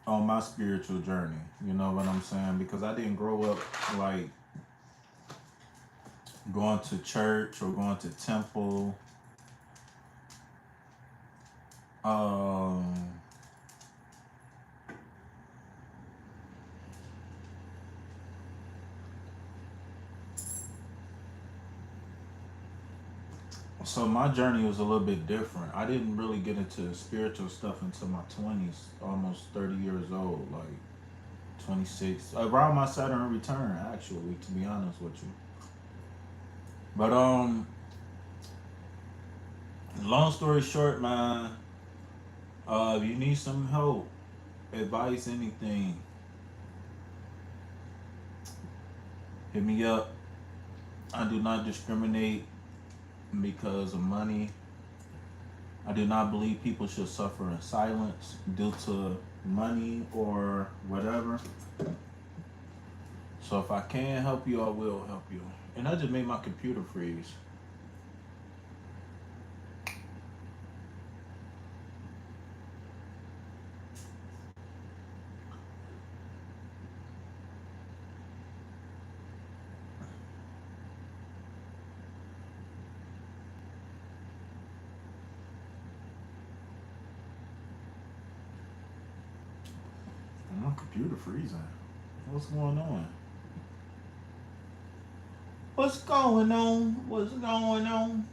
on my spiritual journey. You know what I'm saying? Because I didn't grow up like going to church or going to temple. Um, so my journey was a little bit different. I didn't really get into spiritual stuff until my 20s, almost 30 years old, like 26, around my Saturn return, actually, to be honest with you. But long story short, man, if you need some help, advice, anything, hit me up. I do not discriminate because of money. I do not believe people should suffer in silence due to money or whatever. So if I can help you, I will help you. And I just made my computer freeze. My computer freezing. What's going on? What's going on? What's going on?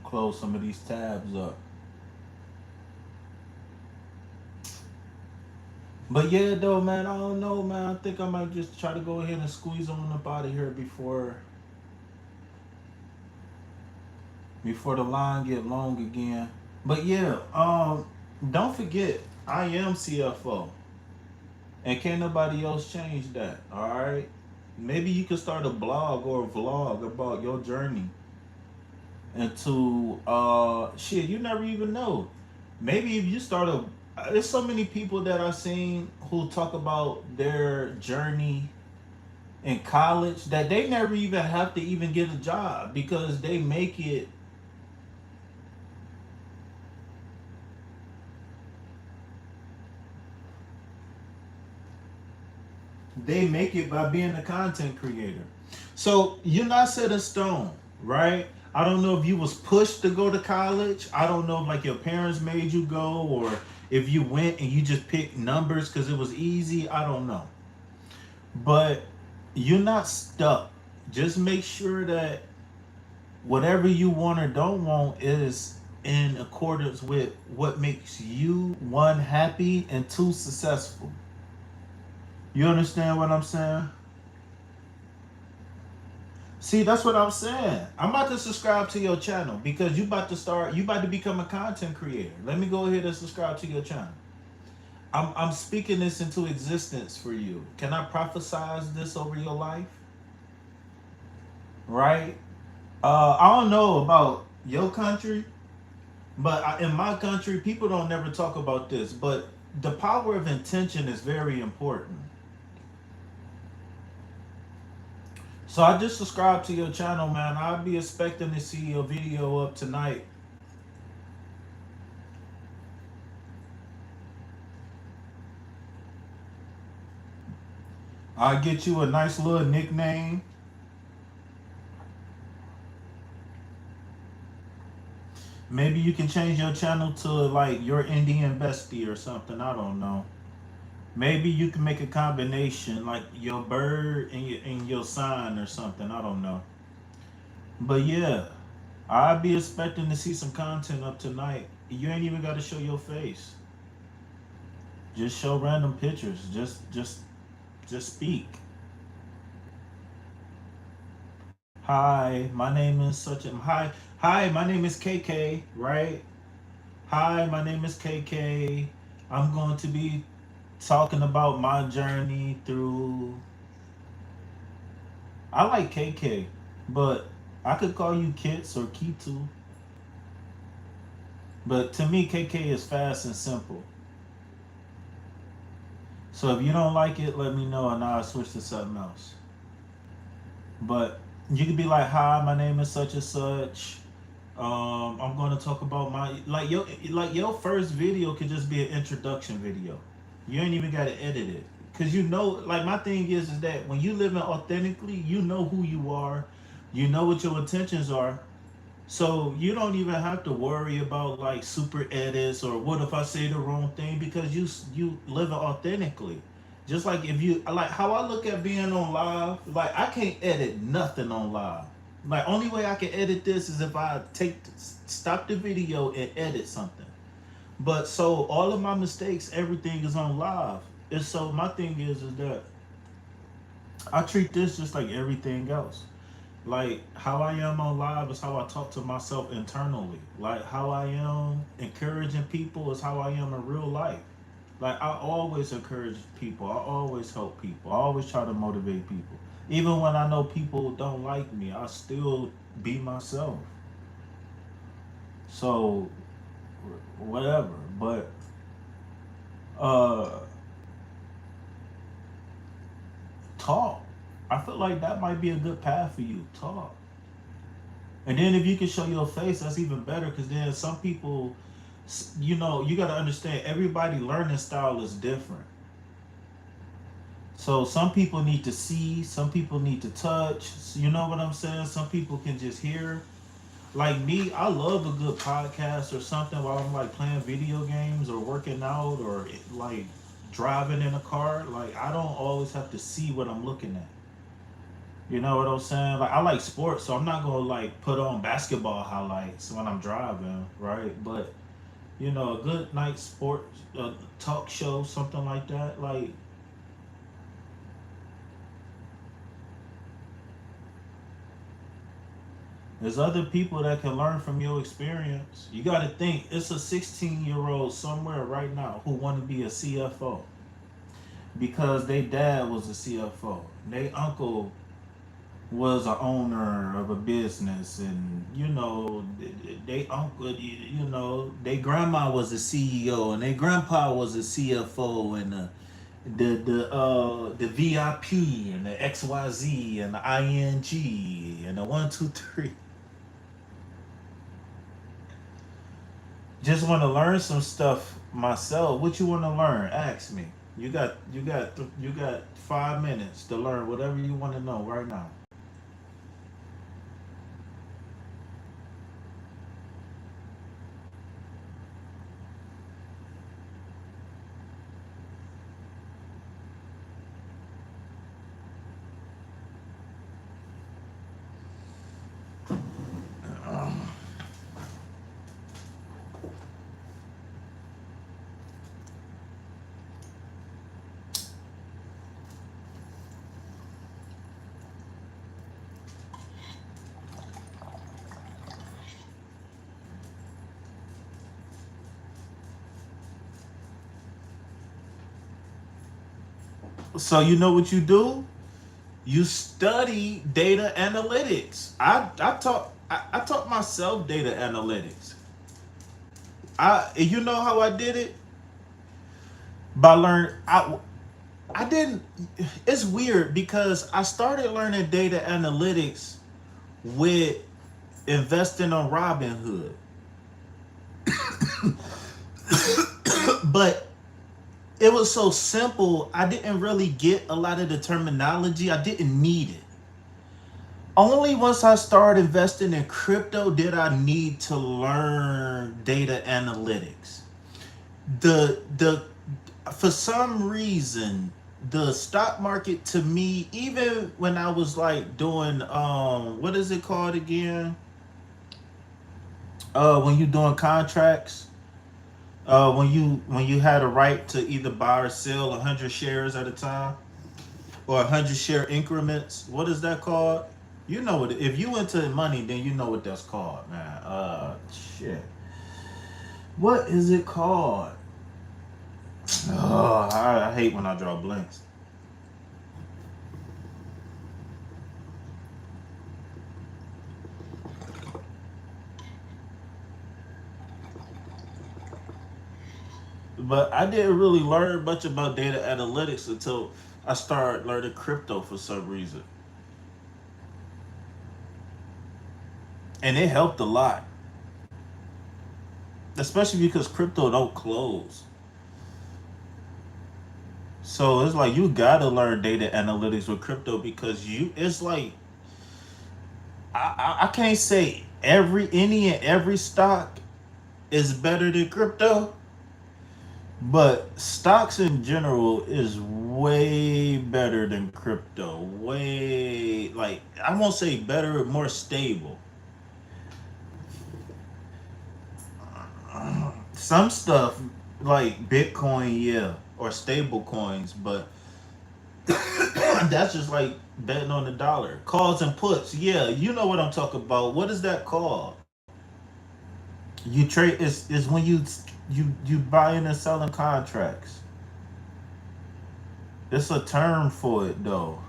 Close some of these tabs up. But yeah, though, man, I don't know, man. I think I might just try to go ahead and squeeze on up out of here before the line get long again. But yeah, don't forget, I am CFO, and can't nobody else change that. All right, maybe you could start a blog or a vlog about your journey into shit. You never even know. Maybe if you start a, there's so many people that I've seen who talk about their journey in college that they never even have to even get a job because they make it by being a content creator. So you're not set in stone, right? I don't know if you was pushed to go to college. I don't know if like your parents made you go or if you went and you just picked numbers because it was easy. I don't know. But you're not stuck. Just make sure that whatever you want or don't want is in accordance with what makes you one happy and two successful. You understand what I'm saying? See, that's what I'm saying. I'm about to subscribe to your channel because you about to become a content creator. Let me go ahead and subscribe to your channel. I'm speaking this into existence for you. Can I prophesize this over your life? Right? I don't know about your country, but in my country, people don't never talk about this. But the power of intention is very important. So I just subscribed to your channel, man. I'll be expecting to see your video up tonight. I'll get you a nice little nickname. Maybe you can change your channel to like your Indian bestie or something. I don't know. Maybe you can make a combination like your bird and your sign or something. I don't know. But yeah, I'll be expecting to see some content up tonight. You ain't even got to show your face. Just show random pictures. Just speak. Hi, my name is such a hi, my name is KK, right? Hi, my name is KK. I'm going to be talking about my journey through I like KK, but I could call you Kits or Kitu. But to me KK is fast and simple. So if you don't like it, let me know and I'll switch to something else. But you could be like, "Hi, my name is such and such. I'm going to talk about my your first video could just be an introduction video. You ain't even got to edit it, cause you know. Like my thing is that when you living authentically, you know who you are, you know what your intentions are. So you don't even have to worry about like super edits or what if I say the wrong thing because you living authentically. Just like if you like how I look at being on live, like I can't edit nothing on live. Like only way I can edit this is if I stop the video and edit something. But so all of my mistakes, everything is on live. And so my thing is that I treat this just like everything else. Like how I am on live is how I talk to myself internally. Like how I am encouraging people is how I am in real life. Like I always encourage people. I always help people. I always try to motivate people. Even when I know people don't like me, I still be myself. So whatever. But uh talk. I feel like that might be a good path for you. Talk. And then if you can show your face, that's even better because then some people, you know, you got to understand everybody learning style is different. So some people need to see, some people need to touch. You know what I'm saying? Some people can just hear. Like me, I love a good podcast or something while I'm like playing video games or working out or like driving in a car. Like I don't always have to see what I'm looking at. You know what I'm saying? Like I like sports, so I'm not gonna like put on basketball highlights when I'm driving, right? But you know, a good night sports talk show, something like that. Like there's other people that can learn from your experience. You got to think it's a 16-year-old somewhere right now who want to be a CFO because their dad was a CFO. Their uncle was a owner of a business and you know they uncle you know their grandma was a CEO and their grandpa was a CFO and the VIP and the XYZ and the ING and the 123. Just want to learn some stuff myself. What you want to learn? Ask me. You got 5 minutes to learn whatever you want to know right now. So you know what you do? You study data analytics. I taught myself data analytics. You know how I did it? By learn I didn't it's weird because I started learning data analytics with investing on Robinhood. But it was so simple, I didn't really get a lot of the terminology. I didn't need it. Only once I started investing in crypto did I need to learn data analytics. The for some reason, the stock market to me, even when I was like doing what is it called again? When you doing contracts, when you had a right to either buy or sell 100 shares at a time or 100 share increments. What is that called? You know what? If you into money, then you know what that's called, man. Shit. What is it called? Oh, I hate when I draw blanks. But I didn't really learn much about data analytics until I started learning crypto for some reason, and it helped a lot, especially because crypto don't close. So it's like you gotta learn data analytics with crypto because it's like I can't say any and every stock is better than crypto, but stocks in general is way better than crypto. Way, like, I won't say better, more stable. Some stuff like Bitcoin, yeah, or stable coins, but that's just like betting on the dollar. Calls and puts, yeah, you know what I'm talking about. What is that called? You trade is when you buying and selling contracts. It's a term for it though.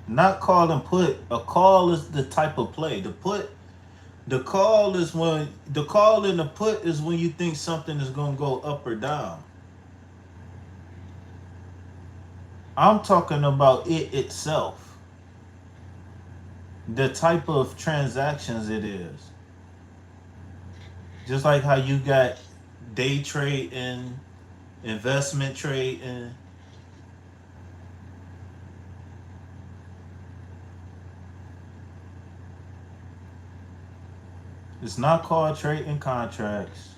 Not call and put. A call is the type of play. The call is when the call and the put is when you think something is gonna go up or down. I'm talking about it itself. The type of transactions it is. Just like how you got day trading, investment trading. It's not called trading contracts.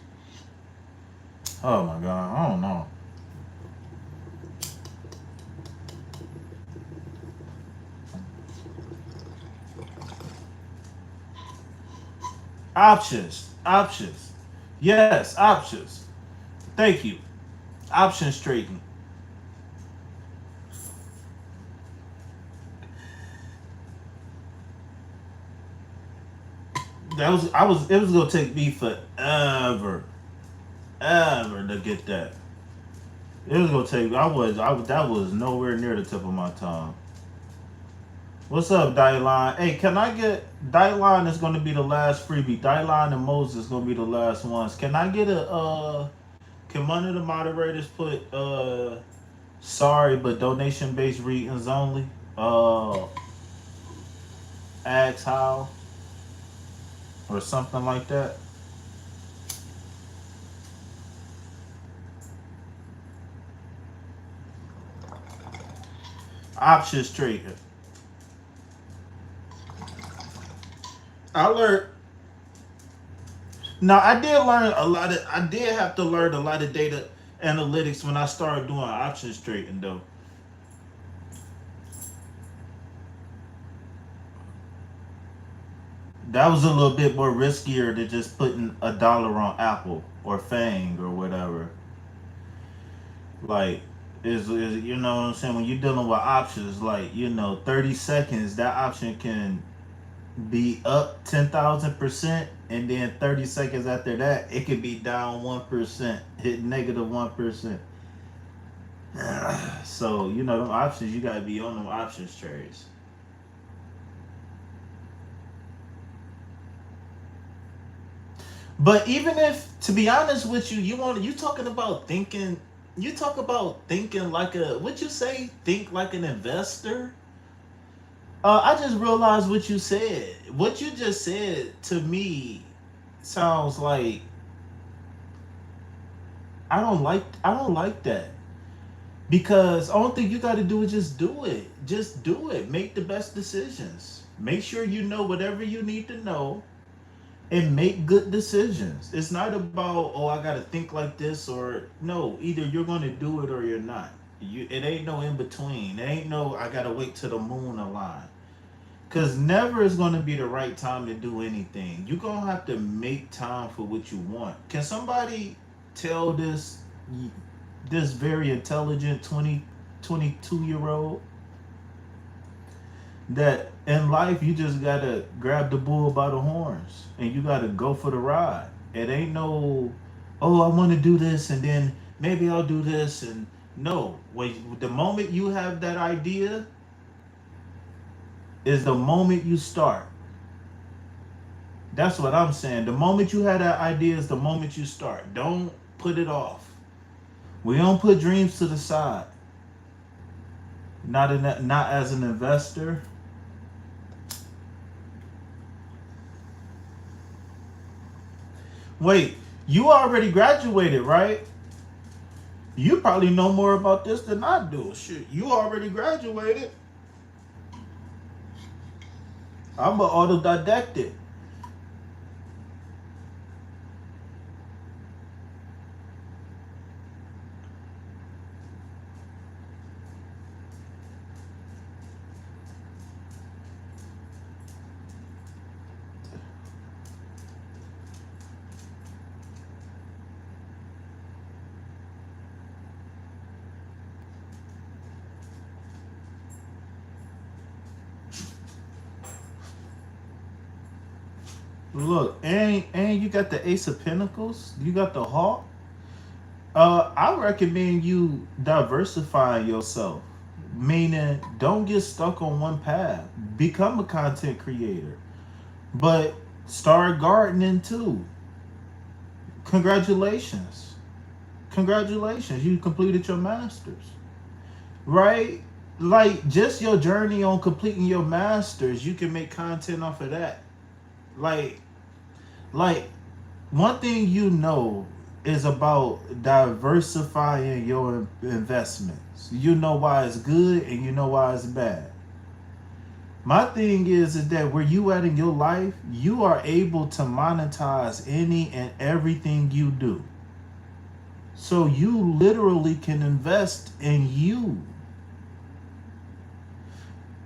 Oh my god, I don't know. Options. Options. Yes, options. Thank you. Options trading. It was gonna take me forever, ever to get that. It was gonna take that was nowhere near the tip of my tongue. What's up, Dylan? Hey, can I get Dylan is gonna be the last freebie. Dylan and Moses is gonna be the last ones. Can I get a can one of the moderators put sorry but donation based readings only? Ask how or something like that. Options trading. I learned. Now I did learn a lot of. I did have to learn a lot of data analytics when I started doing options trading, though. That was a little bit more riskier than just putting $1 on Apple or Fang or whatever. Like, is you know what I'm saying? When you're dealing with options, like 30 seconds, that option can be up 10,000%, and then 30 seconds after that, it could be down 1%, hit negative 1%. So them options, you gotta be on them options trades. But even if, to be honest with you, you talking about thinking, you talk about thinking like a, what you say, think like an investor. I just realized what you said. What you just said to me sounds like I don't like that. Because the only thing you got to do is just do it. Just do it. Make the best decisions. Make sure you know whatever you need to know. and make good decisions. It's not about, oh, I gotta think like this, or no, either you're gonna do it or you're not. It ain't no in between. It ain't no I gotta wait till the moon align. Cause never is gonna be the right time to do anything. You're gonna have to make time for what you want. Can somebody tell this very intelligent 22 year old that in life you just gotta grab the bull by the horns and you gotta go for the ride. It ain't no, oh, I want to do this and then maybe I'll do this, and no. When the moment you have that idea is the moment you start. That's what I'm saying. The moment you have that idea is the moment you start. Don't put it off. We don't put dreams to the side. Not as an investor. Wait, you already graduated, right? You probably know more about this than I do. Shit, you already graduated. I'm an autodidactic. Look, and you got the Ace of Pentacles. You got the Hawk. I recommend you diversifying yourself. Meaning, don't get stuck on one path. Become a content creator, but start gardening too. Congratulations, congratulations! You completed your masters, right? Like just your journey on completing your masters, you can make content off of that. Like, like one thing you know is about diversifying your investments. You know why it's good and you know why it's bad. My thing is that where you at in your life, you are able to monetize any and everything you do. So you literally can invest in you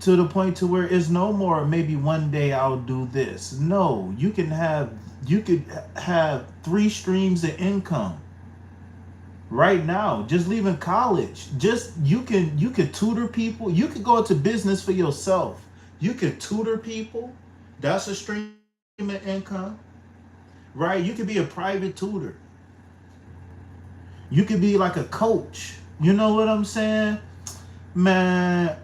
to the point to where it's no more maybe one day I'll do this. No, you could have three streams of income right now. Just leaving college. Just you could tutor people. You could go into business for yourself. You could tutor people. That's a stream of income. Right? You could be a private tutor. You could be like a coach. You know what I'm saying? Man,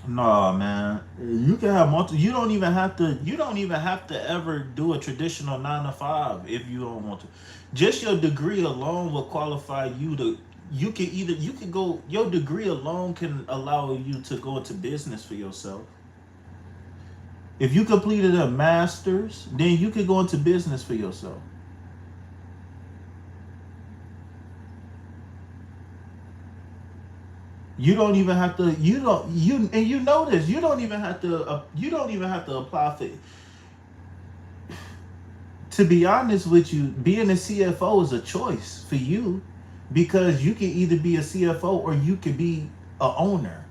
no, man. You can have multiple. You don't even have to. You don't even have to ever do a traditional 9 to 5 if you don't want to. Just your degree alone will qualify you to. You can go. Your degree alone can allow you to go into business for yourself. If you completed a master's, then you could go into business for yourself. You don't even have to. You don't. You and you know this. You don't even have to. You don't even have to apply for. To be honest with you, being a CFO is a choice for you, because you can either be a CFO or you could be a owner.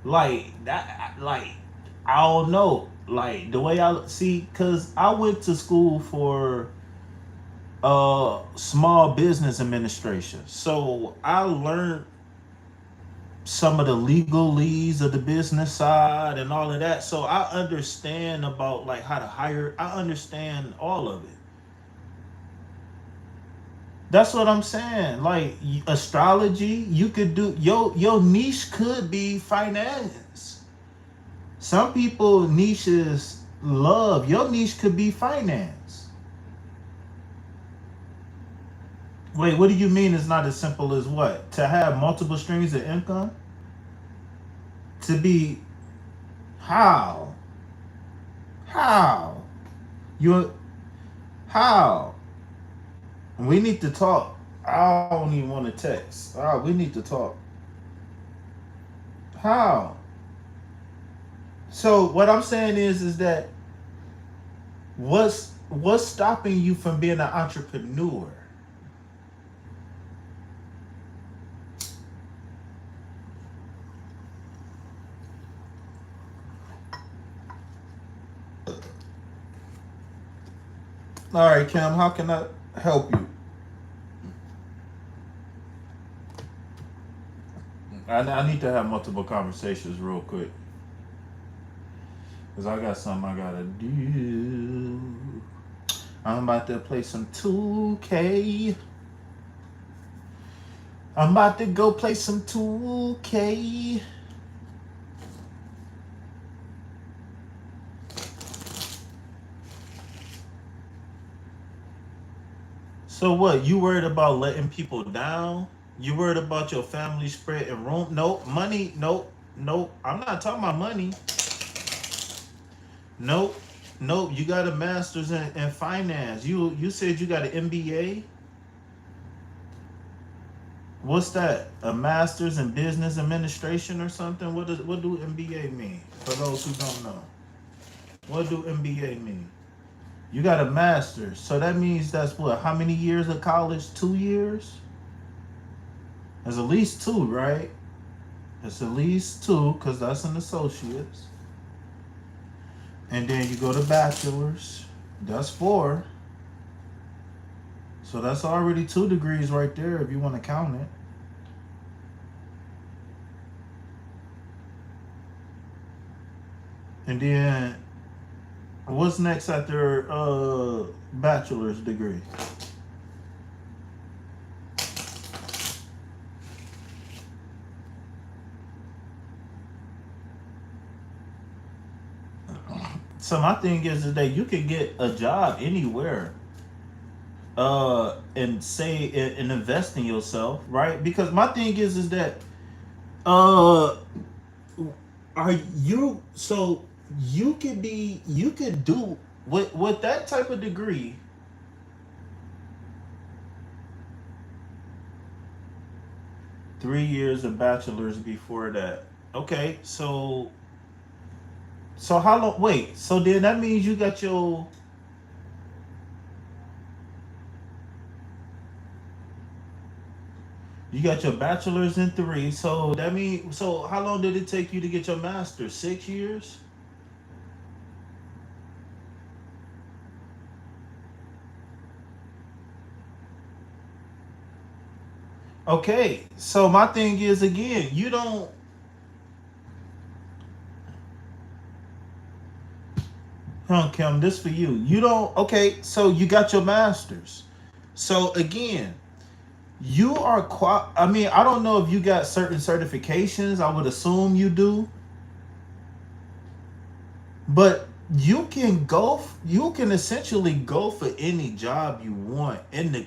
Like that. Like I don't know. Like the way I see, because I went to school for small business administration, so I learned some of the legalese of the business side and all of that. So I understand about like how to hire. I understand all of it. That's what I'm saying. Like astrology, you could do your niche could be finance. Some people niches love. Your niche could be finance. Wait, what do you mean it's not as simple as what? To have multiple streams of income? To be how? How? You how? We need to talk. I don't even want to text. We need to talk. How? So what I'm saying is that What's stopping you from being an entrepreneur? All right, Cam, how can I help you? I need to have multiple conversations real quick. Because I got something I gotta do. I'm about to play some 2K. I'm about to go play some 2K. So what? You worried about letting people down? You worried about your family spreading room? Nope. Money? Nope. Nope. I'm not talking about money. Nope. Nope. You got a master's in finance. You said you got an MBA. What's that? A master's in business administration or something? What do MBA mean? For those who don't know, what do MBA mean? You got a master's, so that means that's what? How many years of college? 2 years? There's at least two, right? It's at least two, because that's an associate's. And then you go to bachelor's. That's 4. So that's already 2 degrees right there if you want to count it. And then what's next after bachelor's degree? So my thing is that you can get a job anywhere, and say and invest in yourself, right? Because my thing is that uh, are you so you could do with that type of degree. 3 years of bachelor's before that. Okay, so how long? Wait, so then that means you got your bachelor's in 3. So that means, so how long did it take you to get your master's? 6 years. Okay, so my thing is again, you don't. Huh, Kim, this for you. You don't. Okay, so you got your master's. So again, you are I mean, I don't know if you got certain certifications. I would assume you do, but you can essentially go for any job you want in the.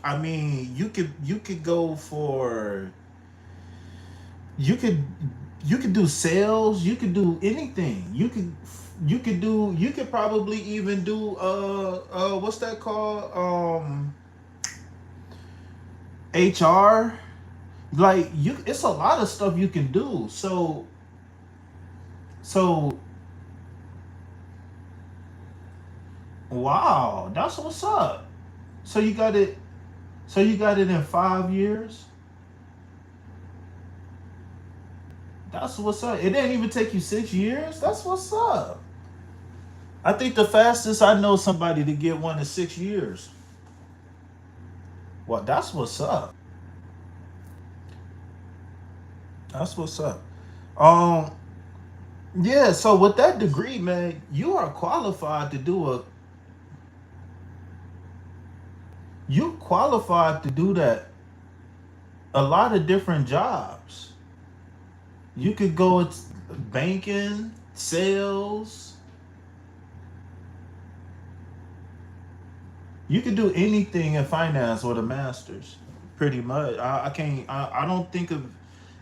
I mean, you could go for you could you could do sales. You could do anything. You could probably even do what's that called, HR. Like, it's a lot of stuff you can do. So wow, that's what's up. So you got it. So you got it in 5 years. That's what's up. It didn't even take you 6 years. That's what's up. I think the fastest I know somebody to get one is 6 years. Well, that's what's up. That's what's up. Um, yeah. So with that degree, man, you are qualified to do a. You qualified to do that. A lot of different jobs. You could go with banking, sales. You could do anything in finance with a master's, pretty much. I can't. I don't think of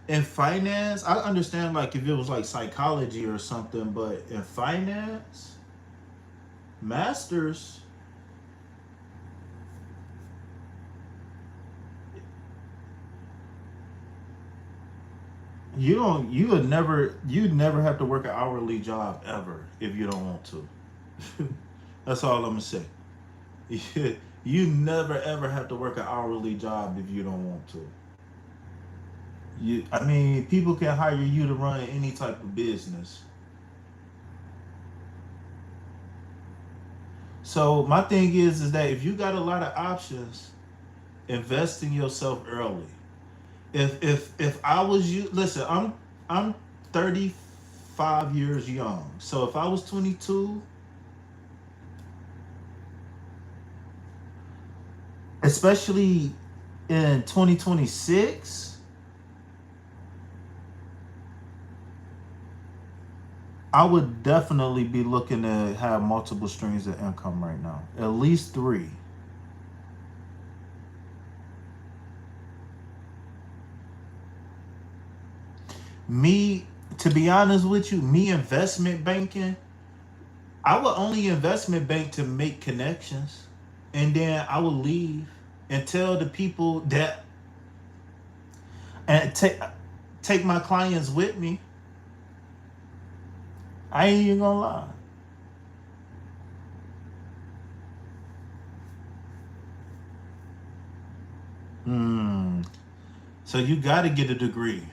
in finance. I understand like if it was like psychology or something, but in finance, masters. You don't. You would never. You'd never have to work an hourly job ever if you don't want to. That's all I'm gonna say. You never ever have to work an hourly job if you don't want to. I mean, people can hire you to run any type of business. So my thing is that if you got a lot of options, invest in yourself early. If I was you, listen, I'm 35 years young. So if I was 22, especially in 2026, I would definitely be looking to have multiple streams of income right now. At least three. Me, to be honest with you, me investment banking, I would only investment bank to make connections. And then I would leave and tell the people that and take my clients with me. I ain't even gonna lie. Hmm. So you got to get a degree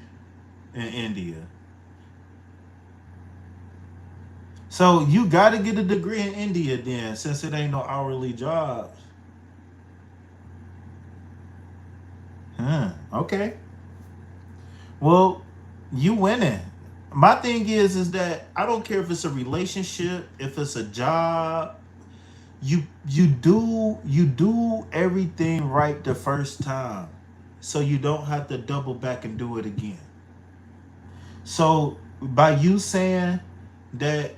in India. So you got to get a degree in India then, since it ain't no hourly jobs. Okay. Well, you winning. My thing is that I don't care if it's a relationship, if it's a job. You do everything right the first time, so you don't have to double back and do it again. So by you saying that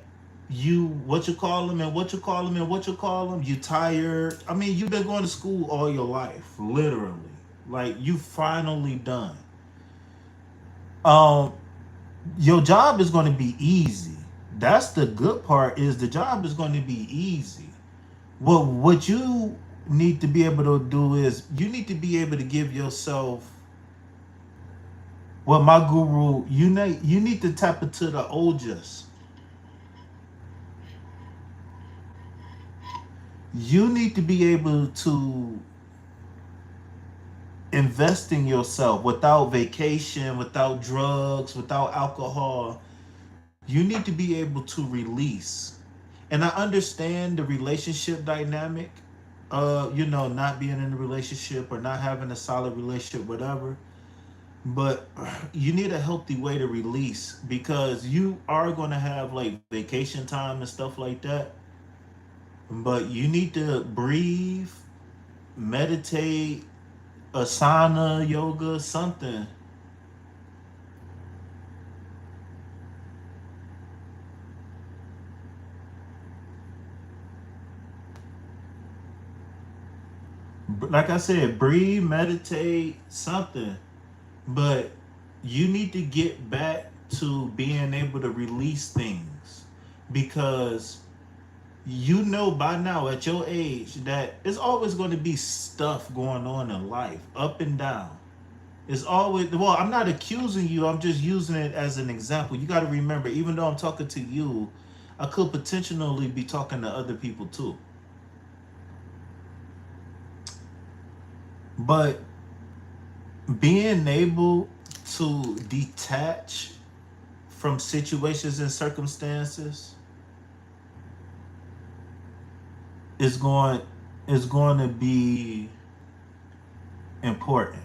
you what you call them and what you call them and what you call them, you tired. I mean, you've been going to school all your life, literally. Like you finally done. Um, your job is going to be easy. That's the good part. Is the job is going to be easy. Well, what you need to be able to do is you need to be able to give yourself what my guru you need to tap into the ojas. You need to be able to invest in yourself without vacation, without drugs, without alcohol. You need to be able to release. And I understand the relationship dynamic, not being in a relationship or not having a solid relationship, whatever. But you need a healthy way to release because you are going to have like vacation time and stuff like that. But you need to breathe, meditate, asana, yoga, something. Like I said, breathe, meditate, something. But you need to get back to being able to release things because you know by now at your age that it's always going to be stuff going on in life, up and down. It's always, well, I'm not accusing you, I'm just using it as an example. You got to remember, even though I'm talking to you, I could potentially be talking to other people too. But being able to detach from situations and circumstances is going is going to be important.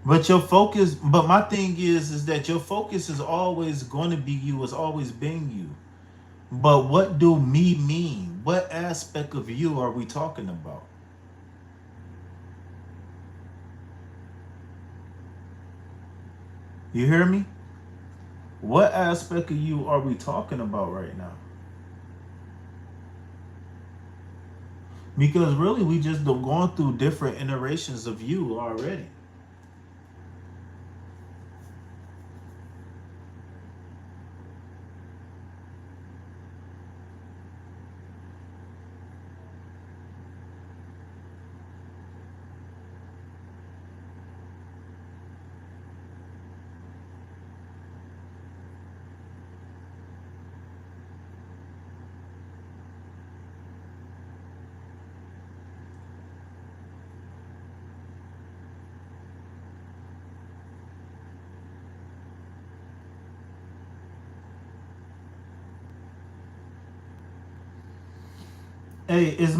But my thing is that your focus is always going to be you, has always been you. But what do me mean? What aspect of you are we talking about? You hear me? What aspect of you are we talking about right now? Because really, we just going through different iterations of you already. Hey, is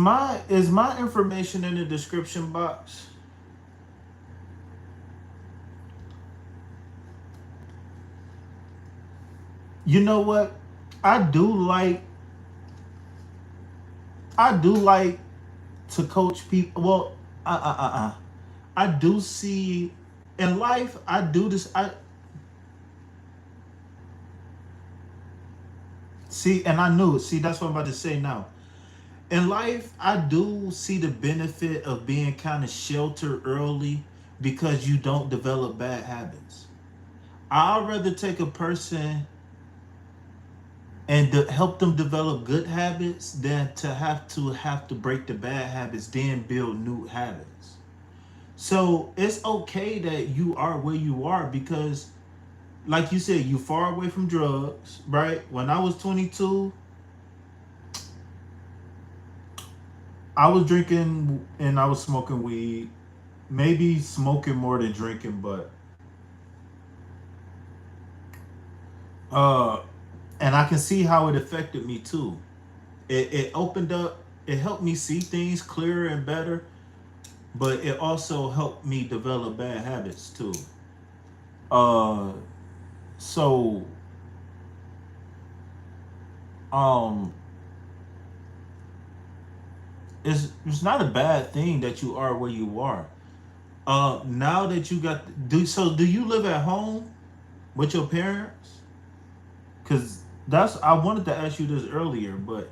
my information in the description box? You know what? I do like I do like to coach people. Well, I do see in life. I do this. I see, and I knew it. See, that's what I'm about to say now. In life, I do see the benefit of being kind of sheltered early because you don't develop bad habits. I'd rather take a person and help them develop good habits than to have to break the bad habits, then build new habits. So it's okay that you are where you are because, like you said, you far away from drugs, right? When I was 22, I was drinking and I was smoking weed, maybe smoking more than drinking, but uh, and I can see how it affected me too. It opened up, it helped me see things clearer and better, but it also helped me develop bad habits too. Uh, so um, it's not a bad thing that you are where you are. Now that you got do you live at home with your parents? Cause that's I wanted to ask you this earlier, but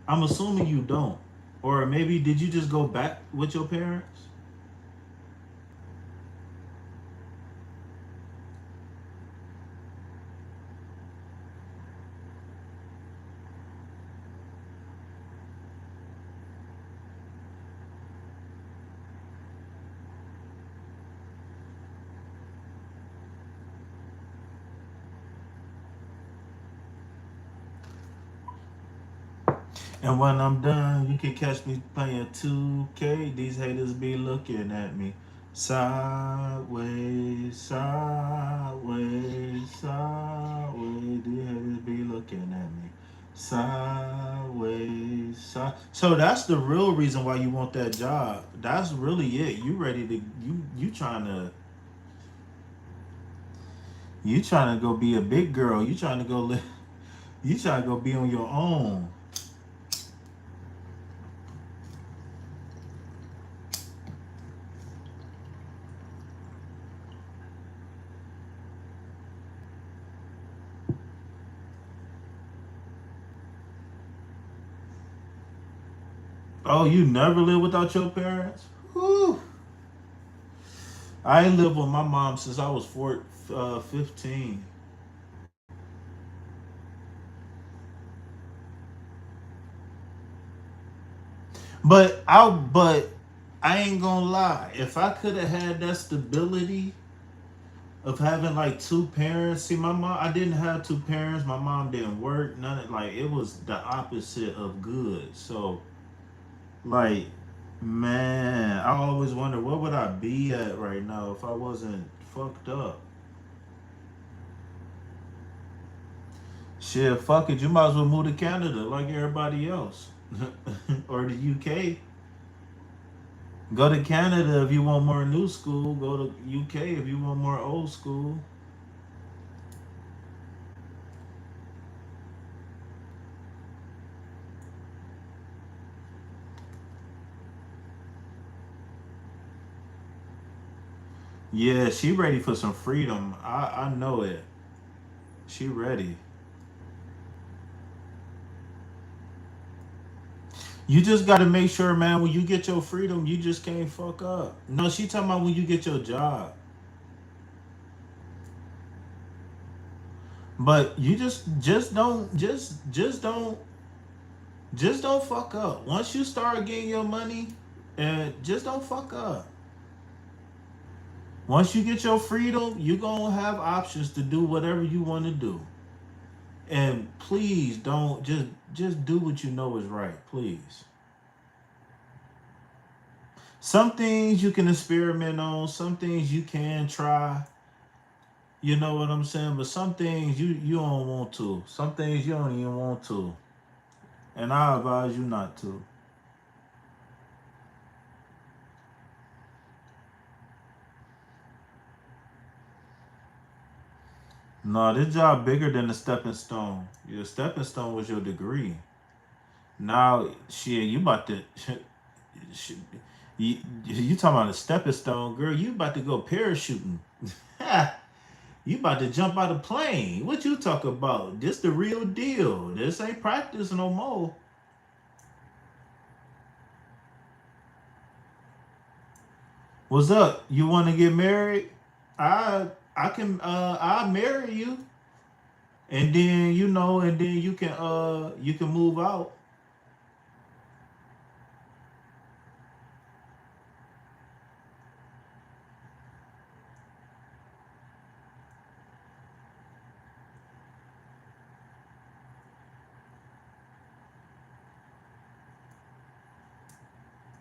I'm assuming you don't. Or maybe did you just go back with your parents? And when I'm done, you can catch me playing 2K. These haters be looking at me sideways, sideways, sideways. These haters be looking at me sideways, side. So that's the real reason why you want that job. That's really it. You ready to you trying to go be a big girl. You trying to go live. You trying to go be on your own. Oh, you never lived without your parents? Whew. I ain't lived with my mom since I was 15. But I ain't gonna lie. If I could have had that stability of having like two parents, see my mom, I didn't have two parents. My mom didn't work. None of like it was the opposite of good. So like, man, I always wonder where would I be at right now if I wasn't fucked up. Shit, fuck it. You might as well move to Canada like everybody else. Or the UK. Go to Canada if you want more new school. Go to UK if you want more old school. Yeah, she ready for some freedom. I know it. She ready. You just got to make sure, man, when you get your freedom, you just can't fuck up. No, she talking about when you get your job. But you just don't fuck up. Once you start getting your money, just don't fuck up. Once you get your freedom, you're gonna have options to do whatever you want to do. And please don't just do what you know is right, please. Some things you can experiment on, some things you can try. You know what I'm saying? But some things you don't want to. Some things you don't even want to. And I advise you not to. No, this job bigger than the stepping stone. Your stepping stone was your degree. Now, shit, you about to, shit, you talking about a stepping stone, girl? You about to go parachuting? You about to jump out of plane? What you talk about? This the real deal. This ain't practice no more. What's up? You want to get married? I can I'll marry you, and then and then you can move out.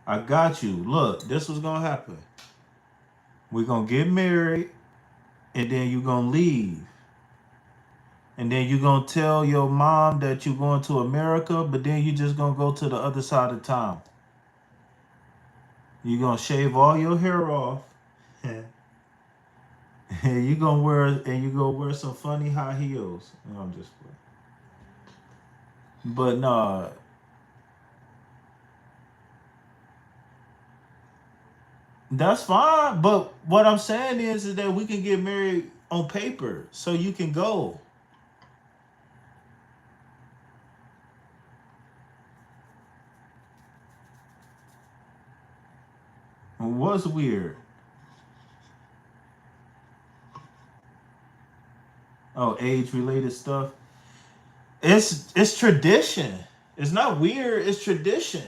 I got you. Look, this was gonna happen. We're gonna get married, and then you gonna leave. And then you gonna tell your mom that you're going to America, but then you just gonna go to the other side of town. You gonna shave all your hair off. And you gonna wear some funny high heels. No, I'm just playing. But no, that's fine. But what I'm saying is that we can get married on paper, so you can go. What's weird? Oh, age related stuff. It's tradition. It's not weird. It's tradition.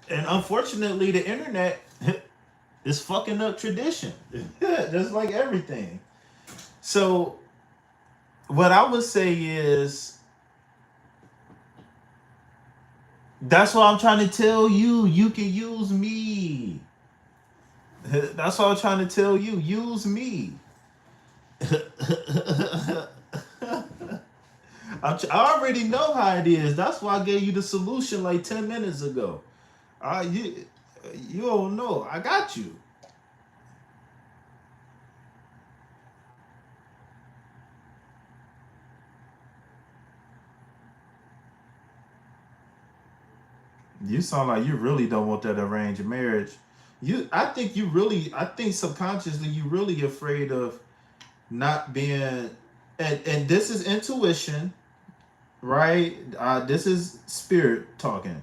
And unfortunately, the internet is fucking up tradition. Just like everything. So what I would say is that's what I'm trying to tell you. You can use me. That's what I'm trying to tell you. Use me. I already know how it is. That's why I gave you the solution like 10 minutes ago. You, you don't know. I got you. You sound like you really don't want that arranged marriage. I think subconsciously you really afraid of not being, and this is intuition, right? This is spirit talking.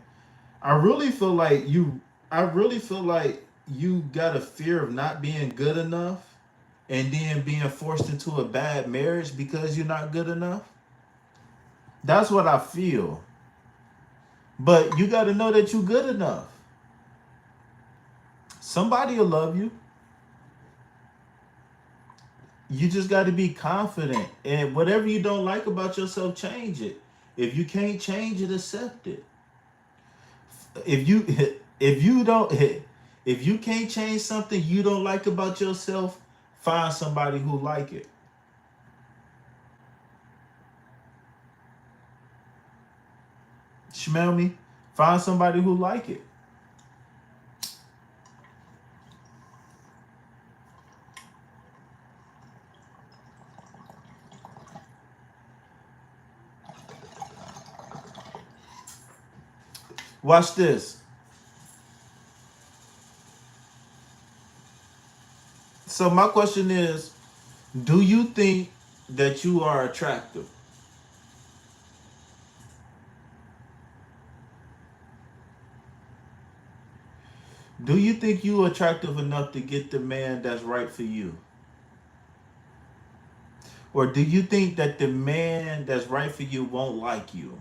I really feel like I really feel like you got a fear of not being good enough and then being forced into a bad marriage because you're not good enough. That's what I feel. But you got to know that you're good enough. Somebody will love you. You just got to be confident. And whatever you don't like about yourself, change it. If you can't change it, accept it. If you if you don't if you can't change something you don't like about yourself, find somebody who like it. Smell me? Find somebody who like it. Watch this. So my question is, do you think that you are attractive? Do you think you attractive enough to get the man that's right for you? Or do you think that the man that's right for you won't like you?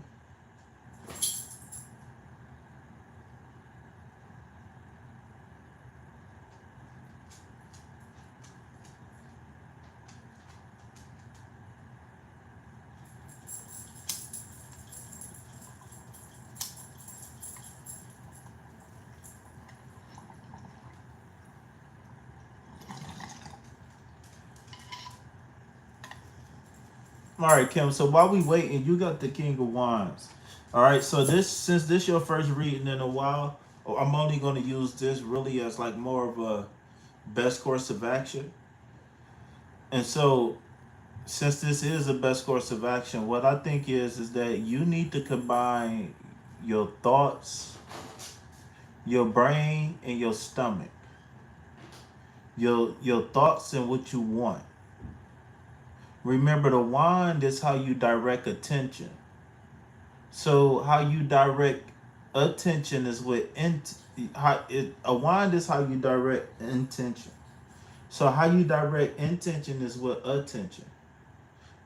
All right, Kim. So while we waiting, you got the King of Wands. All right. So since this your first reading in a while, I'm only going to use this really as like more of a best course of action. And so since this is the best course of action, what I think is that you need to combine your thoughts, your brain, and your stomach. Your thoughts and what you want. Remember, the wand is how you direct attention. So how you direct attention is with a wand is how you direct intention. So how you direct intention is with attention.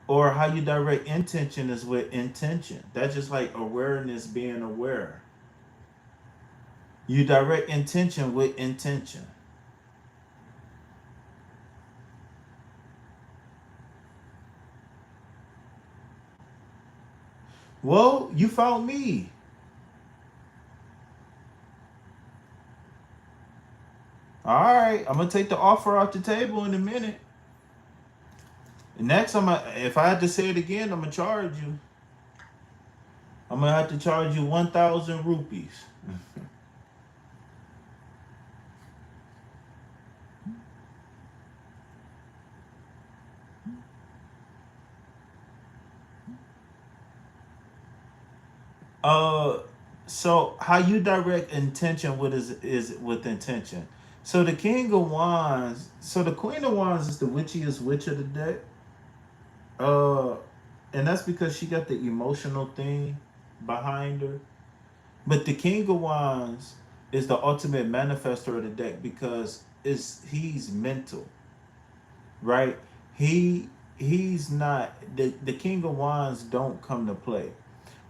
Or how you direct intention is with intention. That's just like awareness being aware. You direct intention with intention. Well, you found me. All right, I'm gonna take the offer off the table in a minute. Next, if I had to say it again, I'm gonna charge you. I'm gonna have to charge you 1,000 rupees. Uh, so how you direct intention with is with intention. So the King of Wands, so the Queen of Wands is the witchiest witch of the deck. Uh, and that's because she got the emotional thing behind her. But the King of Wands is the ultimate manifester of the deck because he's mental, right? He he's not the King of Wands don't come to play.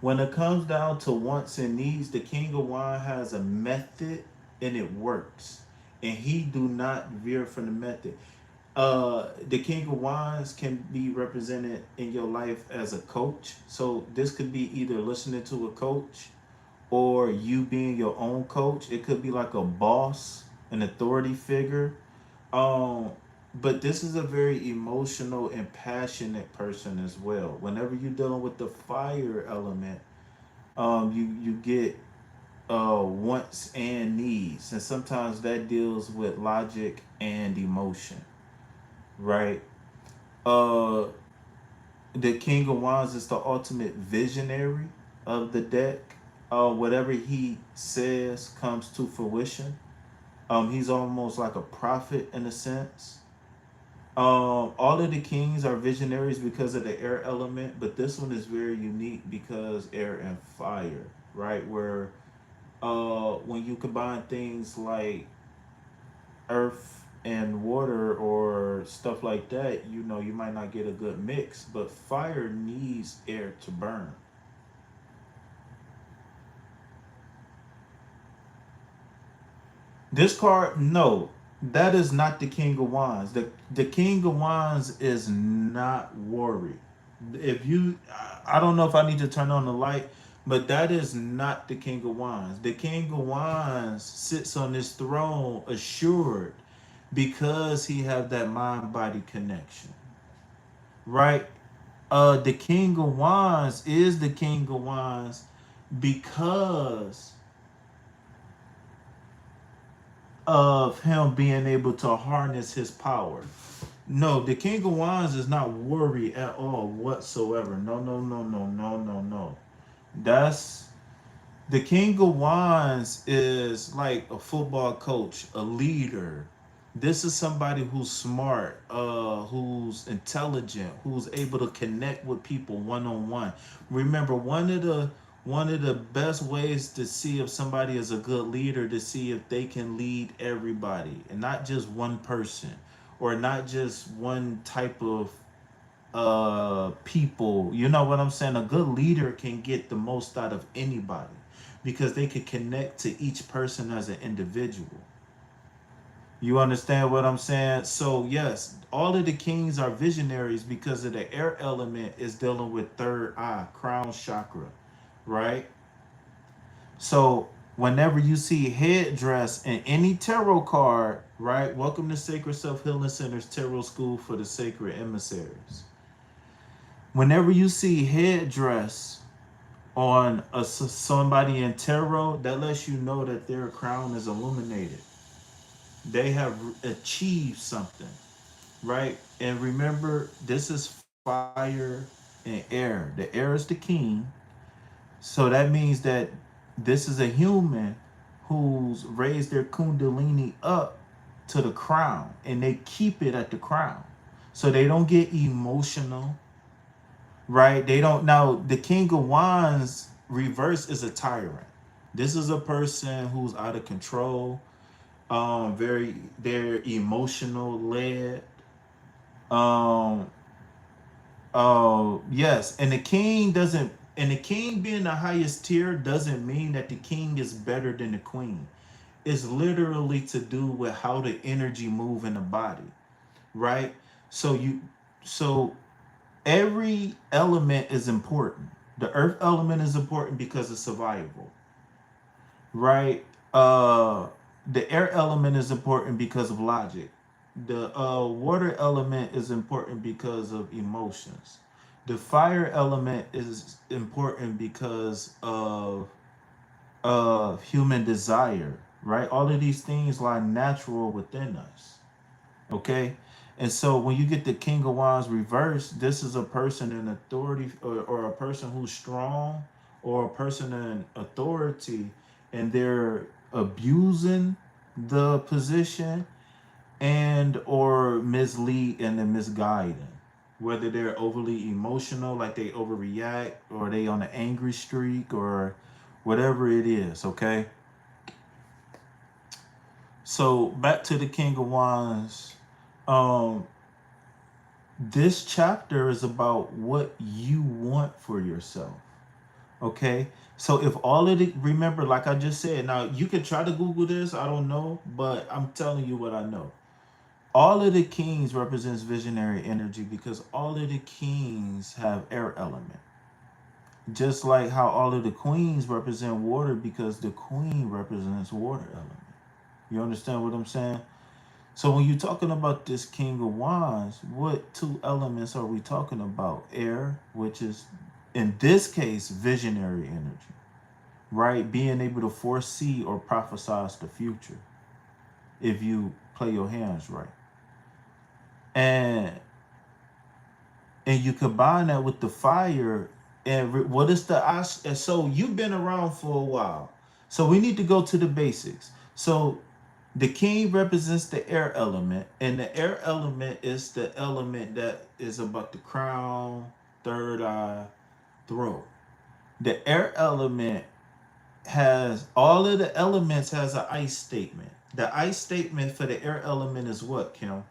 When it comes down to wants and needs, the King of Wands has a method and it works. And he do not veer from the method. The King of Wands can be represented in your life as a coach. So this could be either listening to a coach or you being your own coach. It could be like a boss, an authority figure. Um, but this is a very emotional and passionate person as well. Whenever you're dealing with the fire element, you get wants and needs, and sometimes that deals with logic and emotion, right? Uh, the King of Wands is the ultimate visionary of the deck. Whatever he says comes to fruition. He's almost like a prophet in a sense. All of the kings are visionaries because of the air element, but this one is very unique because air and fire, right? Where when you combine things like earth and water or stuff like that, you might not get a good mix, but fire needs air to burn. This card, no, that is not the King of Wands. The King of Wands is not worried. If you, I don't know if I need to turn on the light, but that is not the King of Wands. The King of Wands sits on this throne assured because he have that mind body connection, right? The King of Wands is the King of Wands because of him being able to harness his power. No, the King of Wands is not worried at all whatsoever. No, no, no, no, no, no, no. That's the King of Wands is like a football coach, a leader. This is somebody who's smart, who's intelligent, who's able to connect with people one on one. Remember, one of the best ways to see if somebody is a good leader to see if they can lead everybody and not just one person or not just one type of people. You know what I'm saying? A good leader can get the most out of anybody because they can connect to each person as an individual. You understand what I'm saying? So yes, all of the kings are visionaries because of the air element is dealing with third eye, crown chakra, right? So whenever you see headdress in any tarot card, right? Welcome to Sacred Self Healing Center's Tarot School for the Sacred Emissaries. Whenever you see headdress on somebody in tarot, that lets you know that their crown is illuminated. They have achieved something, right? And remember, this is fire, and air. The air is the king. So that means that this is a human who's raised their kundalini up to the crown and they keep it at the crown. So they don't get emotional, right? They don't. Now, the King of Wands reverse is a tyrant. This is a person who's out of control, very, they're emotional led. Um, yes, and the king doesn't, and the king being the highest tier doesn't mean that the king is better than the queen. It's literally to do with how the energy move in the body, right? So so every element is important. The earth element is important because of survival, right? The air element is important because of logic. The water element is important because of emotions. The fire element is important because of human desire, right? All of these things lie natural within us. Okay. And so when you get the King of Wands reversed, this is a person in authority, or a person who's strong, or a person in authority, and they're abusing the position and or mislead and then misguiding. Whether they're overly emotional, like they overreact, or they on an angry streak, or whatever it is, okay? So back to the King of Wands. Um, this chapter is about what you want for yourself. Okay. So if all of it, remember, like I just said, now you can try to Google this, I don't know, but I'm telling you what I know. All of the kings represents visionary energy because all of the kings have air element. Just like how all of the queens represent water because the queen represents water element. You understand what I'm saying? So when you're talking about this King of Wands, what two elements are we talking about? Air, which is in this case visionary energy, right? Being able to foresee or prophesize the future if you play your hands right. And you combine that with the fire, and what is the and so you've been around for a while. So we need to go to the basics. So the king represents the air element, and the air element is the element that is about the crown, third eye, throat. The air element has all of the elements has an ice statement. The ice statement for the air element is what, Kim?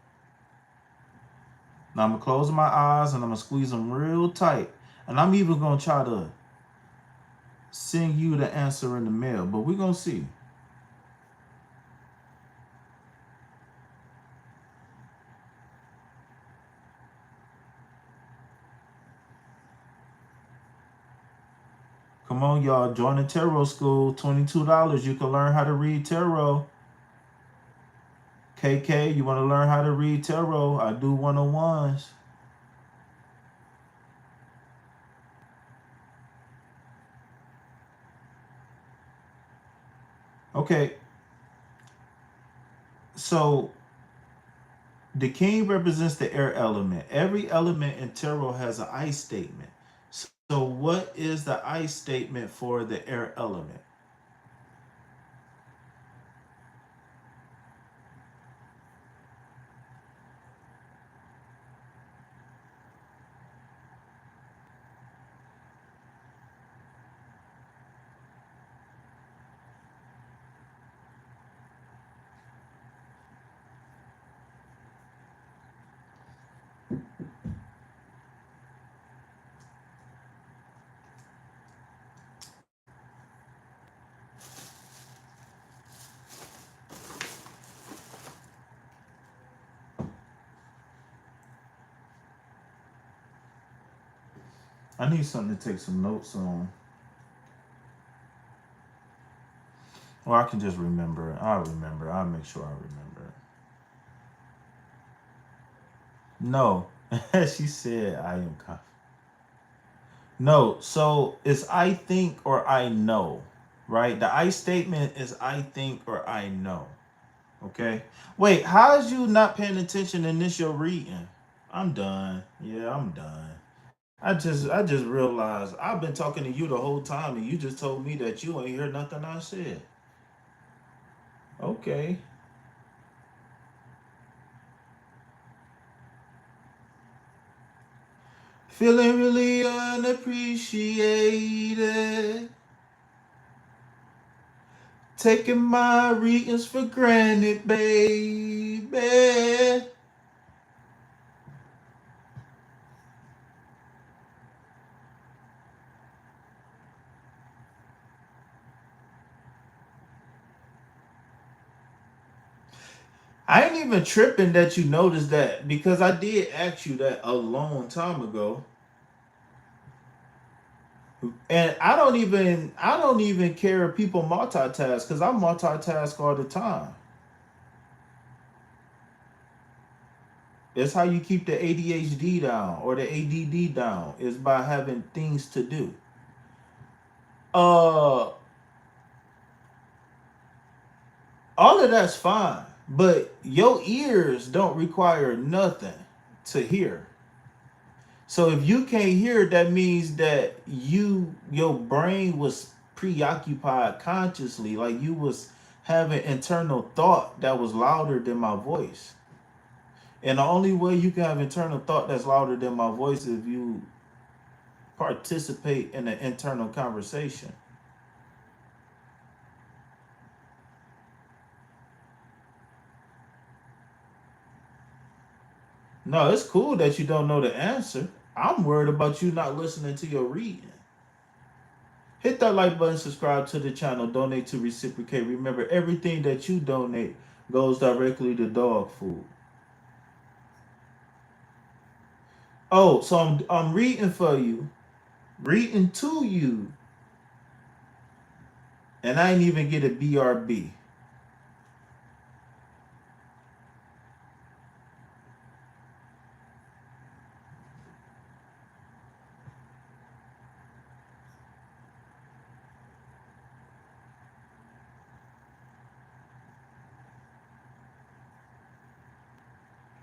Now I'm gonna close my eyes and I'm gonna squeeze them real tight. And I'm even gonna try to send you the answer in the mail, but we're gonna see. Come on, y'all. Join the tarot school. $22. You can learn how to read tarot. KK, you want to learn how to read tarot? I do 101s. Okay. So the king represents the air element. Every element in tarot has an I statement. So what is the I statement for the air element? I need something to take some notes on. Or I can just remember it. I'll remember. I'll make sure I remember it. No. She said I am confident. No, so it's I think or I know, right? The I statement is I think or I know. Okay. Wait, how is you not paying attention in this your reading? I'm done. Yeah, I'm done. I just realized I've been talking to you the whole time and you just told me that you ain't hear nothing I said. Okay. Feeling really unappreciated. Taking my readings for granted, baby. I ain't even tripping that you noticed that because I did ask you that a long time ago. And I don't even care if people multitask because I multitask all the time. That's how you keep the ADHD down or the ADD down is by having things to do. Uh all of that's fine, but your ears don't require nothing to hear. So if you can't hear, that means that your brain was preoccupied consciously, like you was having internal thought that was louder than my voice. And the only way you can have internal thought that's louder than my voice is if you participate in an internal conversation. No, it's cool that you don't know the answer. I'm worried about you not listening to your reading. Hit that like button, subscribe to the channel, donate to reciprocate. Remember, everything that you donate goes directly to dog food. Oh, so I'm reading for you, reading to you, and I ain't even get a BRB.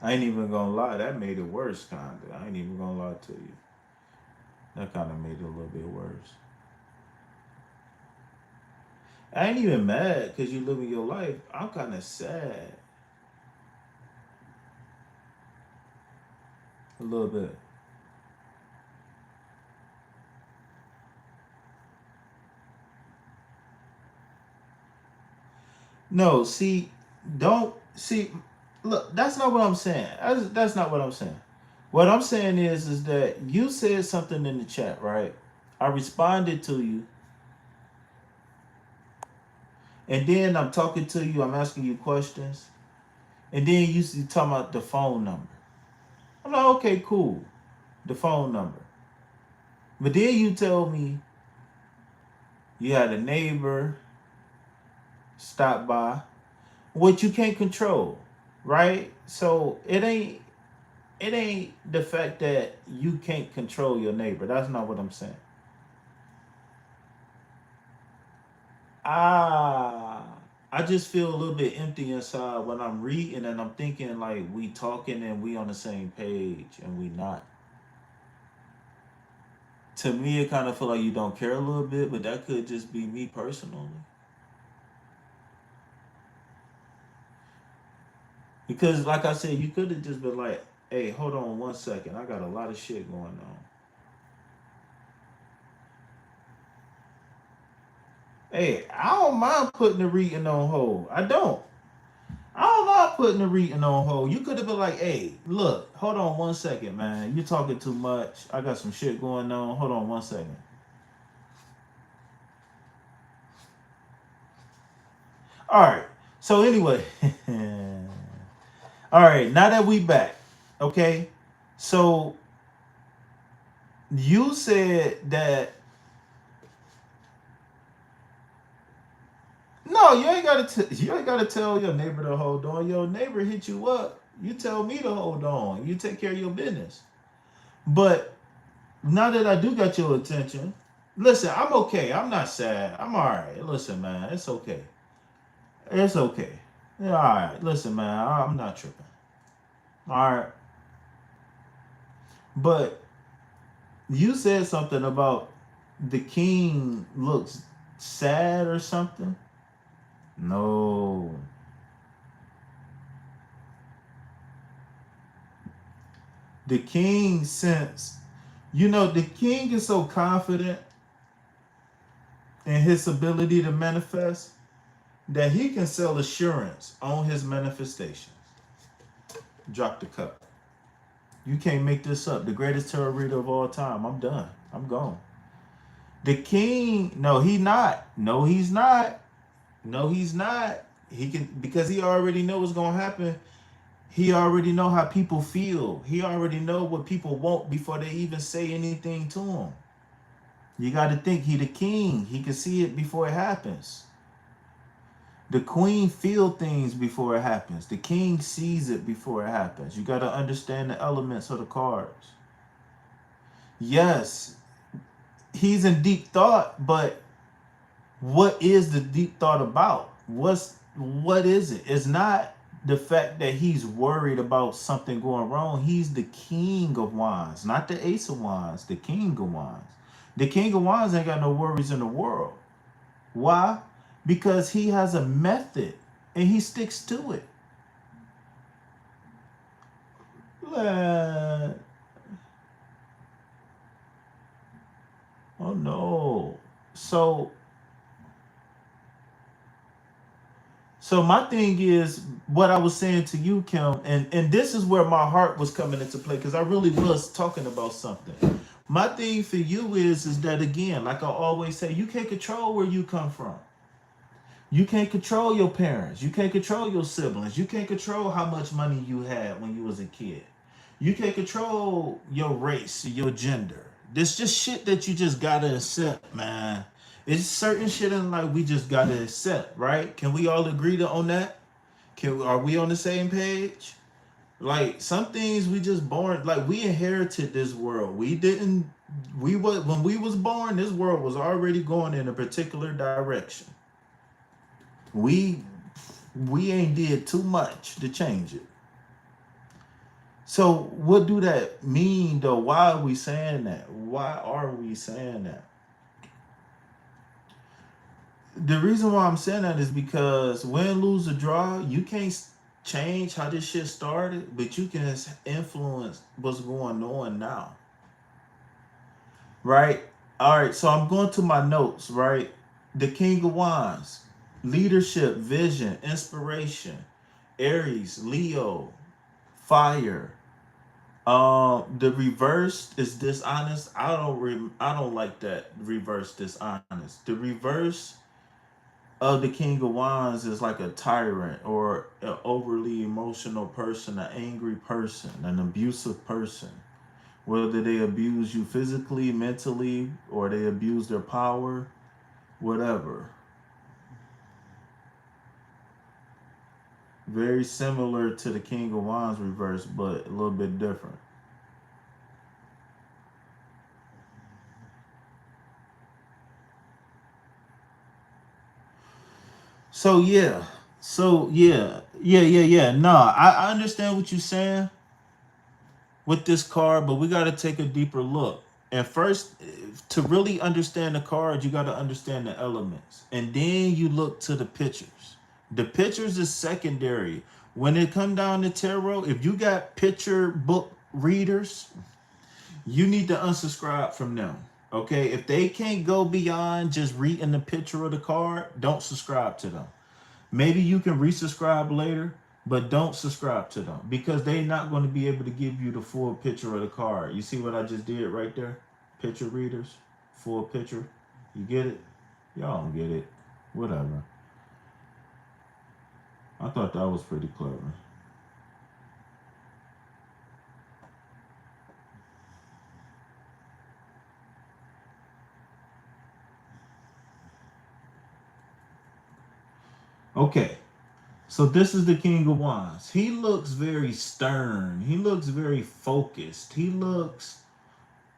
I ain't even gonna lie, that made it worse, kinda. I ain't even gonna lie to you. That kind of made it a little bit worse. I ain't even mad because you living your life. I'm kind of sad. A little bit. No, see, don't see. Look, that's not what I'm saying. That's not what I'm saying. What I'm saying is that you said something in the chat, right? I responded to you, and then I'm talking to you. I'm asking you questions, and then you talking about the phone number. I'm like, okay, cool, the phone number. But then you tell me you had a neighbor stop by, what you can't control, right? So it ain't the fact that you can't control your neighbor. That's not what I'm saying. Ah, I just feel a little bit empty inside when I'm reading and I'm thinking like we talking and we on the same page and we not. To me, it kind of feel like you don't care a little bit, but that could just be me personally. Because, like I said, you could have just been like, "Hey, hold on 1 second. I got a lot of shit going on." Hey, I don't mind putting the reading on hold. I don't. I don't mind putting the reading on hold. You could have been like, hey, look, hold on 1 second, man. You're talking too much. I got some shit going on. Hold on 1 second. All right. So anyway, all right. Now that we back, okay. So you said that no, you ain't gotta tell your neighbor to hold on. Your neighbor hit you up. You tell me to hold on. You take care of your business. But now that I do got your attention, listen, I'm okay. I'm not sad. I'm all right. Listen, man, it's okay. It's okay. Yeah, all right. Listen, man, I'm not tripping. All right. But you said something about the king looks sad or something. No. The king sense, the king is so confident in his ability to manifest that he can sell assurance on his manifestations. Drop the cup. You can't make this up. The greatest tarot reader of all time. I'm done. I'm gone. The king, no, he not. No, he's not. No, he's not. He can, because he already know what's gonna happen. He already know how people feel. He already know what people want before they even say anything to him. You got to think he the king. He can see it before it happens. The queen feel things before it happens. The king sees it before it happens. You got to understand the elements of the cards. Yes, he's in deep thought, but what is the deep thought about? What is it? It's not the fact that he's worried about something going wrong. He's the king of wands, not the ace of wands, the king of wands. The king of wands ain't got no worries in the world. Why? Because he has a method and he sticks to it. Oh no. So my thing is what I was saying to you, Kim, and this is where my heart was coming into play because I really was talking about something. My thing for you is that again, like I always say, you can't control where you come from. You can't control your parents. You can't control your siblings. You can't control how much money you had when you was a kid. You can't control your race, your gender. This just shit that you just gotta accept, man. It's certain shit in life we just gotta accept, right? Can we all agree on that? Are we on the same page? Like some things we just born, like we inherited this world. When we was born, this world was already going in a particular direction. We ain't did too much to change it. So what do that mean though? Why are we saying that? Why are we saying that? The reason why I'm saying that is because win, lose, or draw, you can't change how this shit started, but you can influence what's going on now. Right? All right, so I'm going to my notes, right? The King of Wands, leadership, vision, inspiration, Aries, Leo, fire. The reverse is dishonest. I don't like that reverse dishonest. The reverse of the King of Wands is like a tyrant or an overly emotional person, an angry person, an abusive person. Whether they abuse you physically, mentally, or they abuse their power, whatever. Very similar to the King of Wands reverse, but a little bit different. So yeah. Yeah. Nah, I understand what you're saying with this card, but we got to take a deeper look. And first, to really understand the card, you got to understand the elements, and then you look to the pictures. The pictures is secondary. When it come down to tarot, if you got picture book readers, you need to unsubscribe from them. Okay, if they can't go beyond just reading the picture of the card, don't subscribe to them. Maybe you can resubscribe later, but don't subscribe to them because they're not going to be able to give you the full picture of the card. You see what I just did right there? Picture readers, full picture. You get it? Y'all don't get it. Whatever. I thought that was pretty clever. Okay. So this is the King of Wands. He looks very stern. He looks very focused. He looks,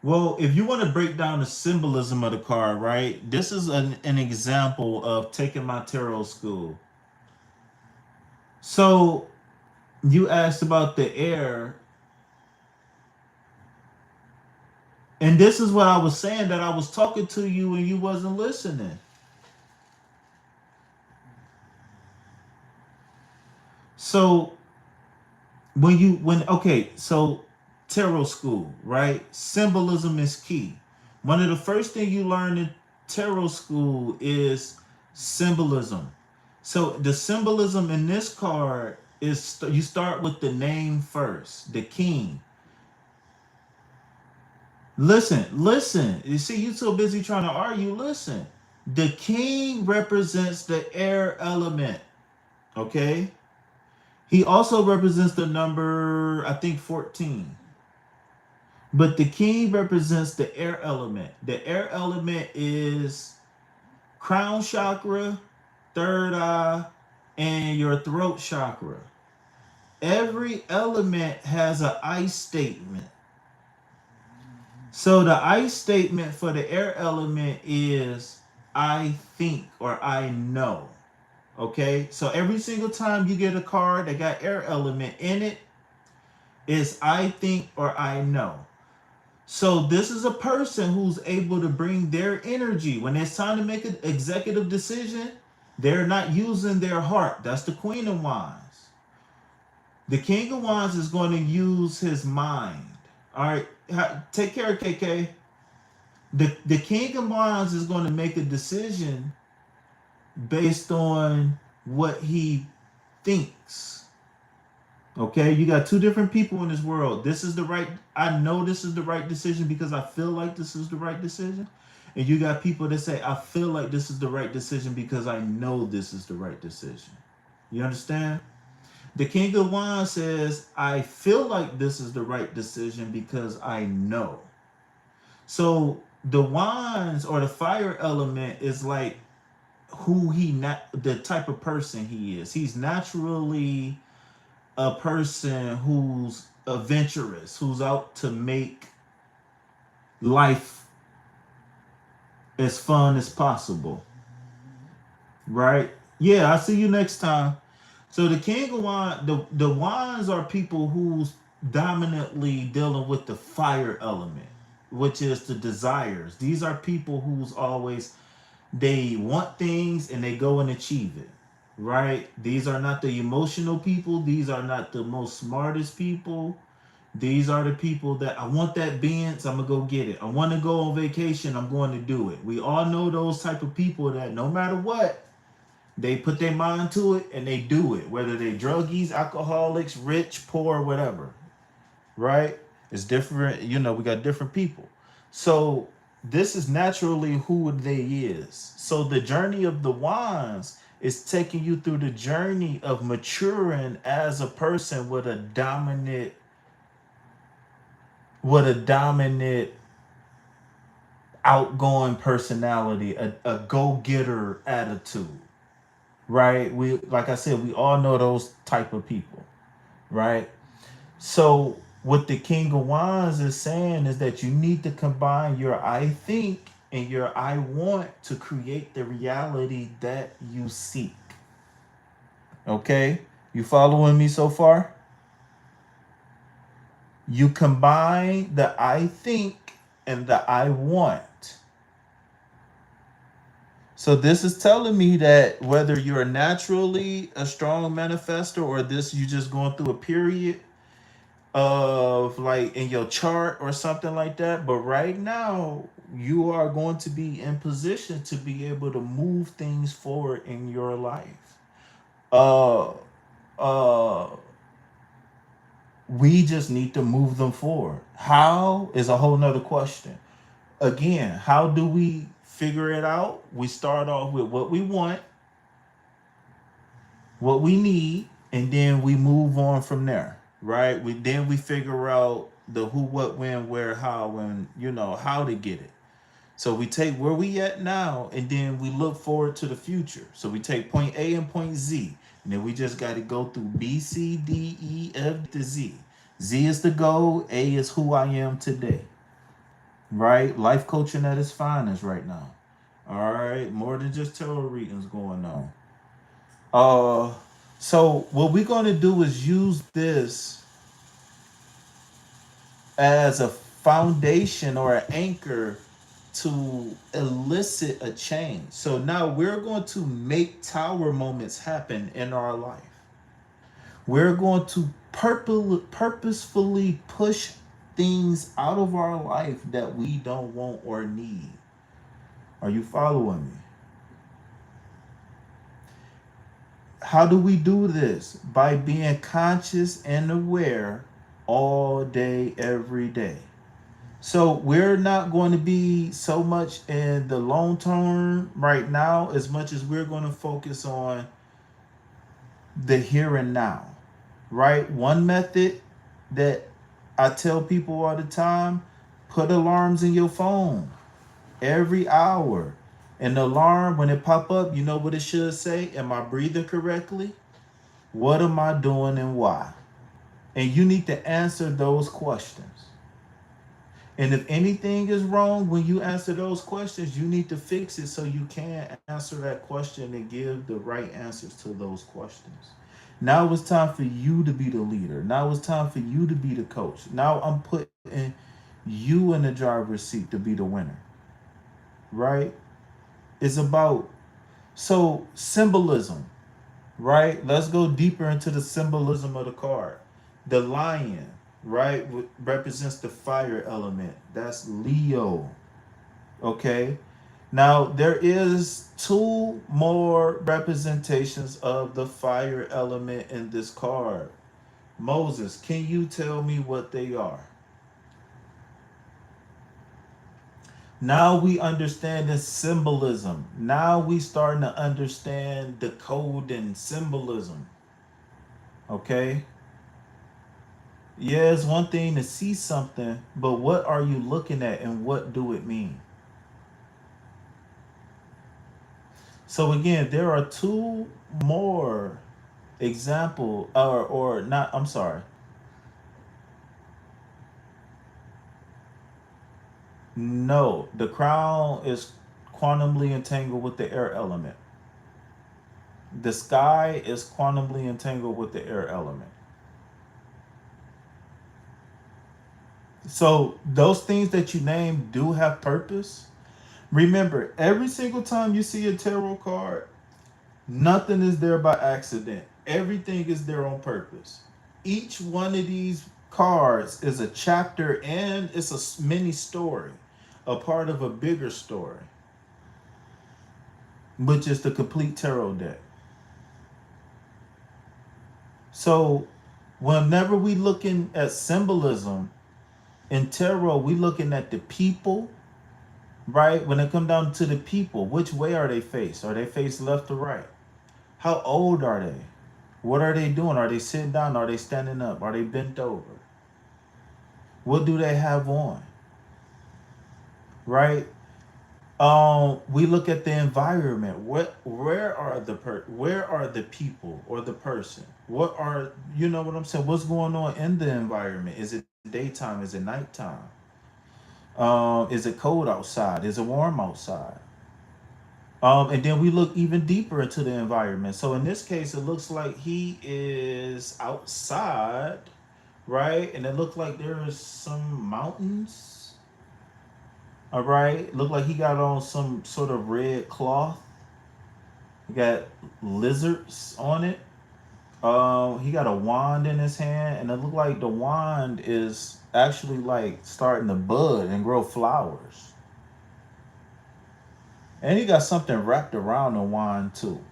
well, if you want to break down the symbolism of the card, right? This is an example of taking my tarot school. So you asked about the air. And this is what I was saying, that I was talking to you and you wasn't listening. So so tarot school, right? Symbolism is key. One of the first things you learn in tarot school is symbolism. So the symbolism in this card is, you start with the name first, the king. Listen. You see, you so busy trying to argue. Listen. The king represents the air element. Okay. He also represents the number, I think, 14. But the king represents the air element. The air element is crown chakra, third eye, and your throat chakra. Every element has an I statement. So the I statement for the air element is I think or I know. Okay? So every single time you get a card that got air element in it, is I think or I know. So this is a person who's able to bring their energy. When it's time to make an executive decision, they're not using their heart. That's the Queen of Wands. The King of Wands is going to use his mind. All right, take care, KK. The King of Wands is going to make a decision based on what he thinks. Okay, you got two different people in this world. This is the right, I know this is the right decision because I feel like this is the right decision. And you got people that say, I feel like this is the right decision because I know this is the right decision. You understand? The King of Wands says, I feel like this is the right decision because I know. So the wands or the fire element is like who the type of person he is. He's naturally a person who's adventurous, who's out to make life as fun as possible. Right? Yeah, I'll see you next time. So the King of Wands, the Wands are people who's dominantly dealing with the fire element, which is the desires. These are people who's always, they want things and they go and achieve it. Right? These are not the emotional people. These are not the most smartest people. These are the people that, I want that Benz, I'm gonna go get it. I want to go on vacation, I'm going to do it. We all know those type of people that no matter what, they put their mind to it and they do it. Whether they druggies, alcoholics, rich, poor, whatever. Right? It's different. We got different people. So this is naturally who they is. So the journey of the wands is taking you through the journey of maturing as a person with a dominant outgoing personality, a go-getter attitude. Right? We, like I said, we all know those type of people. Right? So what the King of Wands is saying is that you need to combine your I think and your I want to create the reality that you seek. Okay? You following me so far? You combine the I think and the I want. So this is telling me that whether you're naturally a strong manifester or this you just going through a period of like in your chart or something like that, but right now you are going to be in position to be able to move things forward in your life. Uh uh we just need to move them forward. How is a whole nother question. Again, how do we figure it out? We start off with what we want, what we need, and then we move on from there. Right? We figure out the who, what, when, where, how, and how to get it. So we take where we at now and then we look forward to the future. So we take point A and point Z. And then we just got to go through B, C, D, E, F to Z. Z is the goal. A is who I am today. Right? Life coaching at its finest right now. All right. More than just tarot readings going on. So what we're going to do is use this as a foundation or an anchor to elicit a change. So now we're going to make tower moments happen in our life. We're going to purposefully push things out of our life that we don't want or need. Are you following me? How do we do this? By being conscious and aware all day, every day. So we're not going to be so much in the long term right now as much as we're going to focus on the here and now, right? One method that I tell people all the time, put alarms in your phone every hour. And the alarm, when it pop up, you know what it should say? Am I breathing correctly? What am I doing and why? And you need to answer those questions. And if anything is wrong when you answer those questions, you need to fix it so you can answer that question and give the right answers to those questions. Now it's time for you to be the leader. Now it's time for you to be the coach. Now I'm putting you in the driver's seat to be the winner. Right? It's about symbolism, right? Let's go deeper into the symbolism of the card. The lion, right, represents the fire element. That's Leo. Okay. Now there is two more representations of the fire element in this card. Moses, can you tell me what they are? Now we understand the symbolism. Now we starting to understand the code and symbolism. Okay? Yeah, it's one thing to see something, but what are you looking at and what do it mean? So again, there are two more example or not, I'm sorry. No, the crown is quantumly entangled with the air element. The sky is quantumly entangled with the air element. So those things that you name do have purpose. Remember, every single time you see a tarot card, nothing is there by accident. Everything is there on purpose. Each one of these cards is a chapter and it's a mini story, a part of a bigger story, which is the complete tarot deck. So whenever we looking at symbolism in tarot, we looking at the people, right? When it come down to the people, which way are they faced? Are they faced left or right? How old are they? What are they doing? Are they sitting down? Are they standing up? Are they bent over? What do they have on? Right? We look at the environment. Where are the people or the person? What are, you know what I'm saying? What's going on in the environment? Is it daytime? Is it nighttime? Is it cold outside? Is it warm outside? And then we look even deeper into the environment. So in this case, it looks like he is outside, right? And it looks like there is some mountains. All right. Look like he got on some sort of red cloth. He got lizards on it. He got a wand in his hand, and it looked like the wand is actually like starting to bud and grow flowers. And he got something wrapped around the wand too,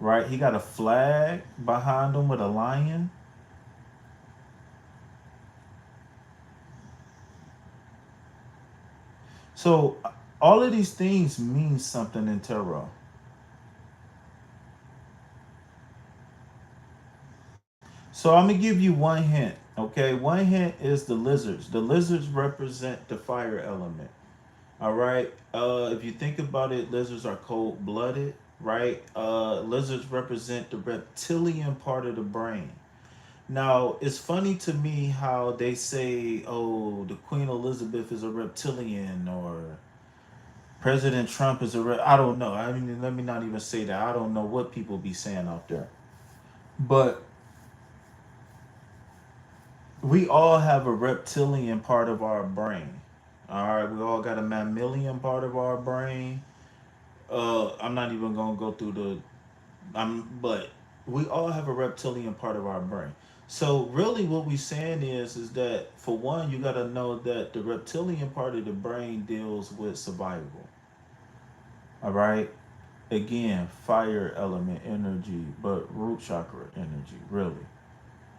right? He got a flag behind him with a lion. So all of these things mean something in tarot. So I'm gonna give you one hint. Okay, one hint is the lizards. The lizards represent the fire element. All right. If you think about it, lizards are cold-blooded, right? Lizards represent the reptilian part of the brain. Now, it's funny to me how they say, "Oh, the Queen Elizabeth is a reptilian," or President Trump is I don't know. I mean, let me not even say that. I don't know what people be saying out there. But we all have a reptilian part of our brain. All right, we all got a mammalian part of our brain. I'm not even gonna go through but we all have a reptilian part of our brain. So really, what we saying is that for one, you gotta know that the reptilian part of the brain deals with survival. All right. Again, fire element energy, but root chakra energy, really.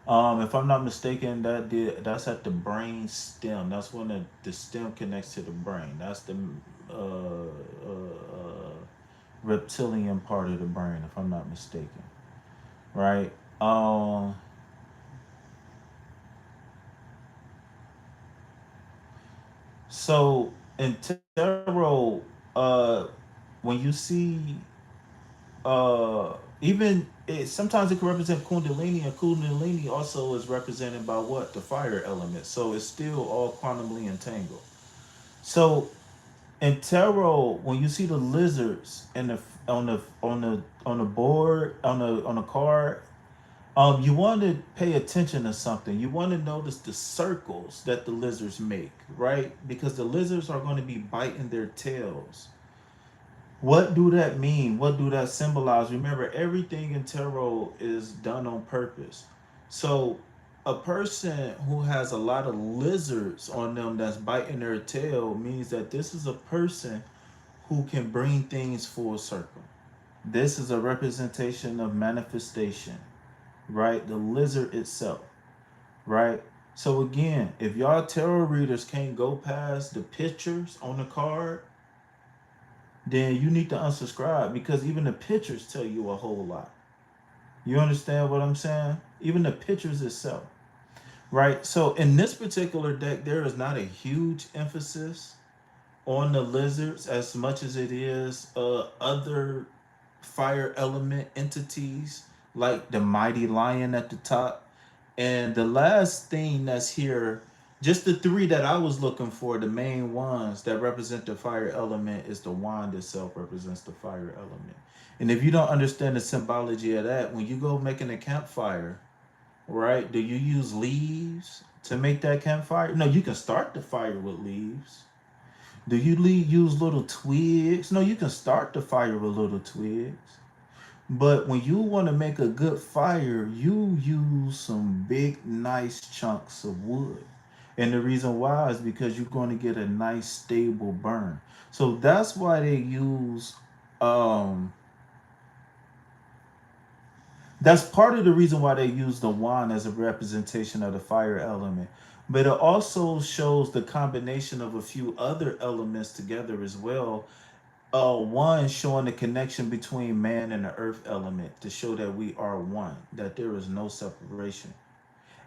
If I'm not mistaken, that's at the brain stem. That's when the stem connects to the brain. That's the reptilian part of the brain, if I'm not mistaken. Right? Um, so in tarot, when you see even sometimes it can represent kundalini, and kundalini also is represented by what? The fire element. So it's still all quantumly entangled. So in tarot, when you see the lizards in the board on the card, you want to pay attention to something. You want to notice the circles that the lizards make, right? Because the lizards are going to be biting their tails. What do that mean? What do that symbolize? Remember, everything in tarot is done on purpose. So, a person who has a lot of lizards on them that's biting their tail means that this is a person who can bring things full circle. This is a representation of manifestation, right? The lizard itself, right? So, again, if y'all tarot readers can't go past the pictures on the card, then you need to unsubscribe because even the pictures tell you a whole lot. You understand what I'm saying? Even the pictures itself, right? So in this particular deck, there is not a huge emphasis on the lizards as much as it is other fire element entities like the mighty lion at the top. And the last thing that's here, just the three that I was looking for, the main ones that represent the fire element is the wand itself represents the fire element. And if you don't understand the symbology of that, when you go making a campfire, right, do you use leaves to make that campfire? No, you can start the fire with leaves. Do you use little twigs? No, you can start the fire with little twigs. But when you want to make a good fire, you use some big, nice chunks of wood. And the reason why is because you're going to get a nice, stable burn. So that's why they use, um, that's part of the reason why they use the wand as a representation of the fire element. But it also shows the combination of a few other elements together as well. One showing the connection between man and the earth element to show that we are one, that there is no separation.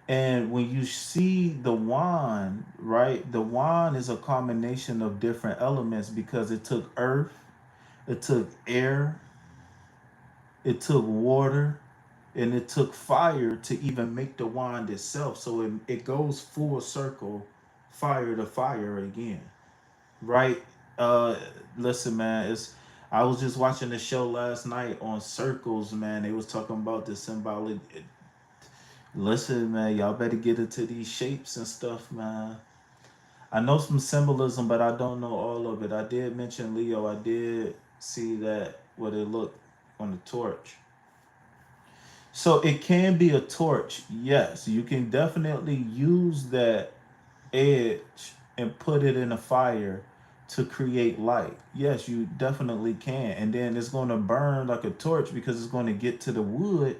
And when you see the wand, right, the wand is a combination of different elements because it took earth, it took air, it took water, and it took fire to even make the wand itself. So it goes full circle, fire to fire again, right? Uh, Listen, man, it's I was just watching the show last night on circles, man. They was talking about the symbolic. Listen, man, y'all better get into these shapes and stuff, man. I know some symbolism, but I don't know all of it. I did mention Leo. I did see that what it looked on the torch. So it can be a torch. Yes, you can definitely use that edge and put it in a fire to create light. Yes, you definitely can. And then it's going to burn like a torch because it's going to get to the wood.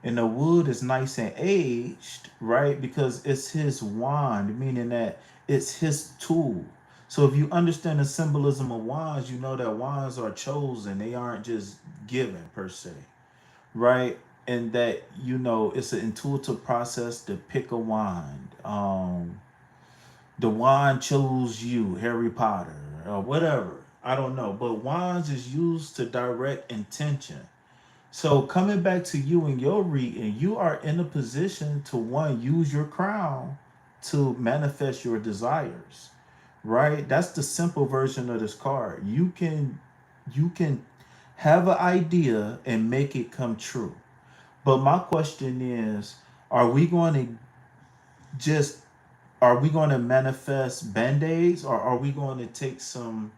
And the wood is nice and aged, right? Because it's his wand, meaning that it's his tool. So if you understand the symbolism of wands, you know that wands are chosen. They aren't just given per se, right? And that, it's an intuitive process to pick a wand. The wand chose you, Harry Potter, or whatever. I don't know. But wands is used to direct intention. So coming back to you and your reading, you are in a position to one, use your crown to manifest your desires. Right? That's the simple version of this card. You can have an idea and make it come true. But my question is, are we going to just, are we going to manifest band-aids, or are we going to take some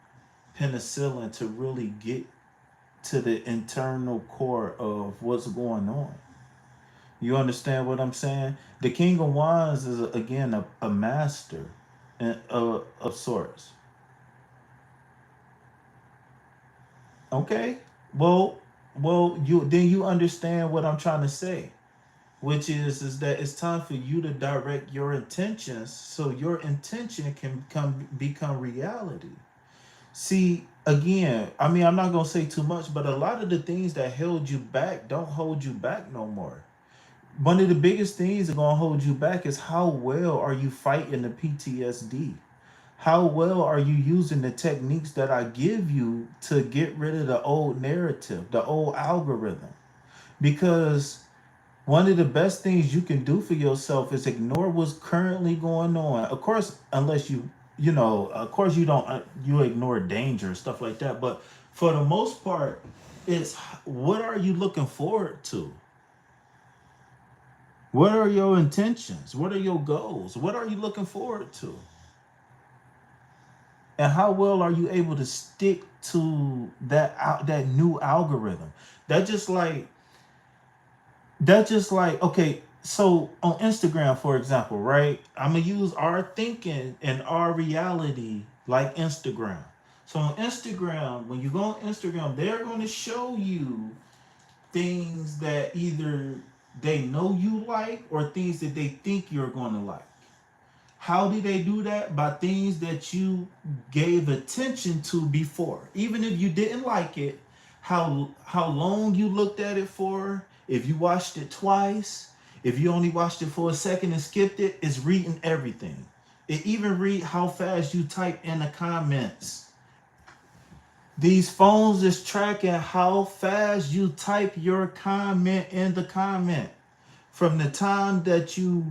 penicillin to really get to the internal core of what's going on? You understand what I'm saying? The King of Wands is again a master of sorts. Okay. Well, you then you understand what I'm trying to say, which is that it's time for you to direct your intentions so your intention can become reality. See, again, I mean, I'm not gonna say too much, but a lot of the things that held you back don't hold you back no more. One of the biggest things that gonna hold you back is how well are you fighting the PTSD? How well are you using the techniques that I give you to get rid of the old narrative, the old algorithm? Because one of the best things you can do for yourself is ignore what's currently going on. Of course, unless of course you don't, you ignore danger, stuff like that. But for the most part, it's what are you looking forward to? What are your intentions? What are your goals? What are you looking forward to? And how well are you able to stick to that new algorithm? That just like okay, so on Instagram, for example, right? I'm gonna use our thinking and our reality like Instagram. So on Instagram, when you go on Instagram, they're going to show you things that either they know you like or things that they think you're going to like. How do they do that? By things that you gave attention to before. Even if you didn't like it, how long you looked at it for, if you watched it twice, if you only watched it for a second and skipped it, it's reading everything. It even read how fast you type in the comments. These phones is tracking how fast you type your comment in the comment. From the time that you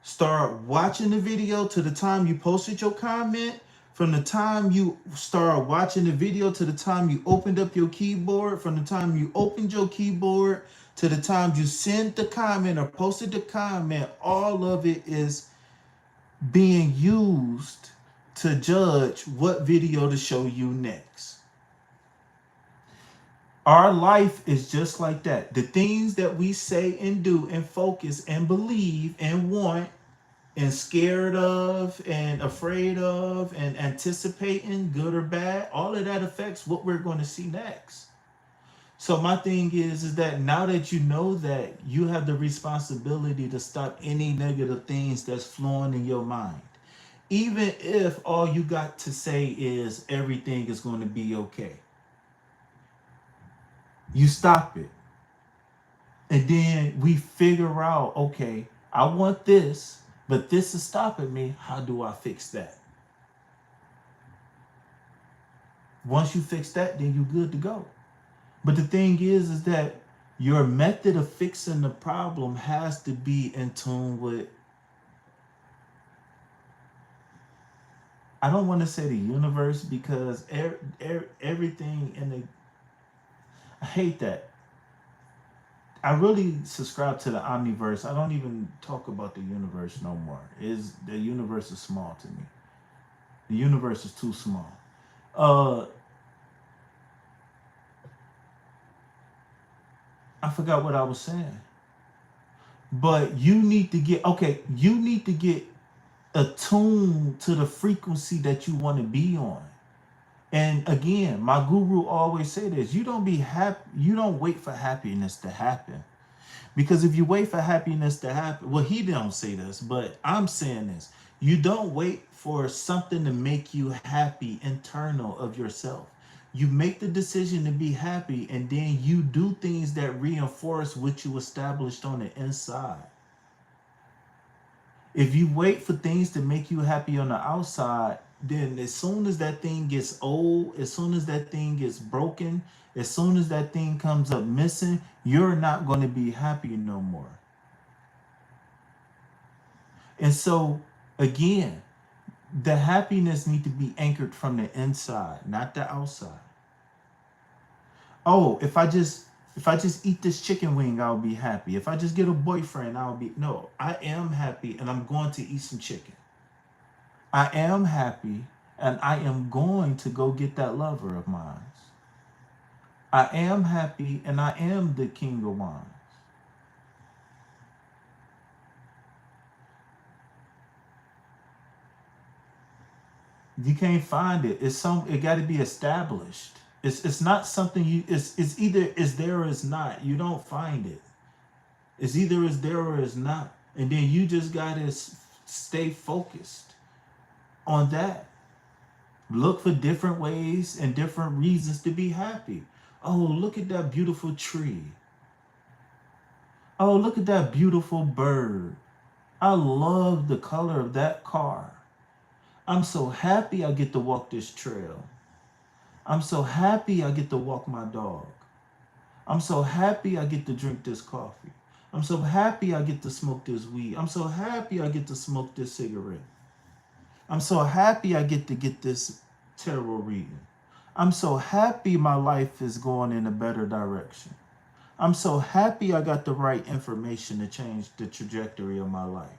start watching the video to the time you posted your comment, from the time you start watching the video to the time you opened up your keyboard, from the time you opened your keyboard to the time you sent the comment or posted the comment, all of it is being used to judge what video to show you next. Our life is just like that. The things that we say and do and focus and believe and want and scared of and afraid of and anticipating, good or bad, all of that affects what we're going to see next. So my thing is that now that you know that, you have the responsibility to stop any negative things that's flowing in your mind. Even if all you got to say is everything is going to be okay. You stop it. And then we figure out, okay, I want this, but this is stopping me. How do I fix that? Once you fix that, then you're good to go. But the thing is that your method of fixing the problem has to be in tune with, I don't want to say the universe, because everything in the, I hate that. I really subscribe to the omniverse. I don't even talk about the universe no more. The universe is small to me. The universe is too small. I forgot what I was saying. But you need to get attuned to the frequency that you want to be on. And again, my guru always say this: you don't be happy, you don't wait for happiness to happen. Because if you wait for happiness to happen, well, he don't say this, but I'm saying this. You don't wait for something to make you happy internal of yourself. You make the decision to be happy, and then you do things that reinforce what you established on the inside. If you wait for things to make you happy on the outside, then as soon as that thing gets old, as soon as that thing gets broken, as soon as that thing comes up missing, you're not going to be happy no more. And so, again, the happiness need to be anchored from the inside, not the outside. Oh, if I just If I just eat this chicken wing, I'll be happy. If I just get a boyfriend, I'll be. No, I am happy and I'm going to eat some chicken. I am happy and I am going to go get that lover of mine. I am happy and I am the king of wands. You can't find it. It got to be established. It's not something it's either is there or is not. You don't find it. It's either is there or is not. And then you just got to stay focused on that. Look for different ways and different reasons to be happy. Oh, look at that beautiful tree. Oh, look at that beautiful bird. I love the color of that car. I'm so happy I get to walk this trail. I'm so happy I get to walk my dog. I'm so happy I get to drink this coffee. I'm so happy I get to smoke this weed. I'm so happy I get to smoke this cigarette. I'm so happy I get to get this tarot reading. I'm so happy my life is going in a better direction. I'm so happy I got the right information to change the trajectory of my life.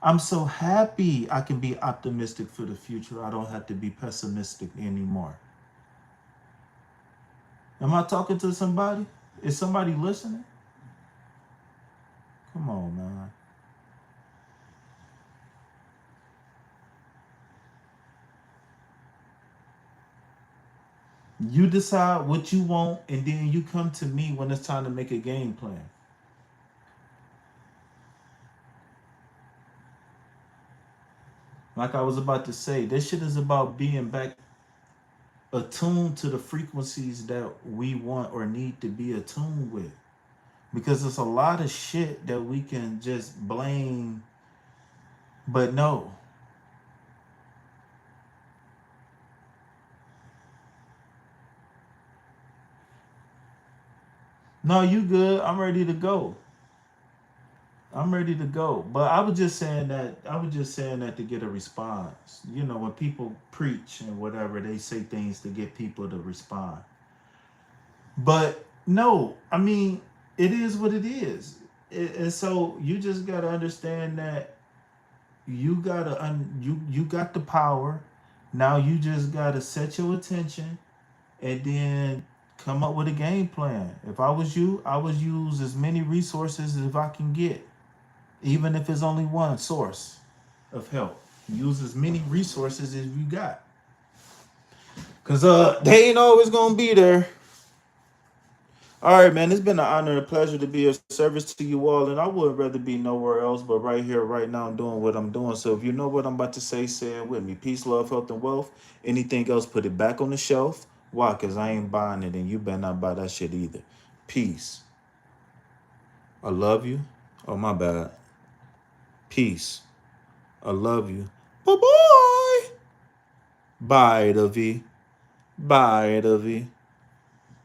I'm so happy I can be optimistic for the future. I don't have to be pessimistic anymore. Am I talking to somebody? Is somebody listening? Come on, man. You decide what you want, and then you come to me when it's time to make a game plan. Like I was about to say, this shit is about being back attuned to the frequencies that we want or need to be attuned with. Because there's a lot of shit that we can just blame, but no. No, you good. I'm ready to go. I'm ready to go. But I was just saying that to get a response. You know, when people preach and whatever, they say things to get people to respond. But no, I mean, it is what it is. And so you just got to understand that you got to you got the power. Now you just got to set your attention and then come up with a game plan. If I was you, I would use as many resources as I can get. Even if it's only one source of help. Use as many resources as you got. Cause they ain't always gonna be there. All right, man. It's been an honor and a pleasure to be of service to you all, and I would rather be nowhere else but right here, right now, doing what I'm doing. So if you know what I'm about to say it with me. Peace, love, health, and wealth. Anything else, put it back on the shelf. Why? Cause I ain't buying it, and you better not buy that shit either. Peace. I love you. Oh, my bad. Peace. I love you. Bye-bye. Bye, Davy. Bye, Davy.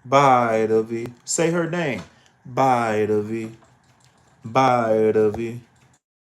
Bye, Davy. Say her name. Bye, Davy. Bye, Davy.